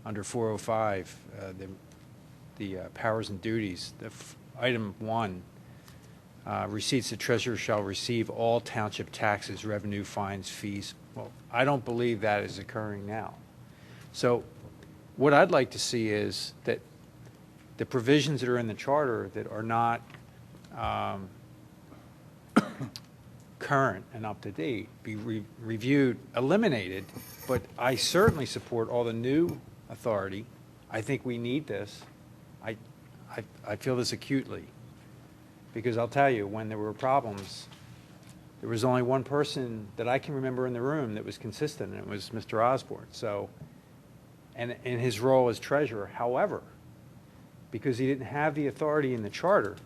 under 405, the powers and duties, item 1, receipts, the treasurer shall receive all township taxes, revenue, fines, fees. Well, I don't believe that is occurring now. So what I'd like to see is that the provisions that are in the charter that are not current and up to date be reviewed, eliminated, but I certainly support all the new authority. I think we need this. I feel this acutely because I'll tell you, when there were problems, there was only one person that I can remember in the room that was consistent, and it was Mr. Osborne. So, and in his role as treasurer. However, because he didn't have the authority in the charter,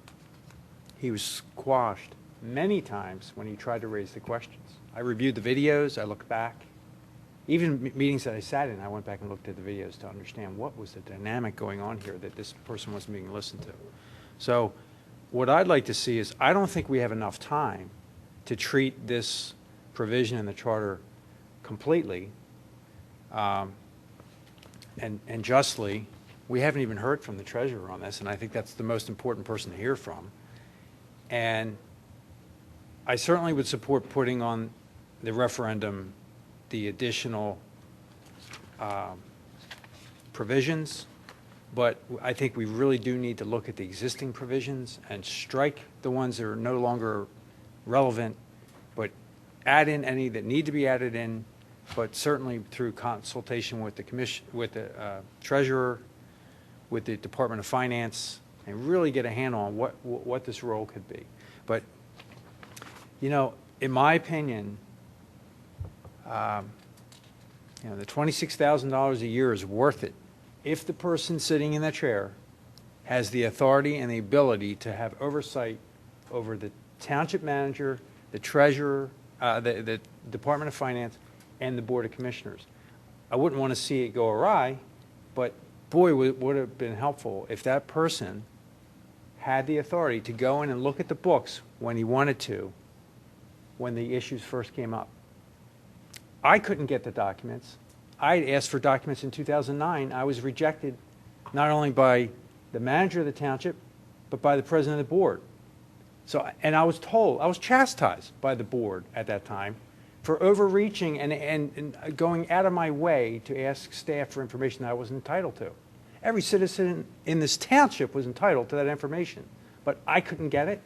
he was squashed many times when he tried to raise the questions. I reviewed the videos, I looked back. Even meetings that I sat in, I went back and looked at the videos to understand what was the dynamic going on here that this person wasn't being listened to. So what I'd like to see is, I don't think we have enough time to treat this provision in the charter completely and justly. We haven't even heard from the treasurer on this, and I think that's the most important person to hear from. And I certainly would support putting on the referendum the additional provisions, but I think we really do need to look at the existing provisions and strike the ones that are no longer relevant, but add in any that need to be added in, but certainly through consultation with the commission, with the treasurer, with the Department of Finance, and really get a handle on what this role could be. But, you know, in my opinion, you know, the $26,000 a year is worth it if the person sitting in that chair has the authority and the ability to have oversight over the township manager, the treasurer, the Department of Finance, and the Board of Commissioners. I wouldn't want to see it go awry, but boy, would have been helpful if that person had the authority to go in and look at the books when he wanted to, when the issues first came up. I couldn't get the documents. I asked for documents in 2009. I was rejected not only by the manager of the township, but by the president of the board. So, and I was told, I was chastised by the board at that time for overreaching and going out of my way to ask staff for information that I wasn't entitled to. Every citizen in this township was entitled to that information, but I couldn't get it.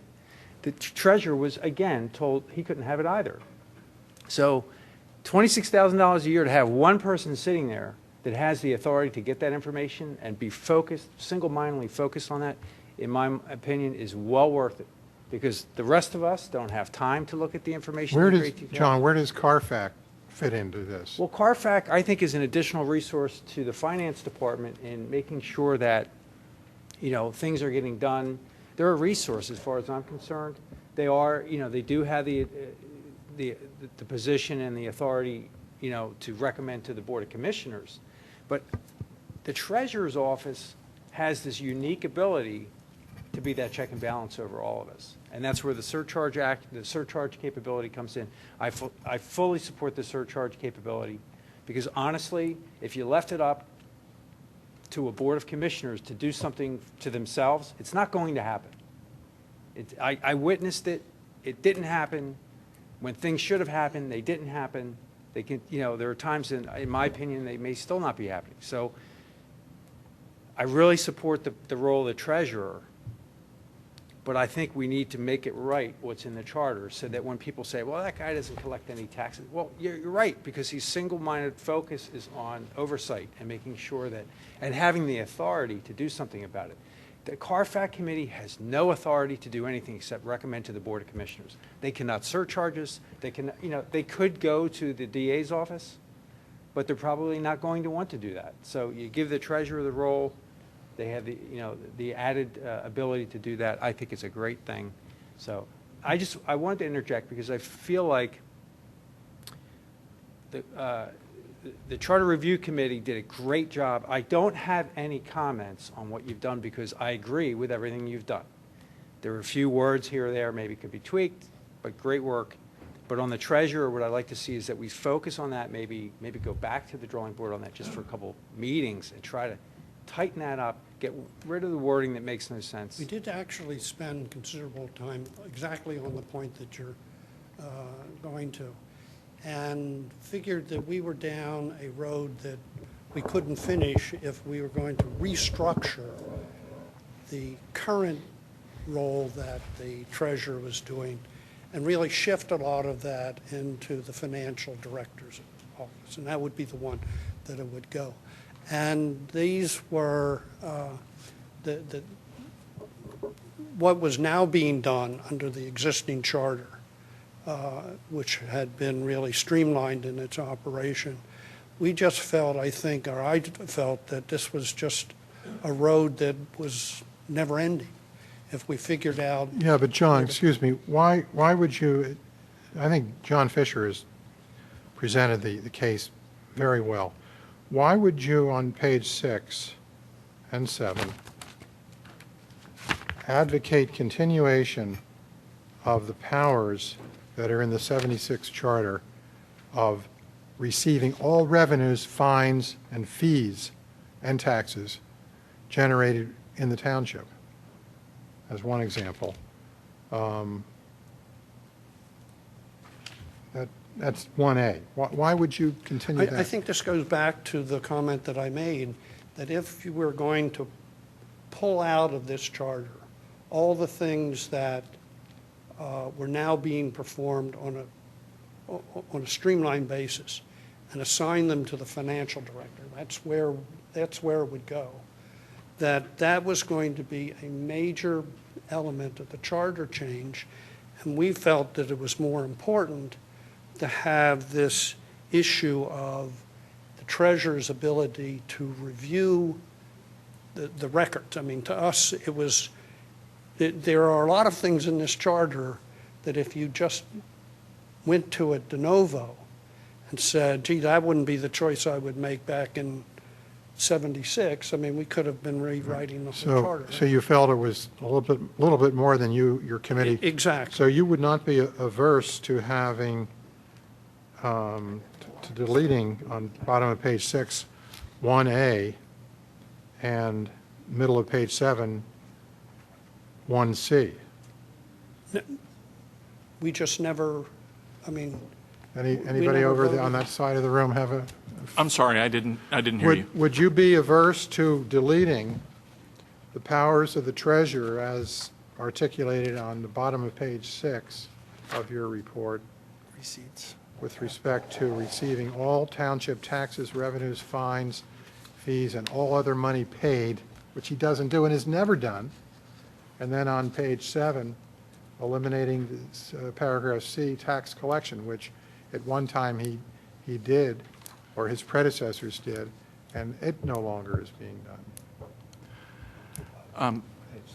The treasurer was, again, told he couldn't have it either. So $26,000 a year to have one person sitting there that has the authority to get that information and be focused, single-mindedly focused on that, in my opinion, is well worth it. Because the rest of us don't have time to look at the information. John, where does CARFAC fit into this? Well, CARFAC, I think, is an additional resource to the finance department in making sure that, you know, things are getting done. They're a resource as far as I'm concerned. They are, you know, they do have the position and the authority, you know, to recommend to the Board of Commissioners. But the treasurer's office has this unique ability to be that check and balance over all of us. And that's where the surcharge capability comes in. I fully support the surcharge capability because honestly, if you left it up to a Board of Commissioners to do something to themselves, it's not going to happen. I witnessed it. It didn't happen. When things should have happened, they didn't happen. They can, there are times, in my opinion, they may still not be happening. So I really support the role of the treasurer, but I think we need to make it right what's in the charter so that when people say, well, that guy doesn't collect any taxes, well, you're right, because his single-minded focus is on oversight and making sure that, and having the authority to do something about it. The CARFAC committee has no authority to do anything except recommend to the Board of Commissioners. They cannot surcharges. They can, they could go to the DA's office, but they're probably not going to want to do that. So you give the treasurer the role. They have the added ability to do that. I think it's a great thing. So I wanted to interject because I feel like the Charter Review Committee did a great job. I don't have any comments on what you've done because I agree with everything you've done. There are a few words here or there maybe could be tweaked, but great work. But on the treasurer, what I'd like to see is that we focus on that, maybe go back to the drawing board on that just for a couple meetings and try to tighten that up, get rid of the wording that makes no sense. We did actually spend considerable time exactly on the point that you're going to, and figured that we were down a road that we couldn't finish if we were going to restructure the current role that the treasurer was doing and really shift a lot of that into the financial director's office, and that would be the one that it would go. And these were what was now being done under the existing charter, which had been really streamlined in its operation. We just felt, I felt that this was just a road that was never ending. If we figured out... Yeah, but John, excuse me, why would you, I think John Fisher has presented the case very well. Why would you, on page 6 and 7, advocate continuation of the powers that are in the 76 Charter of receiving all revenues, fines, and fees and taxes generated in the township, as one example? That's 1A. Why would you continue that? I think this goes back to the comment that I made, that if you were going to pull out of this charter all the things that were now being performed on a streamlined basis and assign them to the financial director, that's where it would go, that was going to be a major element of the charter change, and we felt that it was more important to have this issue of the treasurer's ability to review the records. I mean, to us, it was, there are a lot of things in this charter that if you just went to it de novo and said, gee, that wouldn't be the choice I would make back in 76, I mean, we could have been rewriting the whole charter. So you felt it was a little bit more than your committee. Exactly. So you would not be averse to having to deleting on bottom of page 6 1A and middle of page 7 1C. We just never, I mean. Anybody over on that side of the room have a? I'm sorry, I didn't hear you. Would you be averse to deleting the powers of the treasurer as articulated on the bottom of page 6 of your report? Receipts. With respect to receiving all township taxes, revenues, fines, fees, and all other money paid, which he doesn't do and has never done. And then on page 7, eliminating this, paragraph C, tax collection, which at one time he did, or his predecessors did, and it no longer is being done.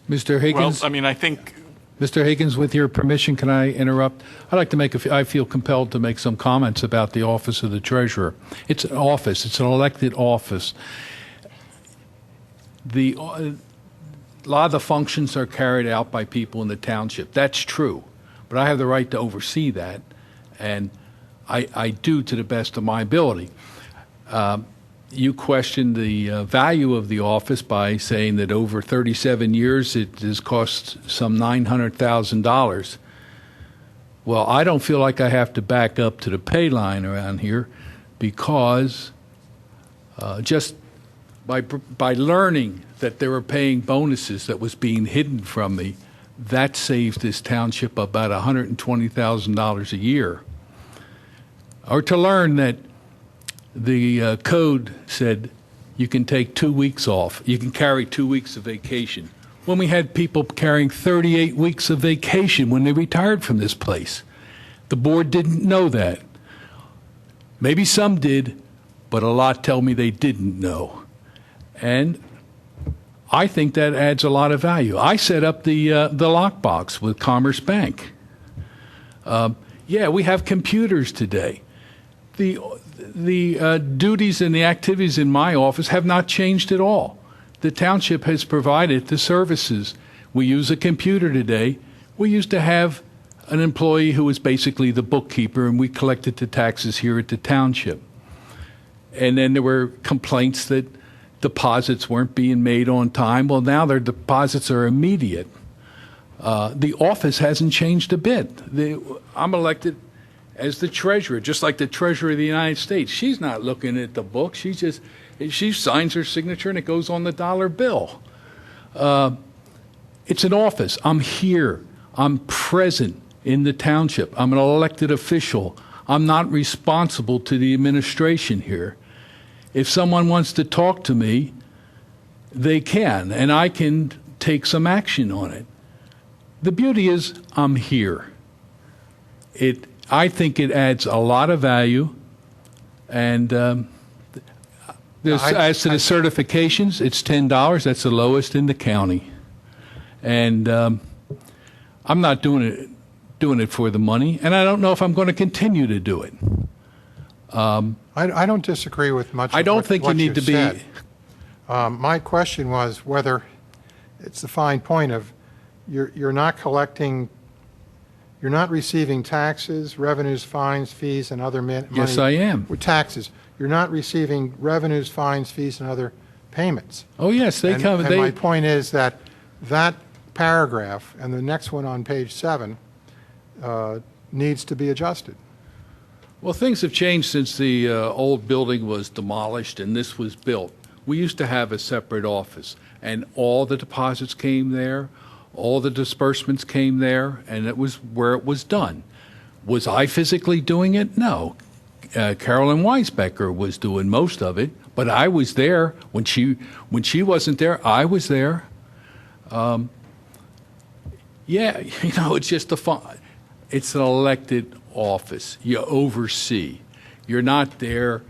Mr. Higgins? Well, I mean, I think... Mr. Higgins, with your permission, can I interrupt? I'd like to I feel compelled to make some comments about the office of the treasurer. It's an office. It's an elected office. A lot of the functions are carried out by people in the township. That's true. But I have the right to oversee that, and I do to the best of my ability. You questioned the value of the office by saying that over 37 years it has cost some $900,000. Well, I don't feel like I have to back up to the pay line around here because just by learning that they were paying bonuses that was being hidden from me, that saves this township about $120,000 a year. Or to learn that the code said you can take 2 weeks off, you can carry 2 weeks of vacation, when we had people carrying 38 weeks of vacation when they retired from this place. The board didn't know that. Maybe some did, but a lot tell me they didn't know. And I think that adds a lot of value. I set up the lockbox with Commerce Bank. Yeah, we have computers today. The duties and the activities in my office have not changed at all. The township has provided the services. We use a computer today. We used to have an employee who was basically the bookkeeper, and we collected the taxes here at the township. And then there were complaints that deposits weren't being made on time. Well, now their deposits are immediate. The office hasn't changed a bit. I'm elected as the treasurer, just like the treasurer of the United States. She's not looking at the book. She signs her signature and it goes on the dollar bill. It's an office. I'm here. I'm present in the township. I'm an elected official. I'm not responsible to the administration here. If someone wants to talk to me, they can, and I can take some action on it. The beauty is I'm here. I think it adds a lot of value, and as to the certifications, it's $10. That's the lowest in the county, and I'm not doing it for the money, and I don't know if I'm going to continue to do it. I don't disagree with much of I don't think you need to be. My question was whether it's the fine point of you're not collecting, you're not receiving taxes, revenues, fines, fees, and other money. Yes, I am. With taxes. You're not receiving revenues, fines, fees, and other payments. Oh, yes, they come. And my point is that paragraph and the next one on page 7 needs to be adjusted. Well, things have changed since the old building was demolished and this was built. We used to have a separate office, and all the deposits came there, all the disbursements came there, and it was where it was done. Was I physically doing it? No. Carolyn Weisbecker was doing most of it, but I was there. When she wasn't there, I was there. Yeah, it's just it's an elected office. You oversee. You're not there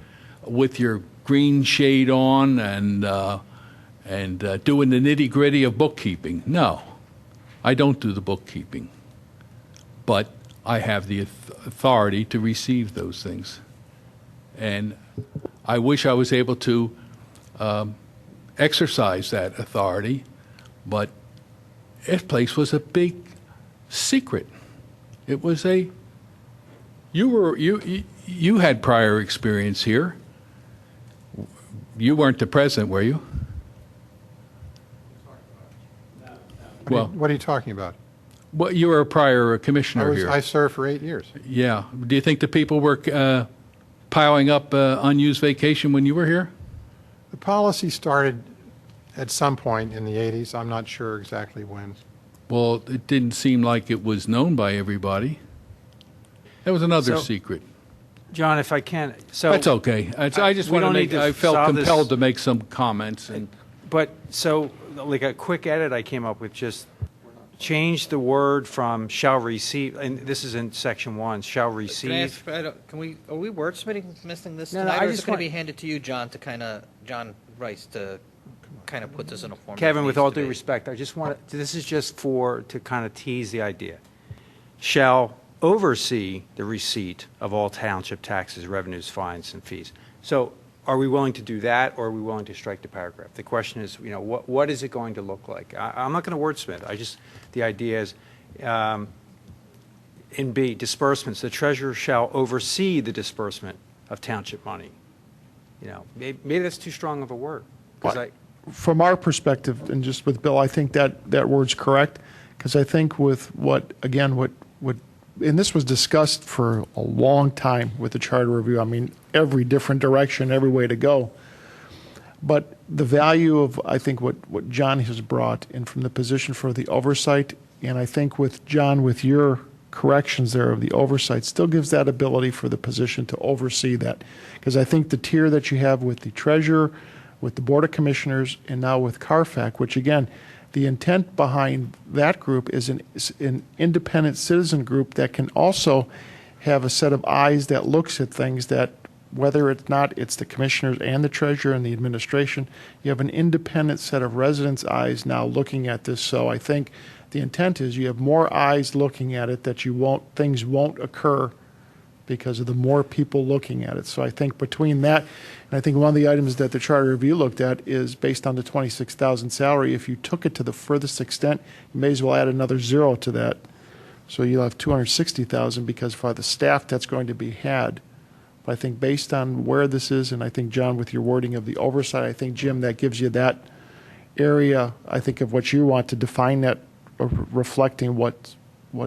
with your green shade on and doing the nitty-gritty of bookkeeping. No, I don't do the bookkeeping. But I have the authority to receive those things. And I wish I was able to exercise that authority, but this place was a big secret. It was you had prior experience here. You weren't the president, were you? Well, what are you talking about? Well, you were a prior commissioner here. I served for 8 years. Yeah. Do you think the people were piling up unused vacation when you were here? The policy started at some point in the 80s. I'm not sure exactly when. Well, it didn't seem like it was known by everybody. That was another secret. John, if I can, that's okay. I just want to make. I felt compelled to make some comments, but like a quick edit I came up with, just change the word from shall receive, and this is in section 1. Shall receive. Are we wordsmithing this tonight, no, or is it going to be handed to you, John Rice, to kind of put this in a form? Kevin, with all due respect, I just want to. This is just to kind of tease the idea. Shall oversee the receipt of all township taxes, revenues, fines, and fees. So are we willing to do that, or are we willing to strike the paragraph? The question is, what is it going to look like? I'm not going to wordsmith. The idea is, in B, disbursements, the treasurer shall oversee the disbursement of township money. Maybe that's too strong of a word. From our perspective, and just with Bill, I think that word's correct, because I think with what and this was discussed for a long time with the charter review. I mean, every different direction, every way to go. But the value of, I think, what John has brought in from the position for the oversight, and I think with John, with your corrections there of the oversight, still gives that ability for the position to oversee that. Because I think the tier that you have with the treasurer, with the Board of Commissioners, and now with CARFAC, which again, the intent behind that group is an independent citizen group that can also have a set of eyes that looks at things that, whether it's not, it's the commissioners and the treasurer and the administration, you have an independent set of residents' eyes now looking at this. So I think the intent is you have more eyes looking at it, that things won't occur because of the more people looking at it. So I think between that, and I think one of the items that the charter review looked at is based on the 26,000 salary. If you took it to the furthest extent, you may as well add another zero to that. So you'll have 260,000 because for the staff that's going to be had. But I think based on where this is, and I think, John, with your wording of the oversight, I think, Jim, that gives you that area, I think, of what you want to define that, reflecting what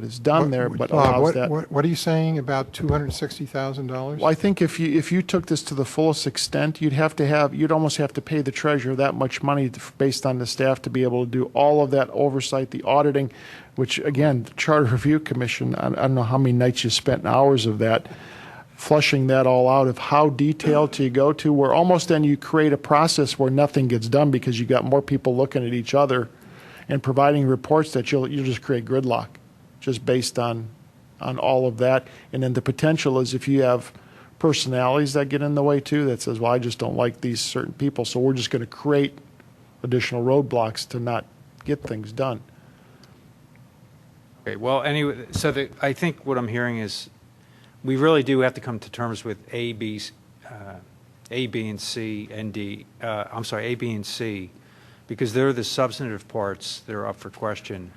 is done there, but allows that. What are you saying about $260,000? Well, I think if you took this to the fullest extent, you'd almost have to pay the treasurer that much money based on the staff to be able to do all of that oversight, the auditing, which again, the Charter Review Commission, I don't know how many nights you spent and hours of that, flushing that all out of how detailed to you go to, where almost then you create a process where nothing gets done because you got more people looking at each other and providing reports that you'll just create gridlock just based on all of that. And then the potential is if you have personalities that get in the way too, that says, well, I just don't like these certain people, so we're just going to create additional roadblocks to not get things done. Okay, well, anyway, so I think what I'm hearing is we really do have to come to terms with A, B, and C, and D. I'm sorry, A, B, and C, because they're the substantive parts that are up for question,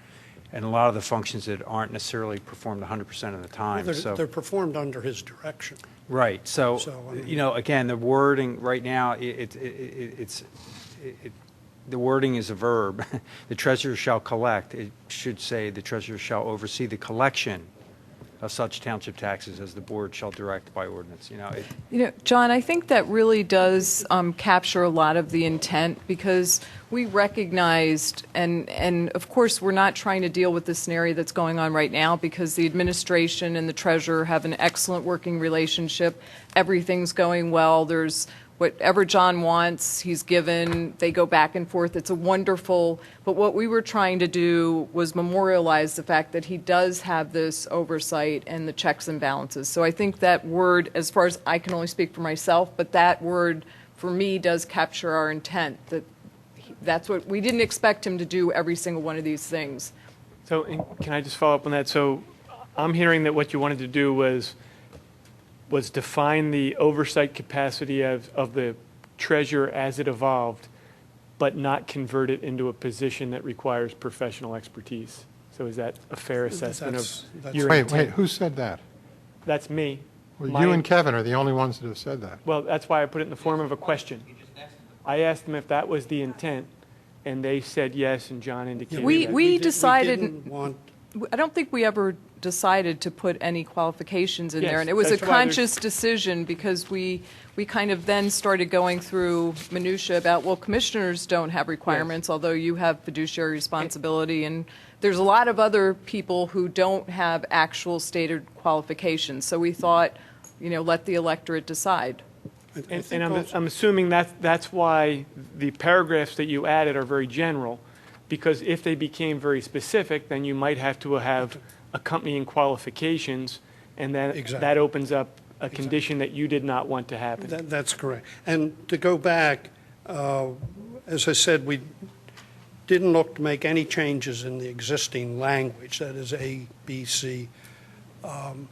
and a lot of the functions that aren't necessarily performed 100% of the time. They're performed under his direction. Right. So I mean, you know, again, the wording right now, the wording is a verb. The treasurer shall collect. It should say the treasurer shall oversee the collection of such township taxes as the board shall direct by ordinance. You know, John, I think that really does capture a lot of the intent, because we recognized, and of course we're not trying to deal with the scenario that's going on right now, because the administration and the treasurer have an excellent working relationship. Everything's going well. There's whatever John wants, he's given. They go back and forth. It's a wonderful, but what we were trying to do was memorialize the fact that he does have this oversight and the checks and balances. So I think that word, as far as I can only speak for myself, but that word for me does capture our intent, that's what, we didn't expect him to do every single one of these things. So can I just follow up on that? So I'm hearing that what you wanted to do was define the oversight capacity of the treasurer as it evolved, but not convert it into a position that requires professional expertise. So is that a fair assessment of your intent? Wait, who said that? That's me. Well, you and Kevin are the only ones that have said that. Well, that's why I put it in the form of a question. I asked them if that was the intent, and they said yes, and John indicated that. We decided, We didn't want, I don't think we ever decided to put any qualifications in Yes, there. And it was a that's why there's- conscious decision, because we kind of then started going through minutia about, well, commissioners don't have requirements, although you have fiduciary responsibility. And there's a lot of other people who don't have actual stated qualifications. So we thought, let the electorate decide. And I'm assuming that's why the paragraphs that you added are very general, because if they became very specific, then you might have to have accompanying qualifications, and then that opens up a condition that you did not want to happen. that's correct. And to go back, as I said, we didn't look to make any changes in the existing language, that is A, B, C, on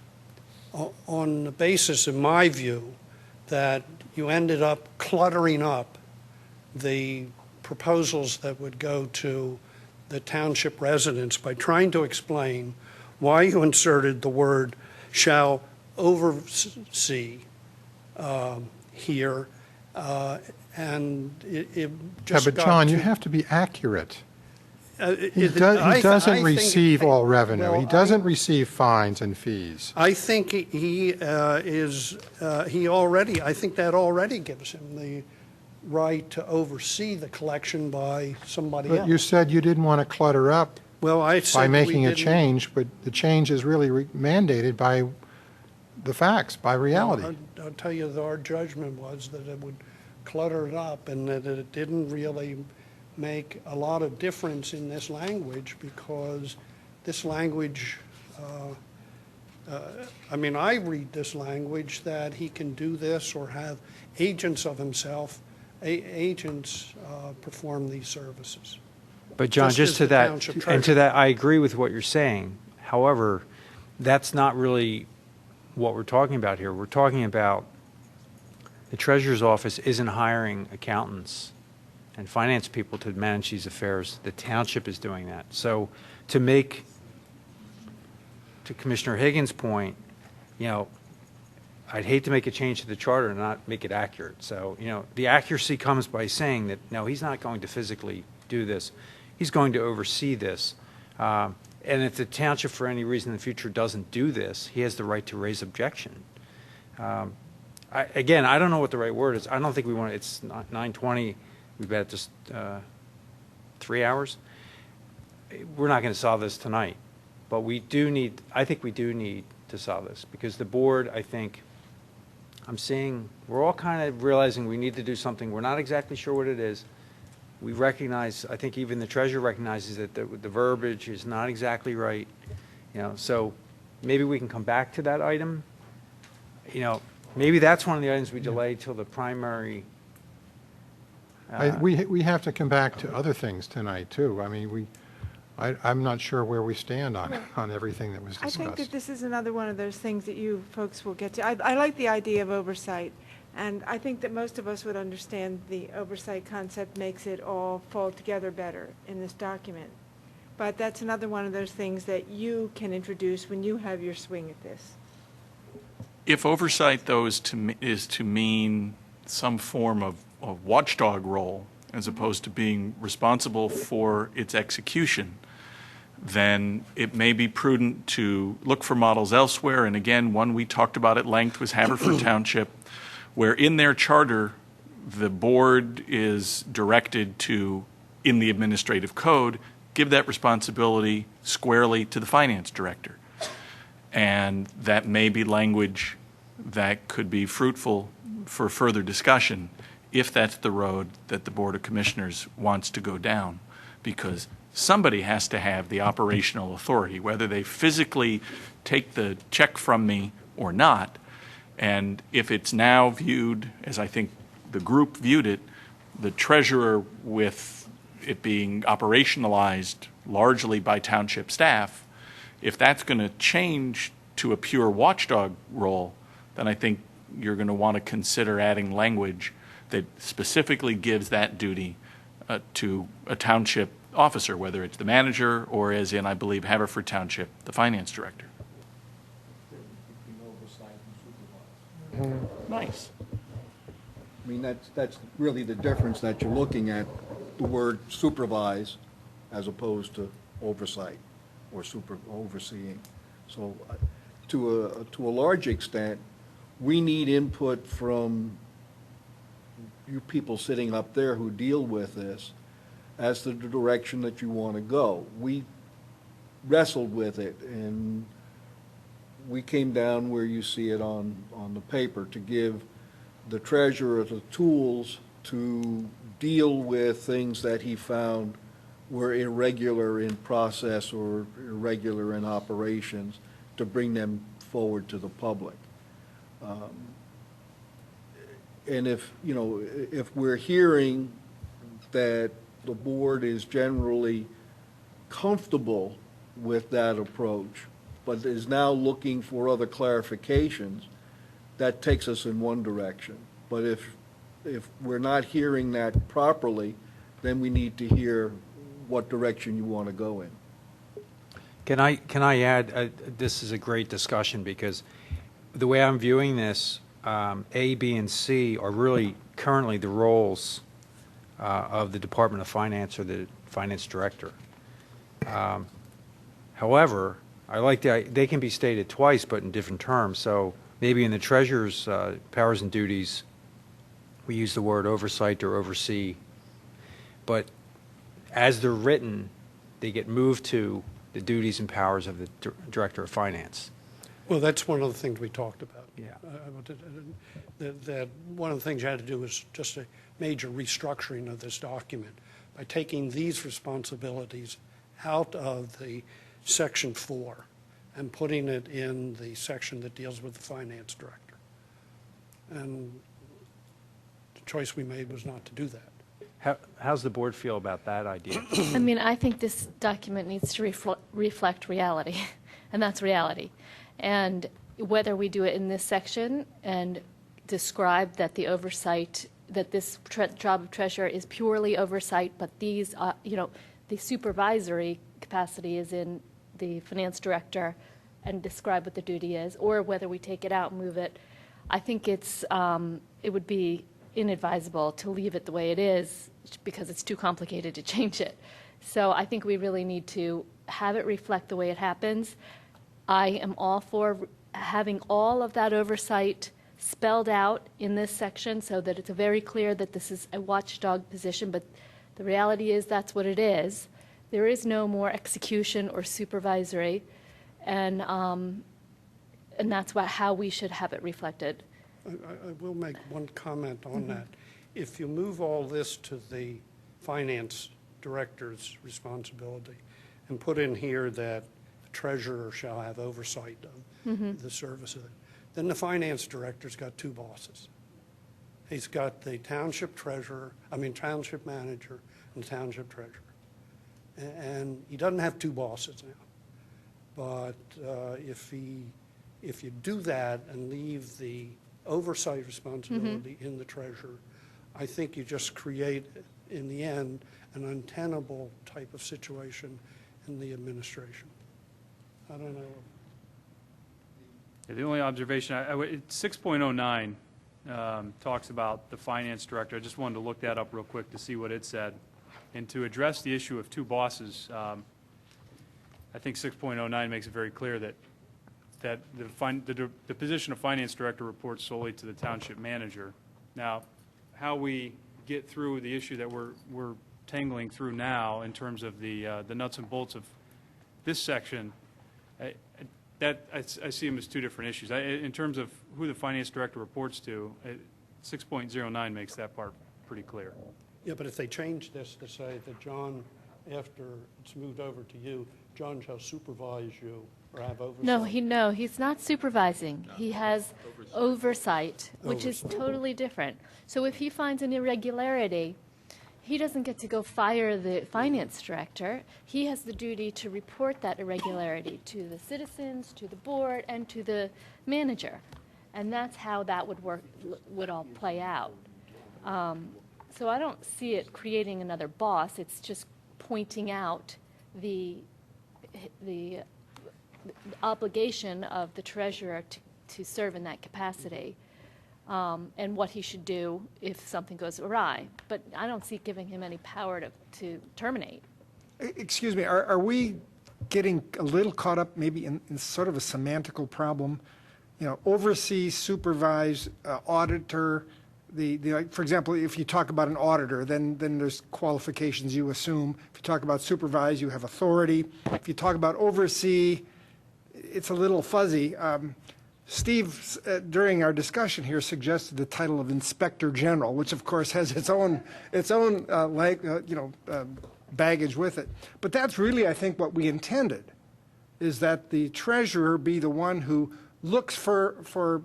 the basis, in my view, that you ended up cluttering up the proposals that would go to the township residents by trying to explain why you inserted the word shall oversee here, and it just Yeah, but John, you have to be accurate. He doesn't receive all revenue. well, He doesn't receive fines and fees. I think he already, I think that already gives him the right to oversee the collection by somebody else. But you said you didn't want to clutter up Well, I said by we making a didn't- change, but the change is really mandated by the facts, by reality. I'll tell you, our judgment was that it would clutter it up and that it didn't really make a lot of difference in this language because this language, I mean, I read this language that he can do this or have agents of himself, agents perform these services. But John, Just just as to the that, township and to treasurer. that, I agree with what you're saying. However, that's not really what we're talking about here. We're talking about the treasurer's office isn't hiring accountants and finance people to manage these affairs. The township is doing that. So to Commissioner Higgins' point, you know, I'd hate to make a change to the charter and not make it accurate. So, you know, the accuracy comes by saying that, no, he's not going to physically do this. He's going to oversee this. And if the township, for any reason in the future, doesn't do this, he has the right to raise objection. Again, I don't know what the right word is. I don't think we want to, it's not 9:20. We've got just 3 hours. We're not going to solve this tonight. But we do need, I think we do need to solve this because the board, I think, I'm seeing, we're all kind of realizing we need to do something. We're not exactly sure what it is. We recognize, I think even the treasurer recognizes that the verbiage is not exactly right. You know, so maybe we can come back to that item. You know, maybe that's one of the items we delay till the primary. We have to come back to other things tonight, too. I mean, I'm not sure where we stand on everything that was I think that discussed. this is another one of those things that you folks will get to. I like the idea of oversight, and I think that most of us would understand the oversight concept makes it all fall together better in this document. But that's another one of those things that you can introduce when you have your swing at this. If oversight, though, is to mean some form of watchdog role, as opposed to being responsible for its execution, then it may be prudent to look for models elsewhere. And again, one we talked about at length was Haverford Township, where in their charter, the board is directed to, in the administrative code, give that responsibility squarely to the finance director. And that may be language that could be fruitful for further discussion if that's the road that the Board of Commissioners wants to go down, because somebody has to have the operational authority, whether they physically take the check from me or not. And if it's now viewed, as I think the group viewed it, the treasurer with it being operationalized largely by township staff, if that's going to change to a pure watchdog role, then I think you're going to want to consider adding language that specifically gives that duty to a township officer, whether it's the manager or, as in, I believe, Haverford Township, the finance director. Nice. I mean, that's really the difference that you're looking at, the word supervise as opposed to oversight or overseeing. So to a large extent, we need input from you people sitting up there who deal with this as to the direction that you want to go. We wrestled with it, and we came down where you see it on the paper to give the treasurer the tools to deal with things that he found were irregular in process or irregular in operations, to bring them forward to the public. And if we're hearing that the board is generally comfortable with that approach, but is now looking for other clarifications, that takes us in one direction. But if we're not hearing that properly, then we need to hear what direction you want to go in. Can I add, this is a great discussion because the way I'm viewing this, A, B, and C are really currently the roles of the Department of Finance or the finance director. However, I like they can be stated twice, but in different terms. So maybe in the treasurer's powers and duties, we use the word oversight or oversee. But as they're written, they get moved to the duties and powers of the Director of Finance. Well, that's one of the things we talked about. Yeah. That one of the things you had to do was just a major restructuring of this document by taking these responsibilities out of the Section 4 and putting it in the section that deals with the finance director. And the choice we made was not to do that. How's the board feel about that idea? I mean, I think this document needs to reflect reality, and that's reality. And whether we do it in this section and describe that the oversight, that this job of treasurer is purely oversight, but these, the supervisory capacity is in the finance director, and describe what the duty is, or whether we take it out and move it, I think it would be inadvisable to leave it the way it is because it's too complicated to change it. So I think we really need to have it reflect the way it happens. I am all for having all of that oversight spelled out in this section so that it's very clear that this is a watchdog position, but the reality is that's what it is. There is no more execution or supervisory, and that's how we should have it reflected. I will make one comment on that. If you move all this to the finance director's responsibility and put in here that the treasurer shall have oversight of the service of it, then the finance director's got two bosses. He's got the township township manager and the township treasurer. And he doesn't have two bosses now. But if you do that and leave the oversight responsibility in the treasurer, I think you just create, in the end, an untenable type of situation in the administration. I don't know. Yeah, the only observation, 6.09 talks about the finance director. I just wanted to look that up real quick to see what it said. And to address the issue of two bosses, I think 6.09 makes it very clear that the position of finance director reports solely to the township manager. Now, how we get through the issue that we're tangling through now in terms of the nuts and bolts of this section, I see them as two different issues. In terms of who the finance director reports to, 6.09 makes that part pretty clear. Yeah, but if they change this to say that John, after it's moved over to you, John shall supervise you or have oversight. No, he's not supervising. He has oversight, which is totally different. So if he finds an irregularity, he doesn't get to go fire the finance director. He has the duty to report that irregularity to the citizens, to the board, and to the manager. And that's how that would all play out. So I don't see it creating another boss. It's just pointing out the obligation of the treasurer to serve in that capacity, and what he should do if something goes awry. But I don't see giving him any power to terminate. Excuse me, are we getting a little caught up maybe in sort of a semantical problem? Oversee, supervise, auditor. Like, for example, if you talk about an auditor, then there's qualifications you assume. If you talk about supervise, you have authority. If you talk about oversee, it's a little fuzzy. Steve, during our discussion here, suggested the title of Inspector General, which of course has its own baggage with it. But that's really, I think, what we intended, is that the treasurer be the one who looks for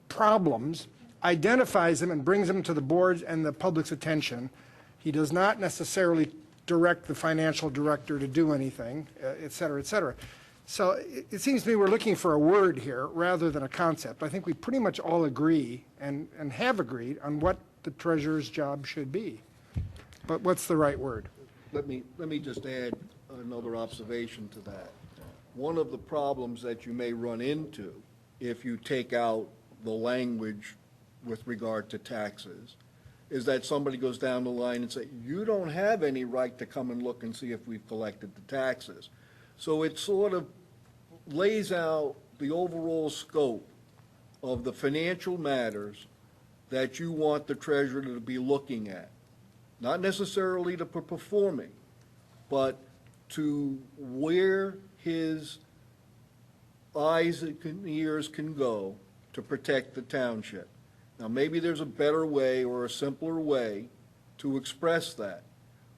problems, identifies them, and brings them to the board's and the public's attention. He does not necessarily direct the financial director to do anything, et cetera, et cetera. So it seems to me we're looking for a word here rather than a concept. I think we pretty much all agree and have agreed on what the treasurer's job should be. But what's the right word? Let me just add another observation to that. One of the problems that you may run into if you take out the language with regard to taxes is that somebody goes down the line and say, you don't have any right to come and look and see if we've collected the taxes. So it sort of lays out the overall scope of the financial matters that you want the treasurer to be looking at. Not necessarily to performing, but to where his eyes and ears can go to protect the township. Now, maybe there's a better way or a simpler way to express that,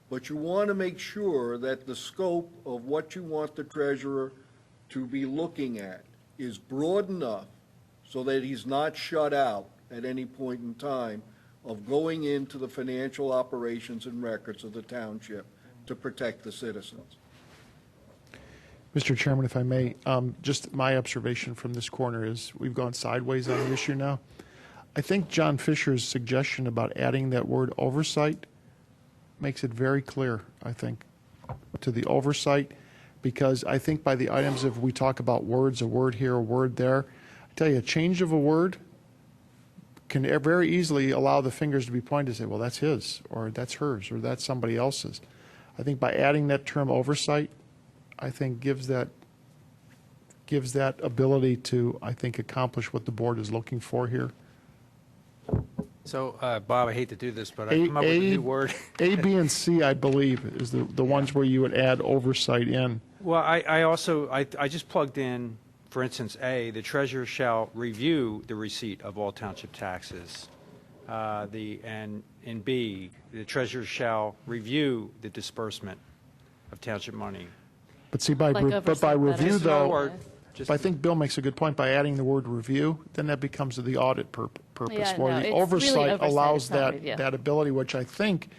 but you want to make sure that the scope of what you want the treasurer to be looking at is broad enough so that he's not shut out at any point in time of going into the financial operations and records of the township to protect the citizens. Mr. Chairman, if I may, just my observation from this corner is we've gone sideways on the issue now. I think John Fisher's suggestion about adding that word oversight makes it very clear, I think, to the oversight, because I think by the items, if we talk about words, a word here, a word there, I tell you, a change of a word can very easily allow the fingers to be pointed to say, well, that's his, or that's hers, or that's somebody else's. I think by adding that term oversight, I think gives that ability to, I think, accomplish what the board is looking for here. So, Bob, I hate to do this, but I come up with a new word. A, B, and C, I believe, is the ones where you would add oversight in. Well, I just plugged in, for instance, A, the treasurer shall review the receipt of all township taxes. And in B, the treasurer shall review the disbursement of township money. But see, by review, though, I think Bill makes a good point. By adding the word review, then that becomes the audit purpose. Yeah, Where no, the it's oversight really oversight, allows it's not that, review. that ability, which I think,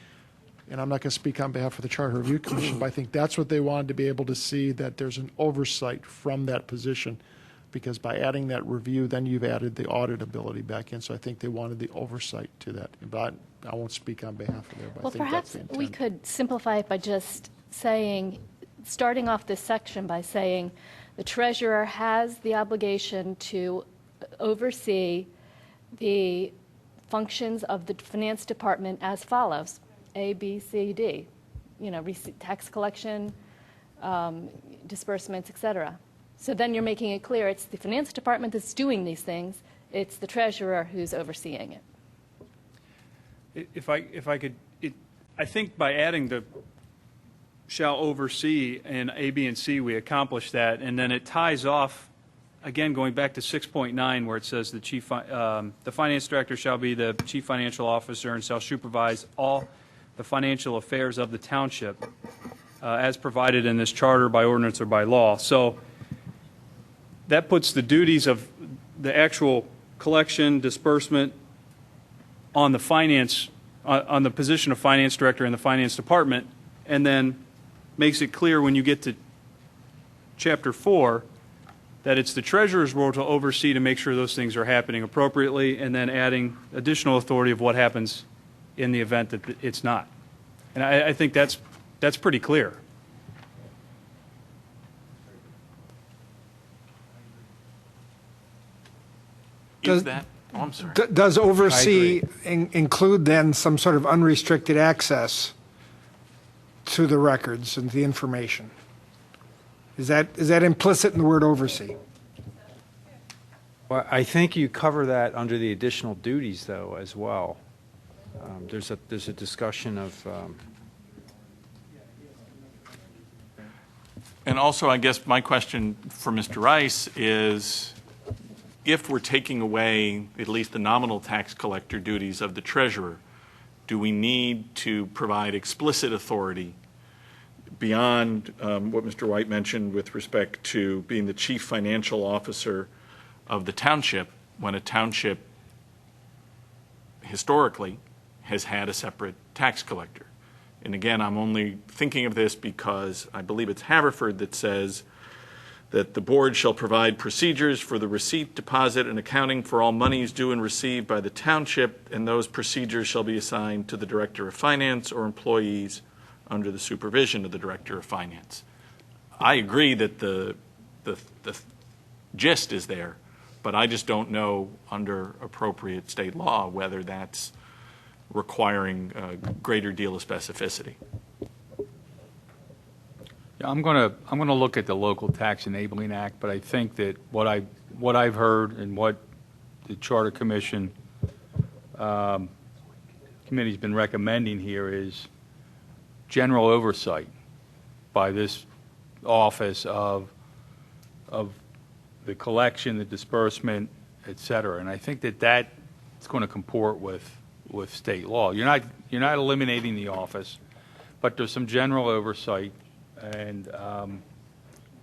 and I'm not going to speak on behalf of the Charter Review Commission, but I think that's what they wanted to be able to see, that there's an oversight from that position. Because by adding that review, then you've added the audit ability back in. So I think they wanted the oversight to that. But I won't speak on behalf of there, but Well, I think perhaps that's the we intent. could simplify it by just saying, starting off this section by saying, the treasurer has the obligation to oversee the functions of the finance department as follows: A, B, C, D. You know, tax collection, disbursements, et cetera. So then you're making it clear it's the finance department that's doing these things. It's the treasurer who's overseeing it. If I could, I think by adding the shall oversee in A, B, and C, we accomplish that, and then it ties off, again, going back to 6.9, where it says the finance director shall be the chief financial officer and shall supervise all the financial affairs of the township as provided in this charter by ordinance or by law. So that puts the duties of the actual collection, disbursement on the finance, on the position of finance director in the finance department, and then makes it clear when you get to chapter 4 that it's the treasurer's role to oversee to make sure those things are happening appropriately, and then adding additional authority of what happens in the event that it's not. And I think that's pretty clear. Is that? Oh, I'm sorry. Does oversee include then some sort of unrestricted access to the records and the information? Is that implicit in the word oversee? Well, I think you cover that under the additional duties, though, as well. There's a discussion of. And also, I guess my question for Mr. Rice is, if we're taking away at least the nominal tax collector duties of the treasurer, do we need to provide explicit authority beyond what Mr. White mentioned with respect to being the chief financial officer of the township, when a township historically has had a separate tax collector? And again, I'm only thinking of this because I believe it's Haverford that says that the board shall provide procedures for the receipt, deposit, and accounting for all monies due and received by the township, and those procedures shall be assigned to the director of finance or employees under the supervision of the director of finance. I agree that the gist is there, but I just don't know under appropriate state law whether that's requiring a greater deal of specificity. Yeah, I'm gonna look at the Local Tax Enabling Act, but I think that what I've heard and what the Charter Commission committee's been recommending here is general oversight by this office of the collection, the disbursement, et cetera. And I think that that's going to comport with state law. You're not eliminating the office, but there's some general oversight, and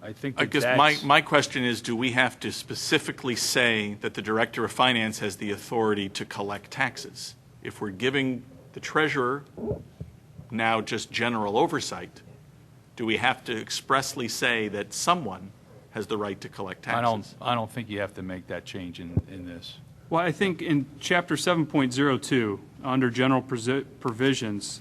I think I guess my question is, do we have to specifically say that the Director of Finance has the authority to collect taxes? If we're giving the treasurer now just general oversight, do we have to expressly say that someone has the right to collect taxes? I don't think you have to make that change in this. Well, I think in Chapter 7.02, under general provisions,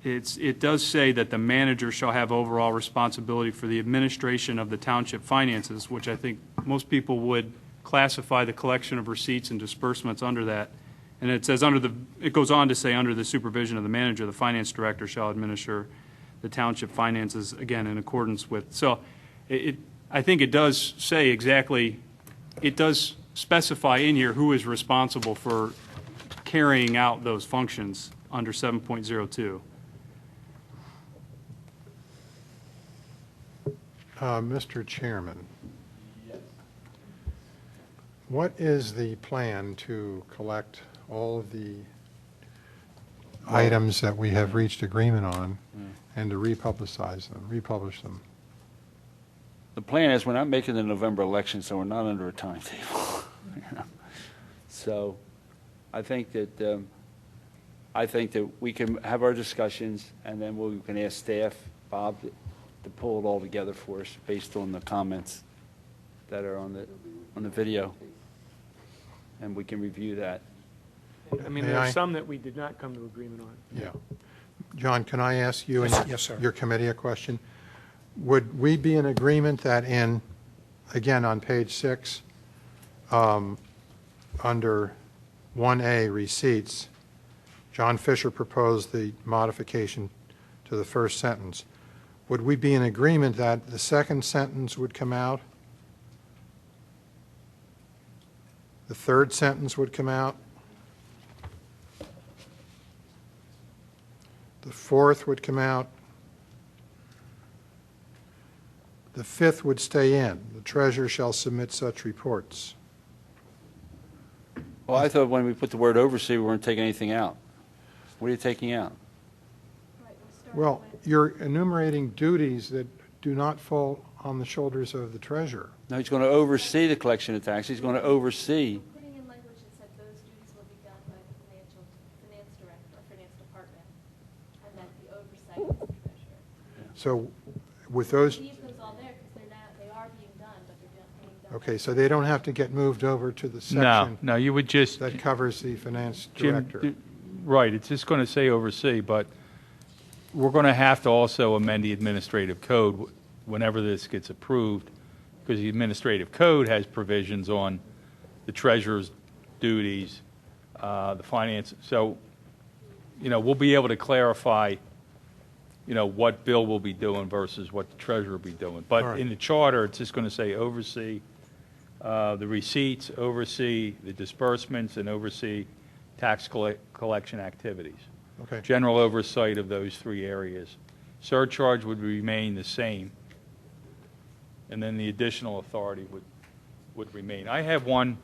it does say that the manager shall have overall responsibility for the administration of the township finances, which I think most people would classify the collection of receipts and disbursements under that. And it says it goes on to say, under the supervision of the manager, the finance director shall administer the township finances, again, in accordance with. So I think it does say exactly, it does specify in here who is responsible for carrying out those functions under 7.02. Mr. Chairman, what is the plan to collect all of the items that we have reached agreement on and to republish them? The plan is we're not making the November election, so we're not under a timetable. So I think that we can have our discussions, and then we can ask staff, Bob, to pull it all together for us based on the comments that are on the video, and we can review that. I mean, there are some that we did not come to agreement on. Yeah. John, can I ask you and Yes, sir. your committee a question? Would we be in agreement that again, on page 6, under 1A, receipts, John Fisher proposed the modification to the first sentence. Would we be in agreement that the second sentence would come out? The third sentence would come out? The fourth would come out? The fifth would stay in. The treasurer shall submit such reports. Well, I thought when we put the word oversee, we weren't taking anything out. What are you taking out? Well, you're enumerating duties that do not fall on the shoulders of the treasurer. No, he's going to oversee the collection of taxes. He's going to oversee. Putting in language that said those duties will be done by the finance director or finance department, and that the oversight is the treasurer. So with those, Leave those all there because they are being done, but they're being done. okay, so they don't have to get moved over to the No, section no, you would just, that covers the finance Jim, director. right, it's just going to say oversee, but we're going to have to also amend the administrative code whenever this gets approved, because the administrative code has provisions on the treasurer's duties, the finance. So, we'll be able to clarify, what Bill will be doing versus what the treasurer will be doing. But All right. in the charter, it's just going to say oversee the receipts, oversee the disbursements, and oversee tax collection activities. Okay. General oversight of those three areas. Surcharge would remain the same, and then the additional authority would remain. I have one,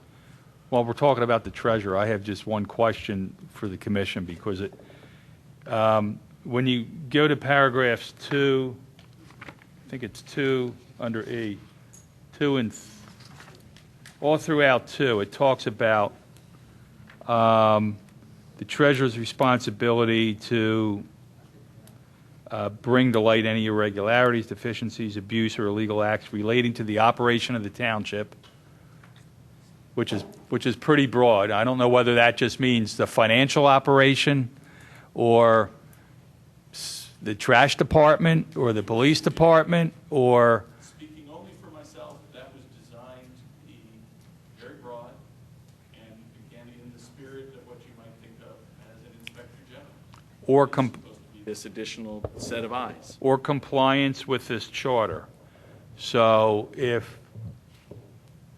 while we're talking about the treasurer, I have just one question for the commission, because when you go to paragraphs 2, I think it's 2 under E, 2 and all throughout 2, it talks about the treasurer's responsibility to bring to light any irregularities, deficiencies, abuse, or illegal acts relating to the operation of the township, which is pretty broad. I don't know whether that just means the financial operation, or the trash department, or the police department, or... Speaking only for myself, that was designed to be very broad, and again, in the spirit of what you might think Or this additional set of eyes. or compliance with this charter. So if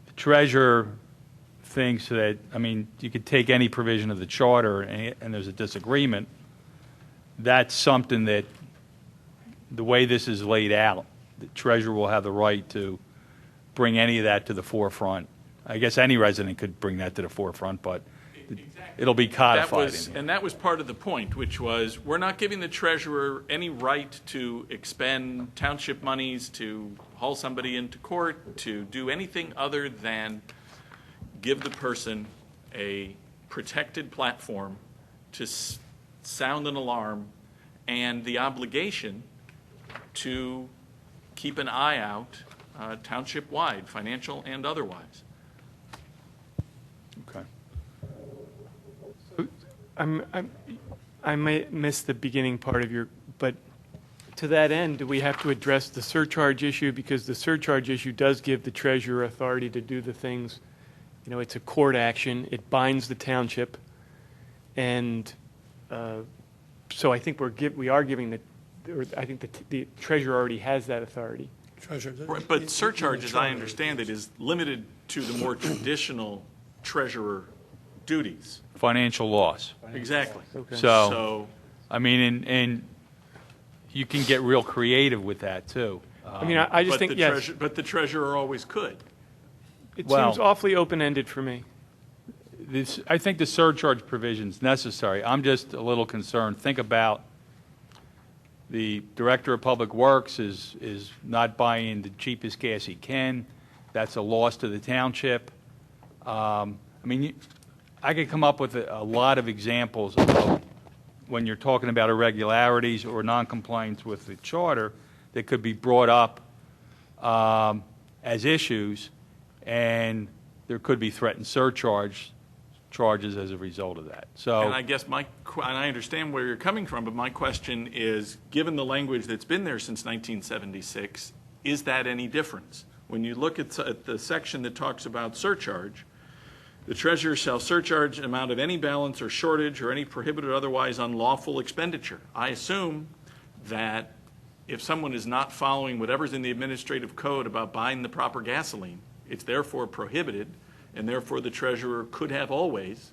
the treasurer thinks that, I mean, you could take any provision of the charter and there's a disagreement, that's something that, the way this is laid out, the treasurer will have the right to bring any of that to the forefront. I guess any resident could bring that to the forefront, but it'll be codified in here. And that was part of the point, which was, we're not giving the treasurer any right to expend township monies, to haul somebody into court, to do anything other than give the person a protected platform to sound an alarm and the obligation to keep an eye out township-wide, financial and otherwise. Okay. I may miss the beginning part of your, but to that end, do we have to address the surcharge issue? Because the surcharge issue does give the treasurer authority to do the things. You know, it's a court action. It binds the township. And so I think we are giving I think the treasurer already has that authority. Right, but surcharge, as I understand it, is limited to the more traditional treasurer duties. Financial loss. Exactly. Okay. So, I mean, and you can get real creative with that, too. I mean, I just think, yes. But the treasurer always could. It seems awfully open-ended for me. I think the surcharge provision's necessary. I'm just a little concerned. Think about the Director of Public Works is not buying the cheapest gas he can. That's a loss to the township. I mean, I could come up with a lot of examples of when you're talking about irregularities or noncompliance with the charter that could be brought up as issues, and there could be threatened charges as a result of that. So, and I guess and I understand where you're coming from, but my question is, given the language that's been there since 1976, is that any difference? When you look at the section that talks about surcharge, the treasurer shall surcharge an amount of any balance or shortage or any prohibited otherwise unlawful expenditure. I assume that if someone is not following whatever's in the administrative code about buying the proper gasoline, it's therefore prohibited, and therefore the treasurer could have always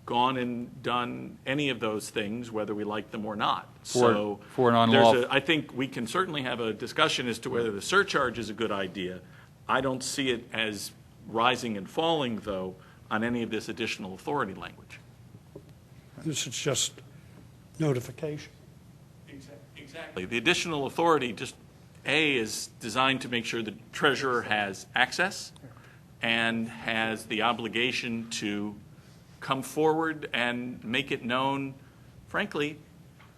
gone and done any of those things, whether we like them or not. For an unlawful. I think we can certainly have a discussion as to whether the surcharge is a good idea. I don't see it as rising and falling, though, on any of this additional authority language. This is just notification. Exactly. The additional authority, just A, is designed to make sure the treasurer has access and has the obligation to come forward and make it known, frankly,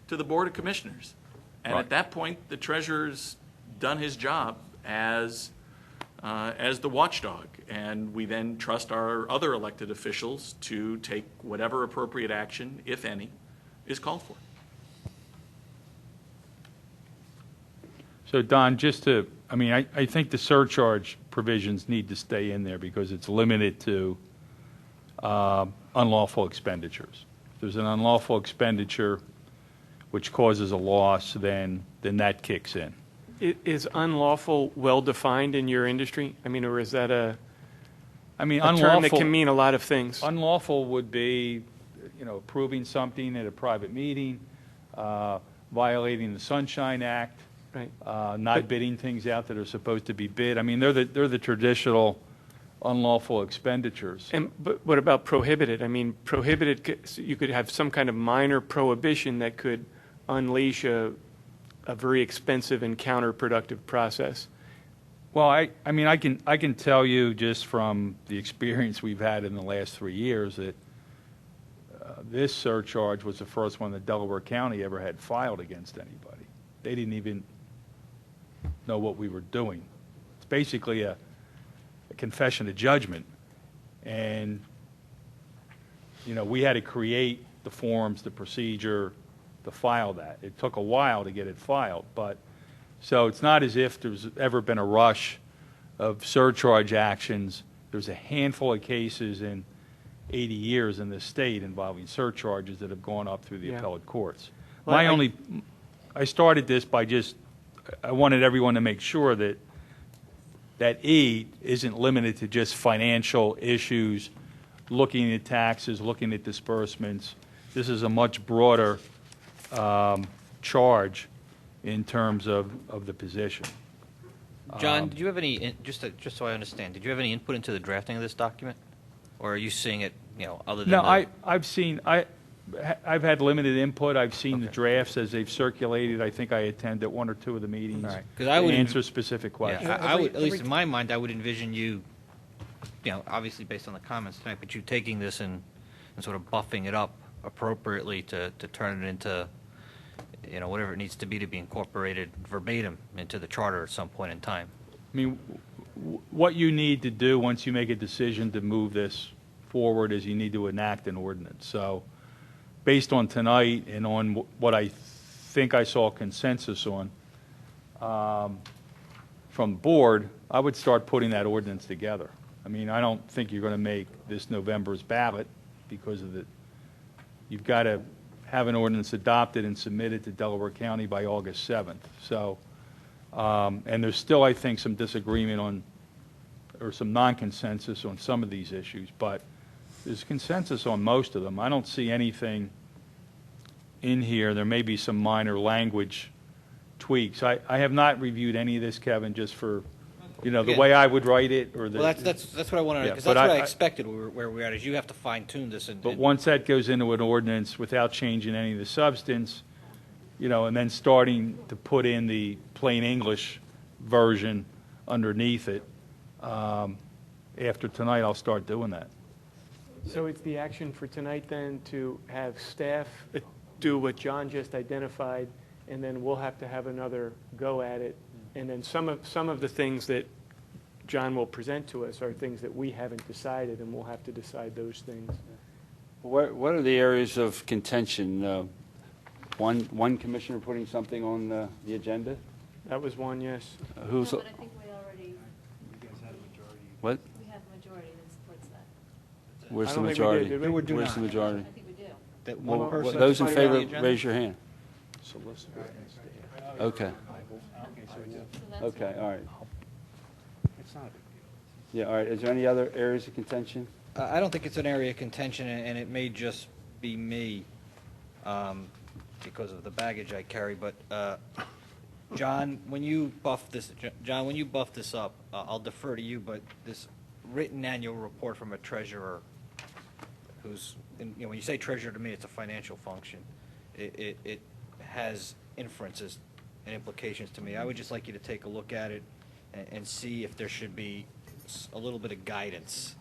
to the Board of Commissioners. And at that point, the treasurer's done his job as the watchdog, and we then trust our other elected officials to take whatever appropriate action, if any, is called for. So, Don, I think the surcharge provisions need to stay in there because it's limited to unlawful expenditures. If there's an unlawful expenditure which causes a loss, then that kicks in. Is unlawful well-defined in your industry? I mean, or is that a unlawful term that can mean a lot of things? Unlawful would be, approving something at a private meeting, violating the Sunshine Act, right. Not bidding things out that are supposed to be bid. I mean, they're the traditional unlawful expenditures. But what about prohibited? I mean, prohibited, you could have some kind of minor prohibition that could unleash a very expensive and counterproductive process. Well, I can tell you just from the experience we've had in the last 3 years that this surcharge was the first one that Delaware County ever had filed against anybody. They didn't even know what we were doing. It's basically a confession of judgment, and we had to create the forms, the procedure to file that. It took a while to get it filed, but so it's not as if there's ever been a rush of surcharge actions. There's a handful of cases, and 80 years in this state involving surcharges that have gone up through the Yeah. appellate courts. Well, I started this by I wanted everyone to make sure that E isn't limited to just financial issues, looking at taxes, looking at disbursements. This is a much broader charge in terms of the position. John, did you have any, just so I understand, did you have any input into the drafting of this document? Or are you seeing it, other than No, the- I've had limited input. I've seen the drafts as they've circulated. I think I attended one or two of the meetings All right. 'Cause to I would answer specific questions. Yeah, I would, at least in my mind, I would envision you, obviously based on the comments tonight, but you taking this and sort of buffing it up appropriately to turn it into, whatever it needs to be incorporated verbatim into the charter at some point in time. I mean, what you need to do once you make a decision to move this forward is you need to enact an ordinance. So based on tonight and on what I think I saw consensus on from the board, I would start putting that ordinance together. I mean, I don't think you're going to make this November's ballot because of you've got to have an ordinance adopted and submitted to Delaware County by August 7th. So, and there's still, I think, some disagreement or some non-consensus on some of these issues, but there's consensus on most of them. I don't see anything in here. There may be some minor language tweaks. I have not reviewed any of this, Kevin, just for, the way I would write it or the. Well, that's what I wanted, Yeah, because but that's what I expected where we're at, is you have to fine tune this and. But once that goes into an ordinance without changing any of the substance, and then starting to put in the plain English version underneath it, after tonight, I'll start doing that. So it's the action for tonight then to have staff do what John just identified, and then we'll have to have another go at it. And then some of the things that John will present to us are things that we haven't decided, and we'll have to decide those things. What are the areas of contention? One commissioner putting something on the agenda? That was one, yes. Who's? No, but I think we already, What? we have a majority that supports that. Where's I the don't think we majority? did we? We do Where's not. the majority? I think we do. That Well, one person. Those in that's on the favor, agenda? raise your hand. Okay. So that's Okay, all right. Yeah, all right. Is there any other areas of contention? I don't think it's an area of contention, and it may just be me because of the baggage I carry. But John, when you buff this up, I'll defer to you. But this written annual report from a treasurer, who's when you say treasurer to me, it's a financial function. It has inferences and implications to me. I would just like you to take a look at it and see if there should be a little bit of guidance.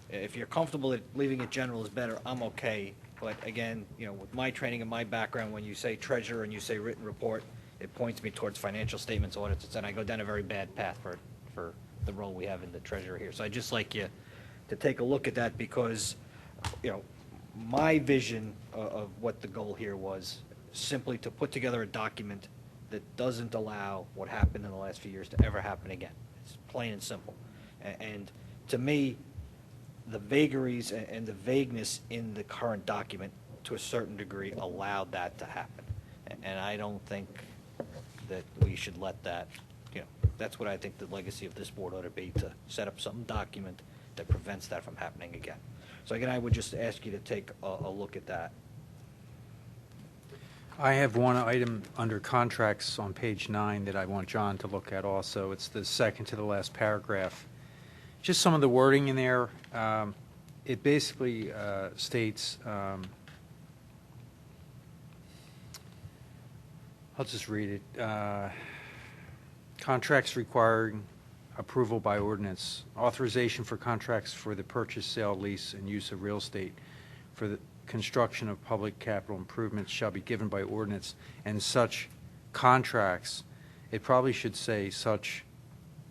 If you're comfortable that leaving it general is better, I'm okay. But again, with my training and my background, when you say treasurer and you say written report, it points me towards financial statements, audits, and I go down a very bad path for the role we have in the treasurer here. So I'd just like you to take a look at that because, my vision of what the goal here was simply to put together a document that doesn't allow what happened in the last few years to ever happen again. It's plain and simple. And to me, the vagaries and the vagueness in the current document, to a certain degree, allowed that to happen. And I don't think that we should let that, that's what I think the legacy of this board ought to be, to set up some document that prevents that from happening again. So again, I would just ask you to take a look at that. I have one item under contracts on page 9 that I want John to look at also. It's the second to the last paragraph. Just some of the wording in there. It basically states, I'll just read it. Contracts requiring approval by ordinance. Authorization for contracts for the purchase, sale, lease, and use of real estate for the construction of public capital improvements shall be given by ordinance, and such contracts, it probably should say such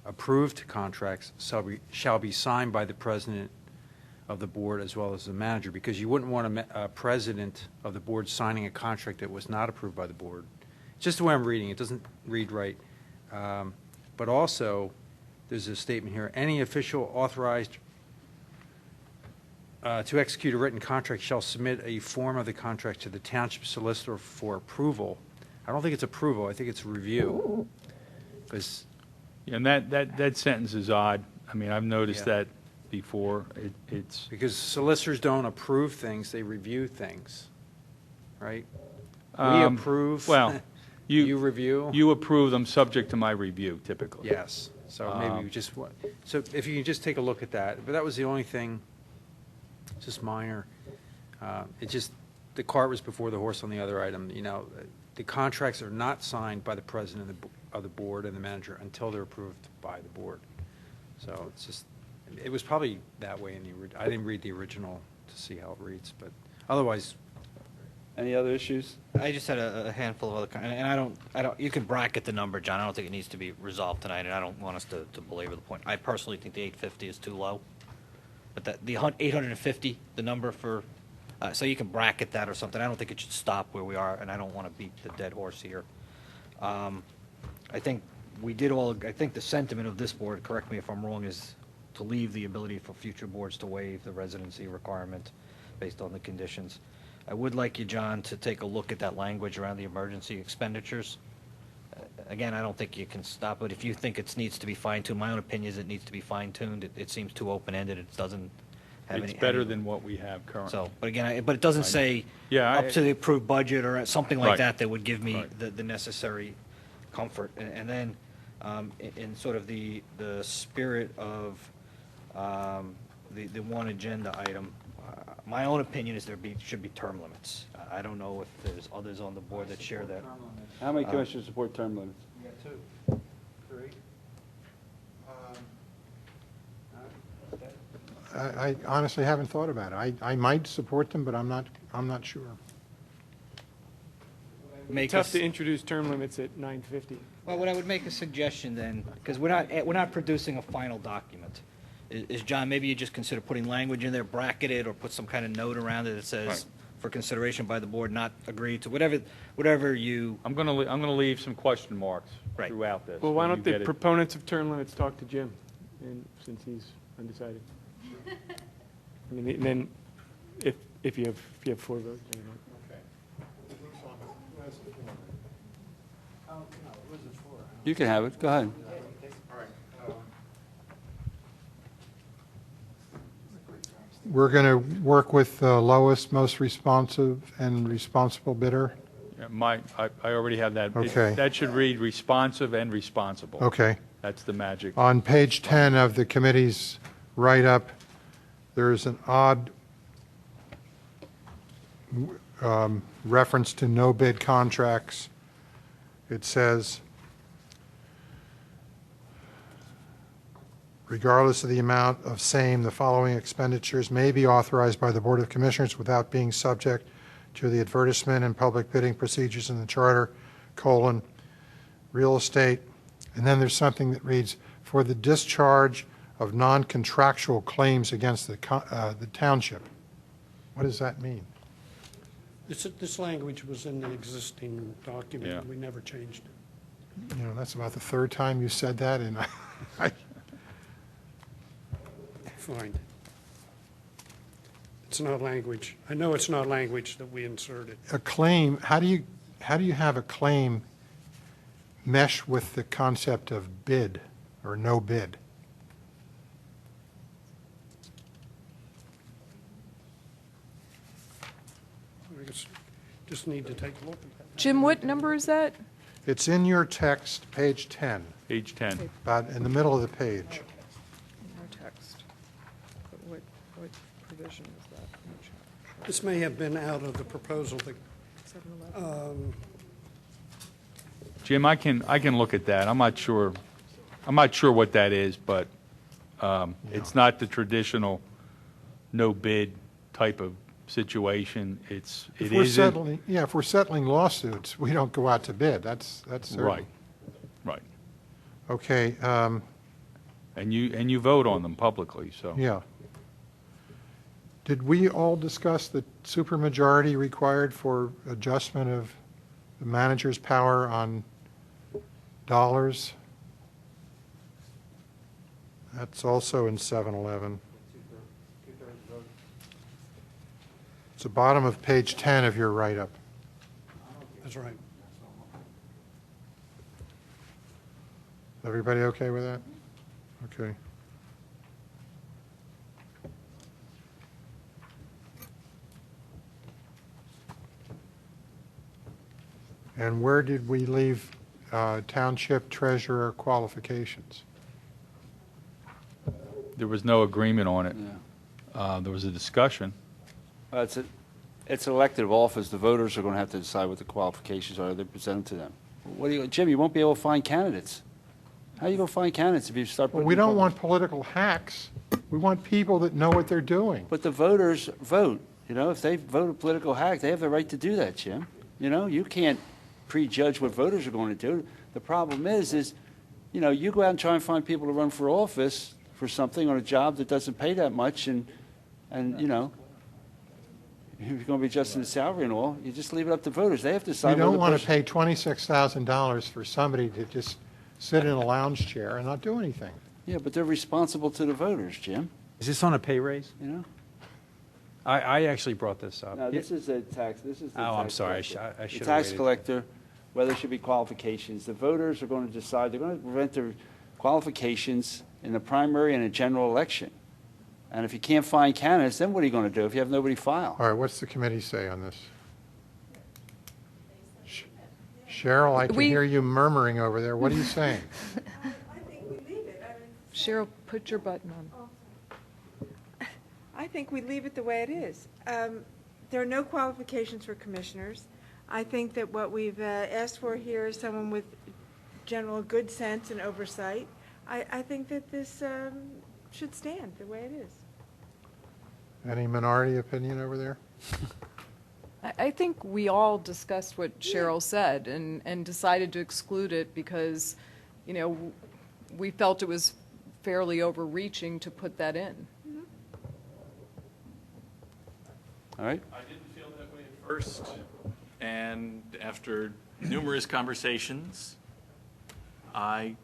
approved contracts shall be signed by the president of the board as well as the manager, because you wouldn't want a president of the board signing a contract that was not approved by the board. Just the way I'm reading it, doesn't read right. But also, there's a statement here, any official authorized to execute a written contract shall submit a form of the contract to the township solicitor for approval. I don't think it's approval, I think it's review. Because, And that sentence is odd. I mean, I've noticed Yeah. that before. It's, because solicitors don't approve things, they review things, right? We Um, approve. well, You review? you approve them subject to my review typically. Yes, so maybe we just, so if you can just take a look at that, but that was the only thing, just minor. It just, the cart was before the horse on the other item, you know. The contracts are not signed by the president of the board and the manager until they're approved by the board. So it's just, it was probably that way in the, I didn't read the original to see how it reads, but otherwise. Any other issues? I just had a handful of other, and I don't, you can bracket the number, John. I don't think it needs to be resolved tonight, and I don't want us to belabor the point. I personally think the 850 is too low. But the 850, the number for, so you can bracket that or something. I don't think it should stop where we are, and I don't want to beat the dead horse here. I think we did all, I think the sentiment of this board, correct me if I'm wrong, is to leave the ability for future boards to waive the residency requirement based on the conditions. I would like you, John, to take a look at that language around the emergency expenditures. Again, I don't think you can stop it. If you think it needs to be fine-tuned, my own opinion is it needs to be fine-tuned. It seems too open-ended. It doesn't have any. It's better than what we have currently. So, but again, but it doesn't say Yeah, up to the approved budget or something like Right. that would give me Right. the necessary comfort. And then, in sort of the spirit of the one agenda item, my own opinion is should be term limits. I don't know if there's others on the board that share that. How many commissioners support term limits? We got 2, 3. I honestly haven't thought about it. I might support them, but I'm not sure. Make Tough us- to introduce term limits at 950. Well, what I would make a suggestion then, because we're not producing a final document, is John, maybe you just consider putting language in there, bracket it, or put some kind of note around it that says, Right. for consideration by the board, not agreed to, whatever you, I'm going to leave some question marks Right. throughout this. Well, why so you don't the get it. proponents of term limits talk to Jim, and since he's undecided? I mean, and then if you have 4 votes, you know. You can have it, go ahead. We're going to work with the lowest, most responsive and responsible bidder? Yeah, I already have that. Okay. That should read responsive and responsible. Okay. That's the magic. On page 10 of the committee's write-up, there's an odd reference to no bid contracts. It says, regardless of the amount of same, the following expenditures may be authorized by the Board of Commissioners without being subject to the advertisement and public bidding procedures in the Charter, real estate. And then there's something that reads, for the discharge of non-contractual claims against the township. What does that mean? This language was in the existing document. Yeah. We never changed it. You know, that's about the 3rd time you said that, and Fine. It's not language. I know it's not language that we inserted. a claim, how do you have a claim mesh with the concept of bid or no bid? I guess just need to take a look at that. Jim, what number is that? It's in your text, page 10, Page 10. about in the middle of the page. No text. But what provision is that? This may have been out of the proposal that 711. Jim, I can look at that. I'm not sure what that is, but it's not the traditional no bid type of situation. It If we're is settling, yeah, if we're settling lawsuits, we don't go out to bid. That's certain. right. Okay, And you vote on them publicly, so. yeah. Did we all discuss the supermajority required for adjustment of the manager's power on dollars? That's also in 711. the bottom of page 10 of your write-up. That's right. Everybody okay with that? Okay. And where did we leave township treasurer qualifications? There was no agreement on it. Yeah. There was a discussion. It's an elected office. The voters are going to have to decide what the qualifications are. They're presented to them. Jim, you won't be able to find candidates. How are you going to find candidates if you start Well, putting... we don't want political hacks. We want people that know what they're doing. But the voters vote. You know, if they vote a political hack, they have the right to do that, Jim. You know, you can't prejudge what voters are going to do. The problem is, you know, you go out and try and find people to run for office for something on a job that doesn't pay that much, and you know, if you're going to be adjusting the salary and all, you just leave it up to voters. They have to decide. You don't want to pay $26,000 for somebody to just sit in a lounge chair and not do anything. Yeah, but they're responsible to the voters, Jim. Is this on a pay raise? You know? I actually brought this up. No, this is a tax. This is the Oh, I'm tax sorry. collector. I should The have tax waited. collector, whether there should be qualifications. The voters are going to decide. They're going to prevent their qualifications in the primary and a general election. And if you can't find candidates, then what are you going to do if you have nobody file? All right, what's the committee say on this? Cheryl, I can hear you murmuring over there. What are you saying? Cheryl, put your button on. I think we leave it the way it is. There are no qualifications for commissioners. I think that what we've asked for here is someone with general good sense and oversight. I think that this should stand the way it is. Any minority opinion over there? I think we all discussed what Cheryl said and decided to exclude it because, you know, we felt it was fairly overreaching to put that in. All right. I didn't feel that way at first, and after numerous conversations, I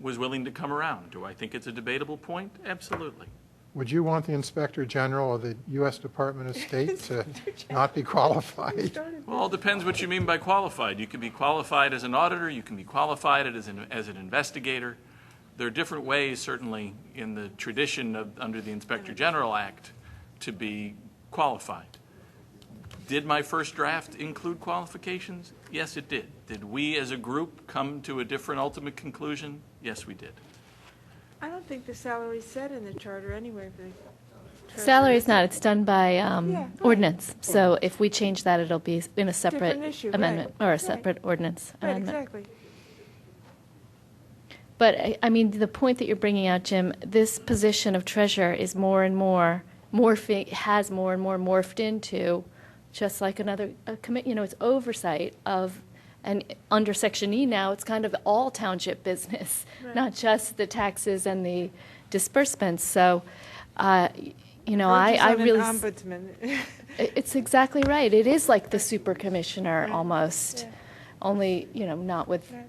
was willing to come around. Do I think it's a debatable point? Absolutely. Would you want the Inspector General of the U.S. Department of State to not be qualified? Well, it depends what you mean by qualified. You can be qualified as an auditor, you can be qualified as an investigator. There are different ways, certainly, in the tradition of, under the Inspector General Act, to be qualified. Did my first draft include qualifications? Yes, it did. Did we as a group come to a different ultimate conclusion? Yes, we did. I don't think the salary is set in the charter anyway. For the treasurer. Salary's not, it's done by right. ordinance. So if we change that, it'll be in a separate Different issue, amendment, right, or a right. separate ordinance Right, amendment. exactly. But, I mean, the point that you're bringing out, Jim, this position of treasurer is more and more morphing, has more and more morphed into just like another, you know, it's oversight of, and under Section E now, it's kind of all township business, Right. not just the taxes and the disbursements. So, you know, Verges I on really... an ombudsman. It's exactly right. It is like the super commissioner Right. almost, Yeah. only, you know, not with... Right.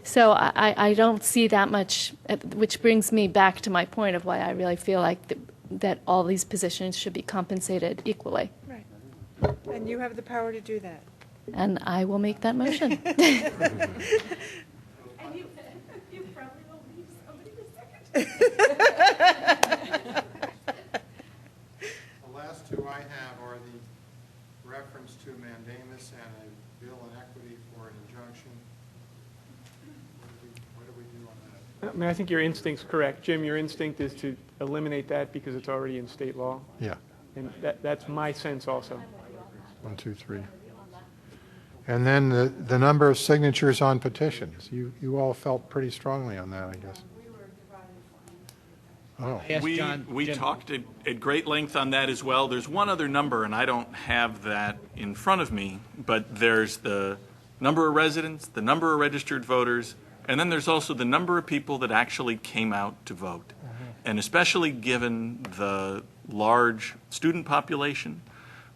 So I don't see that much, which brings me back to my point of why I really feel like that all these positions should be compensated equally. Right. And you have the power to do that. And I will make that motion. And you probably will leave somebody to second. The last two I have are the reference to mandamus and a bill in equity for an injunction. What do we do on that? I mean, I think your instinct's correct. Jim, your instinct is to eliminate that because it's already in state law. Yeah, And that's my sense also. 1, 2, 3. And then the number of signatures on petitions. You all felt pretty strongly on that, I guess. Oh. We talked at great length on that as well. There's one other number, and I don't have that in front of me, but there's the number of residents, the number of registered voters, and then there's also the number of people that actually came out to vote. And especially given the large student population,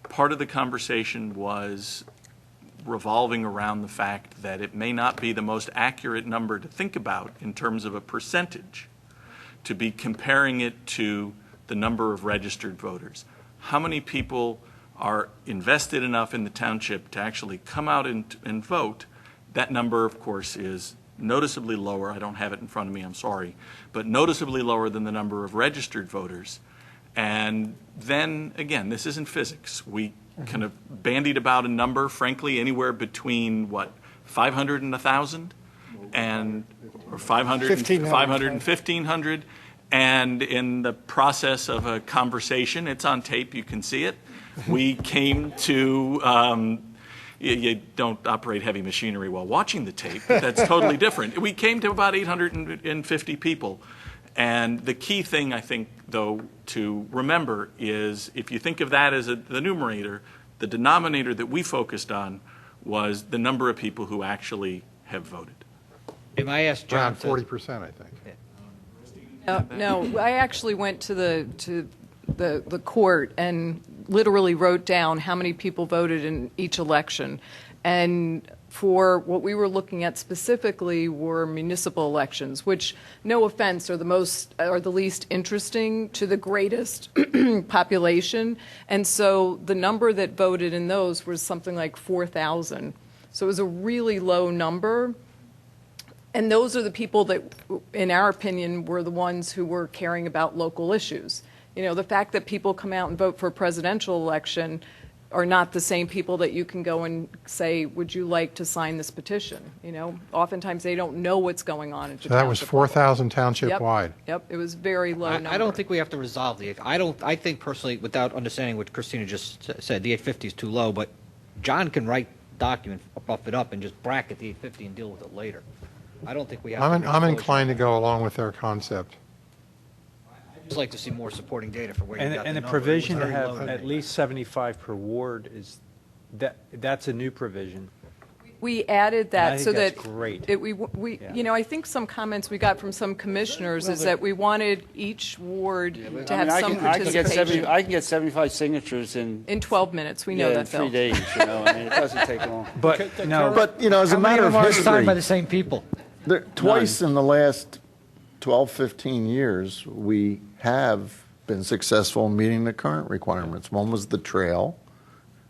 part of the conversation was revolving around the fact that it may not be the most accurate number to think about in terms of a percentage, to be comparing it to the number of registered voters. How many people are invested enough in the township to actually come out and vote, that number, of course, is noticeably lower. I don't have it in front of me, I'm sorry, but noticeably lower than the number of registered voters. And then, again, this isn't physics. We kind of bandied about a number, frankly, anywhere between, 500 and 1,000? Or 500 and 1,500. And in the process of a conversation, it's on tape, you can see it, we came to, you don't operate heavy machinery while watching the tape, but that's totally different. We came to about 850 people. And the key thing, I think, though, to remember is if you think of that as the numerator, the denominator that we focused on was the number of people who actually have voted. If I ask John, Around 40%, I think. No, I actually went to the court and literally wrote down how many people voted in each election. And for what we were looking at specifically were municipal elections, which, no offense, are the least interesting to the greatest population. And so the number that voted in those was something like 4,000. So it was a really low number. And those are the people that, in our opinion, were the ones who were caring about local issues. You know, the fact that people come out and vote for a presidential election are not the same people that you can go and say, would you like to sign this petition? You know, oftentimes they don't know what's going on in So that was 4,000 township-wide. Yep, it was very low number. I don't think we have to resolve I think personally, without understanding what Christina just said, the 850 is too low, but John can write document, buff it up, and just bracket the 850 and deal with it later. I don't think we have I'm inclined to go along with their concept. I'd just like to see more supporting data for where you got And the the number. provision to It was very have low. at least 75 per ward that's a new provision. We added And I that think so that's that great. Yeah. You know, I think some comments we got from some commissioners is that we wanted each ward to have some participation. I can get 75 signatures in 12 minutes, we know that, in 3 Phil. days, you know, I mean, it doesn't take long. But, no. But, you know, as a matter of history, signed by the same people. twice in the last 12, 15 years, we have been successful in meeting the current requirements. One was the trail,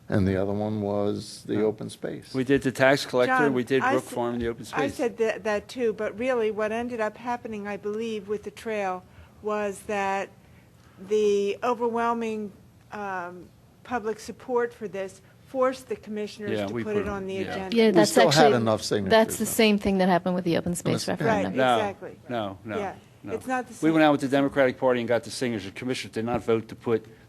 and the other one was the open space. We did the tax collector, John, we did I Brook s- Farm, the open space. I said that too, but really what ended up happening, I believe, with the trail was that the overwhelming public support for this forced the commissioners Yeah, to we put put it it- on the yeah. agenda. Yeah, that's still had actually, enough signatures, that's the though. same thing that happened with the open space Right, referendum. No, exactly. No. Yeah, it's not the We same. went out with the Democratic Party and got the signatures. The commissioners did not vote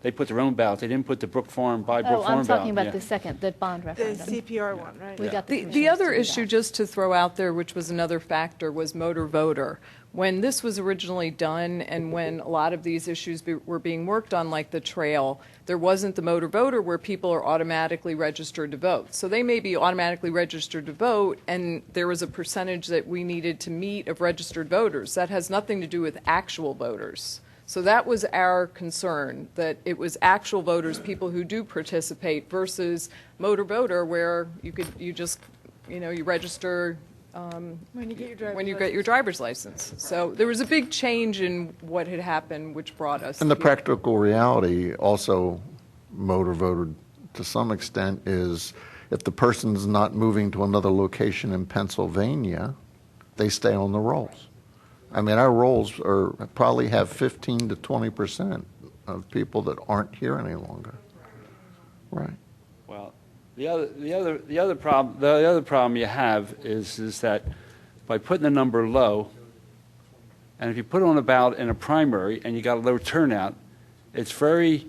they put their own ballot. They didn't put the Brook Farm, Brook Oh, Farm I'm ballot. talking Yeah. about the second, the bond The referendum. CPR one, right? We got The commissioners other to do issue, that. just to throw out there, which was another factor, was motor voter. When this was originally done and when a lot of these issues were being worked on, like the trail, there wasn't the motor voter where people are automatically registered to vote. So they may be automatically registered to vote, and there was a percentage that we needed to meet of registered voters. That has nothing to do with actual voters. So that was our concern, that it was actual voters, people who do participate, versus motor voter where you just register When you get your driver's when you get your driver's license. So there was a big change in what had happened, which brought us And the here. practical reality, also motor voter to some extent, is if the person's not moving to another location in Pennsylvania, they stay on the rolls. I mean, our rolls probably have 15 to 20% of people that aren't here any longer. Right. Well, the other problem you have is that by putting the number low, and if you put it on a ballot in a primary and you got a low turnout, it's very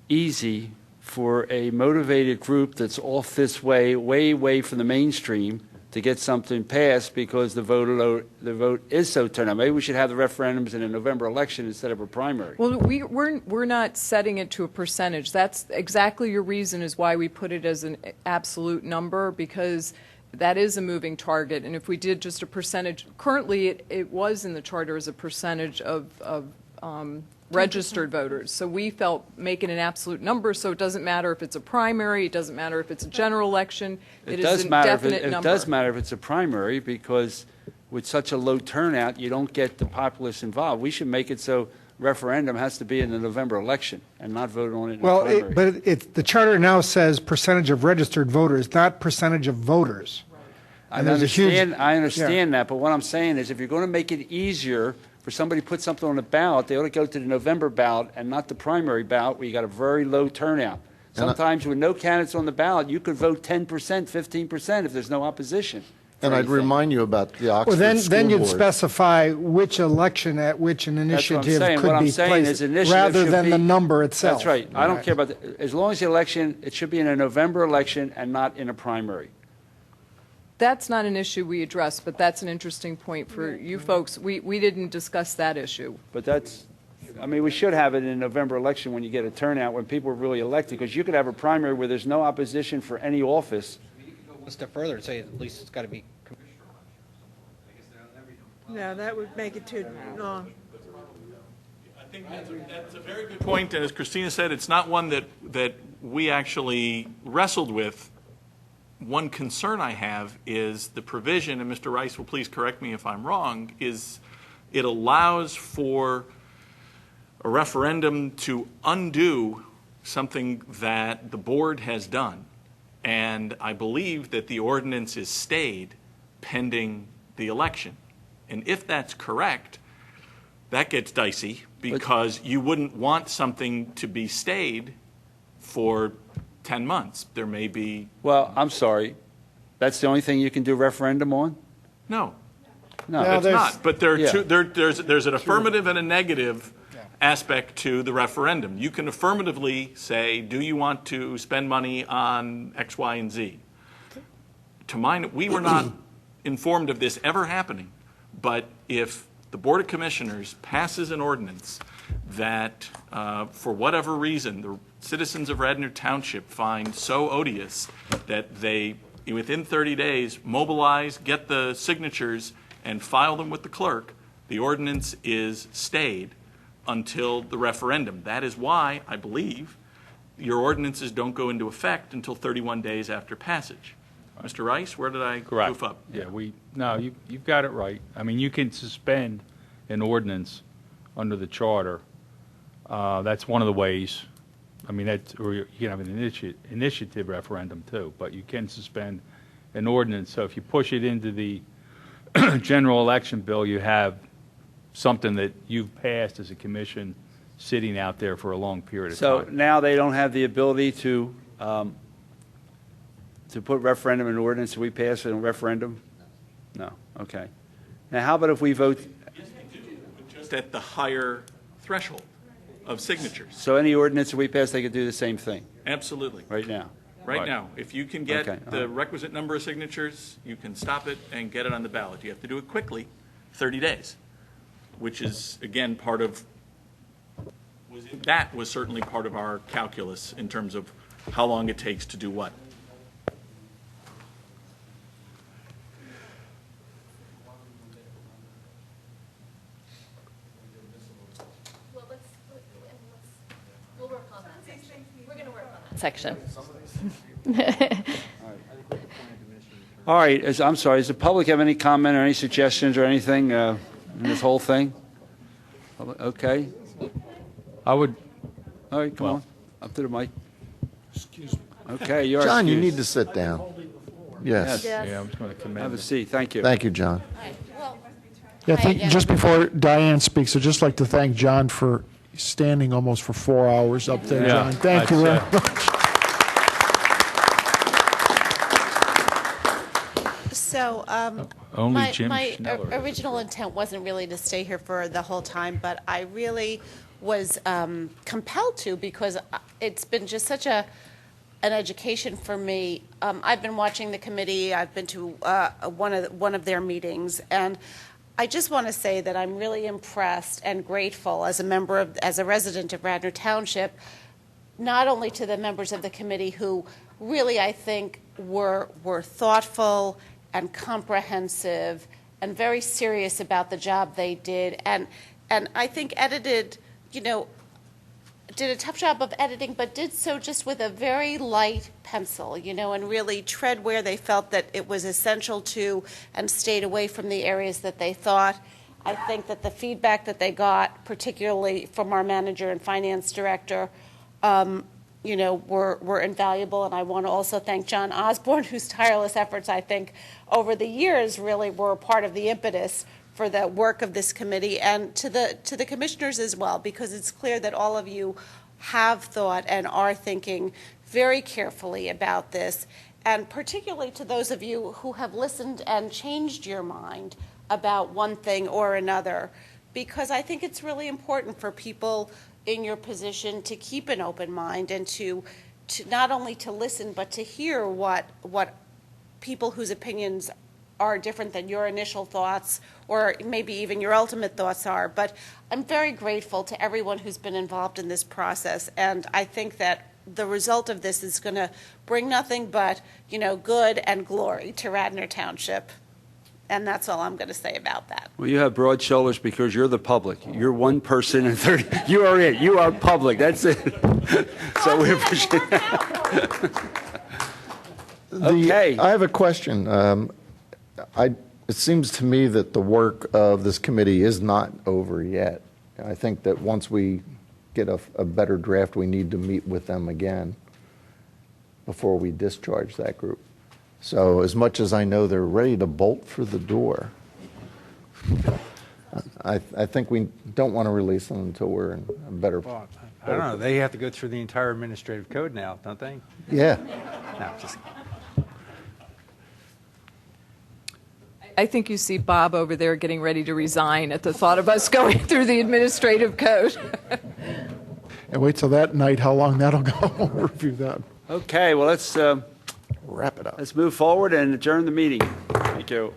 easy for a motivated group that's off this way away from the mainstream to get something passed because the vote is so turned out. Maybe we should have the referendums in a November election instead of a primary. Well, we're not setting it to a percentage. That's exactly your reason is why we put it as an absolute number, because that is a moving target. And if we did just a percentage, currently it was in the charter as a percentage of registered voters. So we felt making an absolute number, so it doesn't matter if it's a primary, it doesn't matter if it's a general election, it is a definite number. It does matter if it's a primary, because with such a low turnout, you don't get the populace involved. We should make it so referendum has to be in the November election and not voted on it in the Well, primary. the charter now says percentage of registered voters, not percentage of voters. I And there's a huge- understand that, but what I'm saying is if you're going to make it easier for somebody to put something on the ballot, they ought to go to the November ballot and not the primary ballot where you got a very low turnout. Sometimes with no candidates on the ballot, you could vote 10%, 15% if there's no opposition. And I'd remind you about the Oxford Well, then School you'd Board. specify which election at which an That's what I'm initiative saying. What could I'm be saying is placed, initiative rather should than be- the number itself. That's right. I don't care about, as long as the election, it should be in a November election and not in a primary. That's not an issue we addressed, but that's an interesting point for you folks. We didn't discuss that issue. But that's, I mean, we should have it in a November election when you get a turnout, when people are really elected, because you could have a primary where there's no opposition for any office. One step further and say at least it's got to be. No, that would make it too long. I think that's a very good point, and as Christina said, it's not one that we actually wrestled with. One concern I have is the provision, and Mr. Rice will please correct me if I'm wrong, is it allows for a referendum to undo something that the board has done. And I believe that the ordinance is stayed pending the election. And if that's correct, that gets dicey because you wouldn't want something to be stayed for 10 months. There may be. Well, I'm sorry. That's the only thing you can do referendum on? No. No. It's not. But there are Yeah. there's an affirmative and a negative aspect to the referendum. You can affirmatively say, do you want to spend money on X, Y, and Z? To mine, we were not informed of this ever happening. But if the Board of Commissioners passes an ordinance that, for whatever reason, the citizens of Radnor Township find so odious that they, within 30 days, mobilize, get the signatures, and file them with the clerk, the ordinance is stayed until the referendum. That is why, I believe, your ordinances don't go into effect until 31 days after passage. Mr. Rice, where did I goof up? Yeah, you've got it right. I mean, you can suspend an ordinance under the charter. That's one of the ways. I mean, or you can have an initiative referendum too, but you can suspend an ordinance. So if you push it into the general election bill, you have something that you've passed as a commission sitting out there for a long period of So time. now they don't have the ability to put referendum in ordinance, so we pass it in referendum? No, okay. Now, how about if we vote, Yes, they do, but just at the higher threshold of signatures. so any ordinance that we pass, they could do the same thing, Absolutely. right now? Right now, if you can get Okay, the requisite number of signatures, you can stop it and get it on the ballot. You have to do it quickly, 30 days, which is, again, that was certainly part of our calculus in terms of how long it takes to do what. We'll work on that. We're going to work on that section. All right, I'm sorry, does the public have any comment or any suggestions or anything in this whole thing? Okay, I would, all right, come on, up to the mic. Excuse me. Okay, you're John, you excused. need to sit down. Yes. Yes. yeah, I'm just going to commend Have a it. seat, thank you. Thank you, John. Yeah, Hi again. just before Diane speaks, I'd just like to thank John for standing almost for 4 hours up there, Yeah, John. Thank you very that's, much. So, Only my Jim Schneller. original intent wasn't really to stay here for the whole time, but I really was compelled to because it's been just such an education for me. I've been watching the committee. I've been to one of their meetings, and I just want to say that I'm really impressed and grateful as a resident of Radnor Township, not only to the members of the committee who really, I think, were thoughtful and comprehensive and very serious about the job they did, and I think did a tough job of editing, but did so just with a very light pencil, and really tread where they felt that it was essential to and stayed away from the areas that they thought I think that the feedback that they got, particularly from our manager and finance director, were invaluable. And I want to also thank John Osborne, whose tireless efforts, I think, over the years really were part of the impetus for the work of this committee, and to the commissioners as well, because it's clear that all of you have thought and are thinking very carefully about this, and particularly to those of you who have listened and changed your mind about one thing or another, because I think it's really important for people in your position to keep an open mind and to not only to listen but to hear what people whose opinions are different than your initial thoughts or maybe even your ultimate thoughts are. But I'm very grateful to everyone who's been involved in this process, and I think that the result of this is going to bring nothing but, good and glory to Radnor Township. And that's all I'm going to say about that. Well, you have broad shoulders because you're the public. You're one person and 30. You are it. You are public. That's it. So we appreciate that. Okay. I have a question. It seems to me that the work of this committee is not over yet. I think that once we get a better draft, we need to meet with them again before we discharge that group. So as much as I know they're ready to bolt for the door, I think we don't want to release them until we're in a better. Well, I don't know. They have to go through the entire administrative code now, don't they? Yeah. No, just. I think you see Bob over there getting ready to resign at the thought of us going through the administrative code. And wait till that night, how long that'll go. We'll review that. Okay, well, let's wrap it up. Let's move forward and adjourn the meeting. Thank you.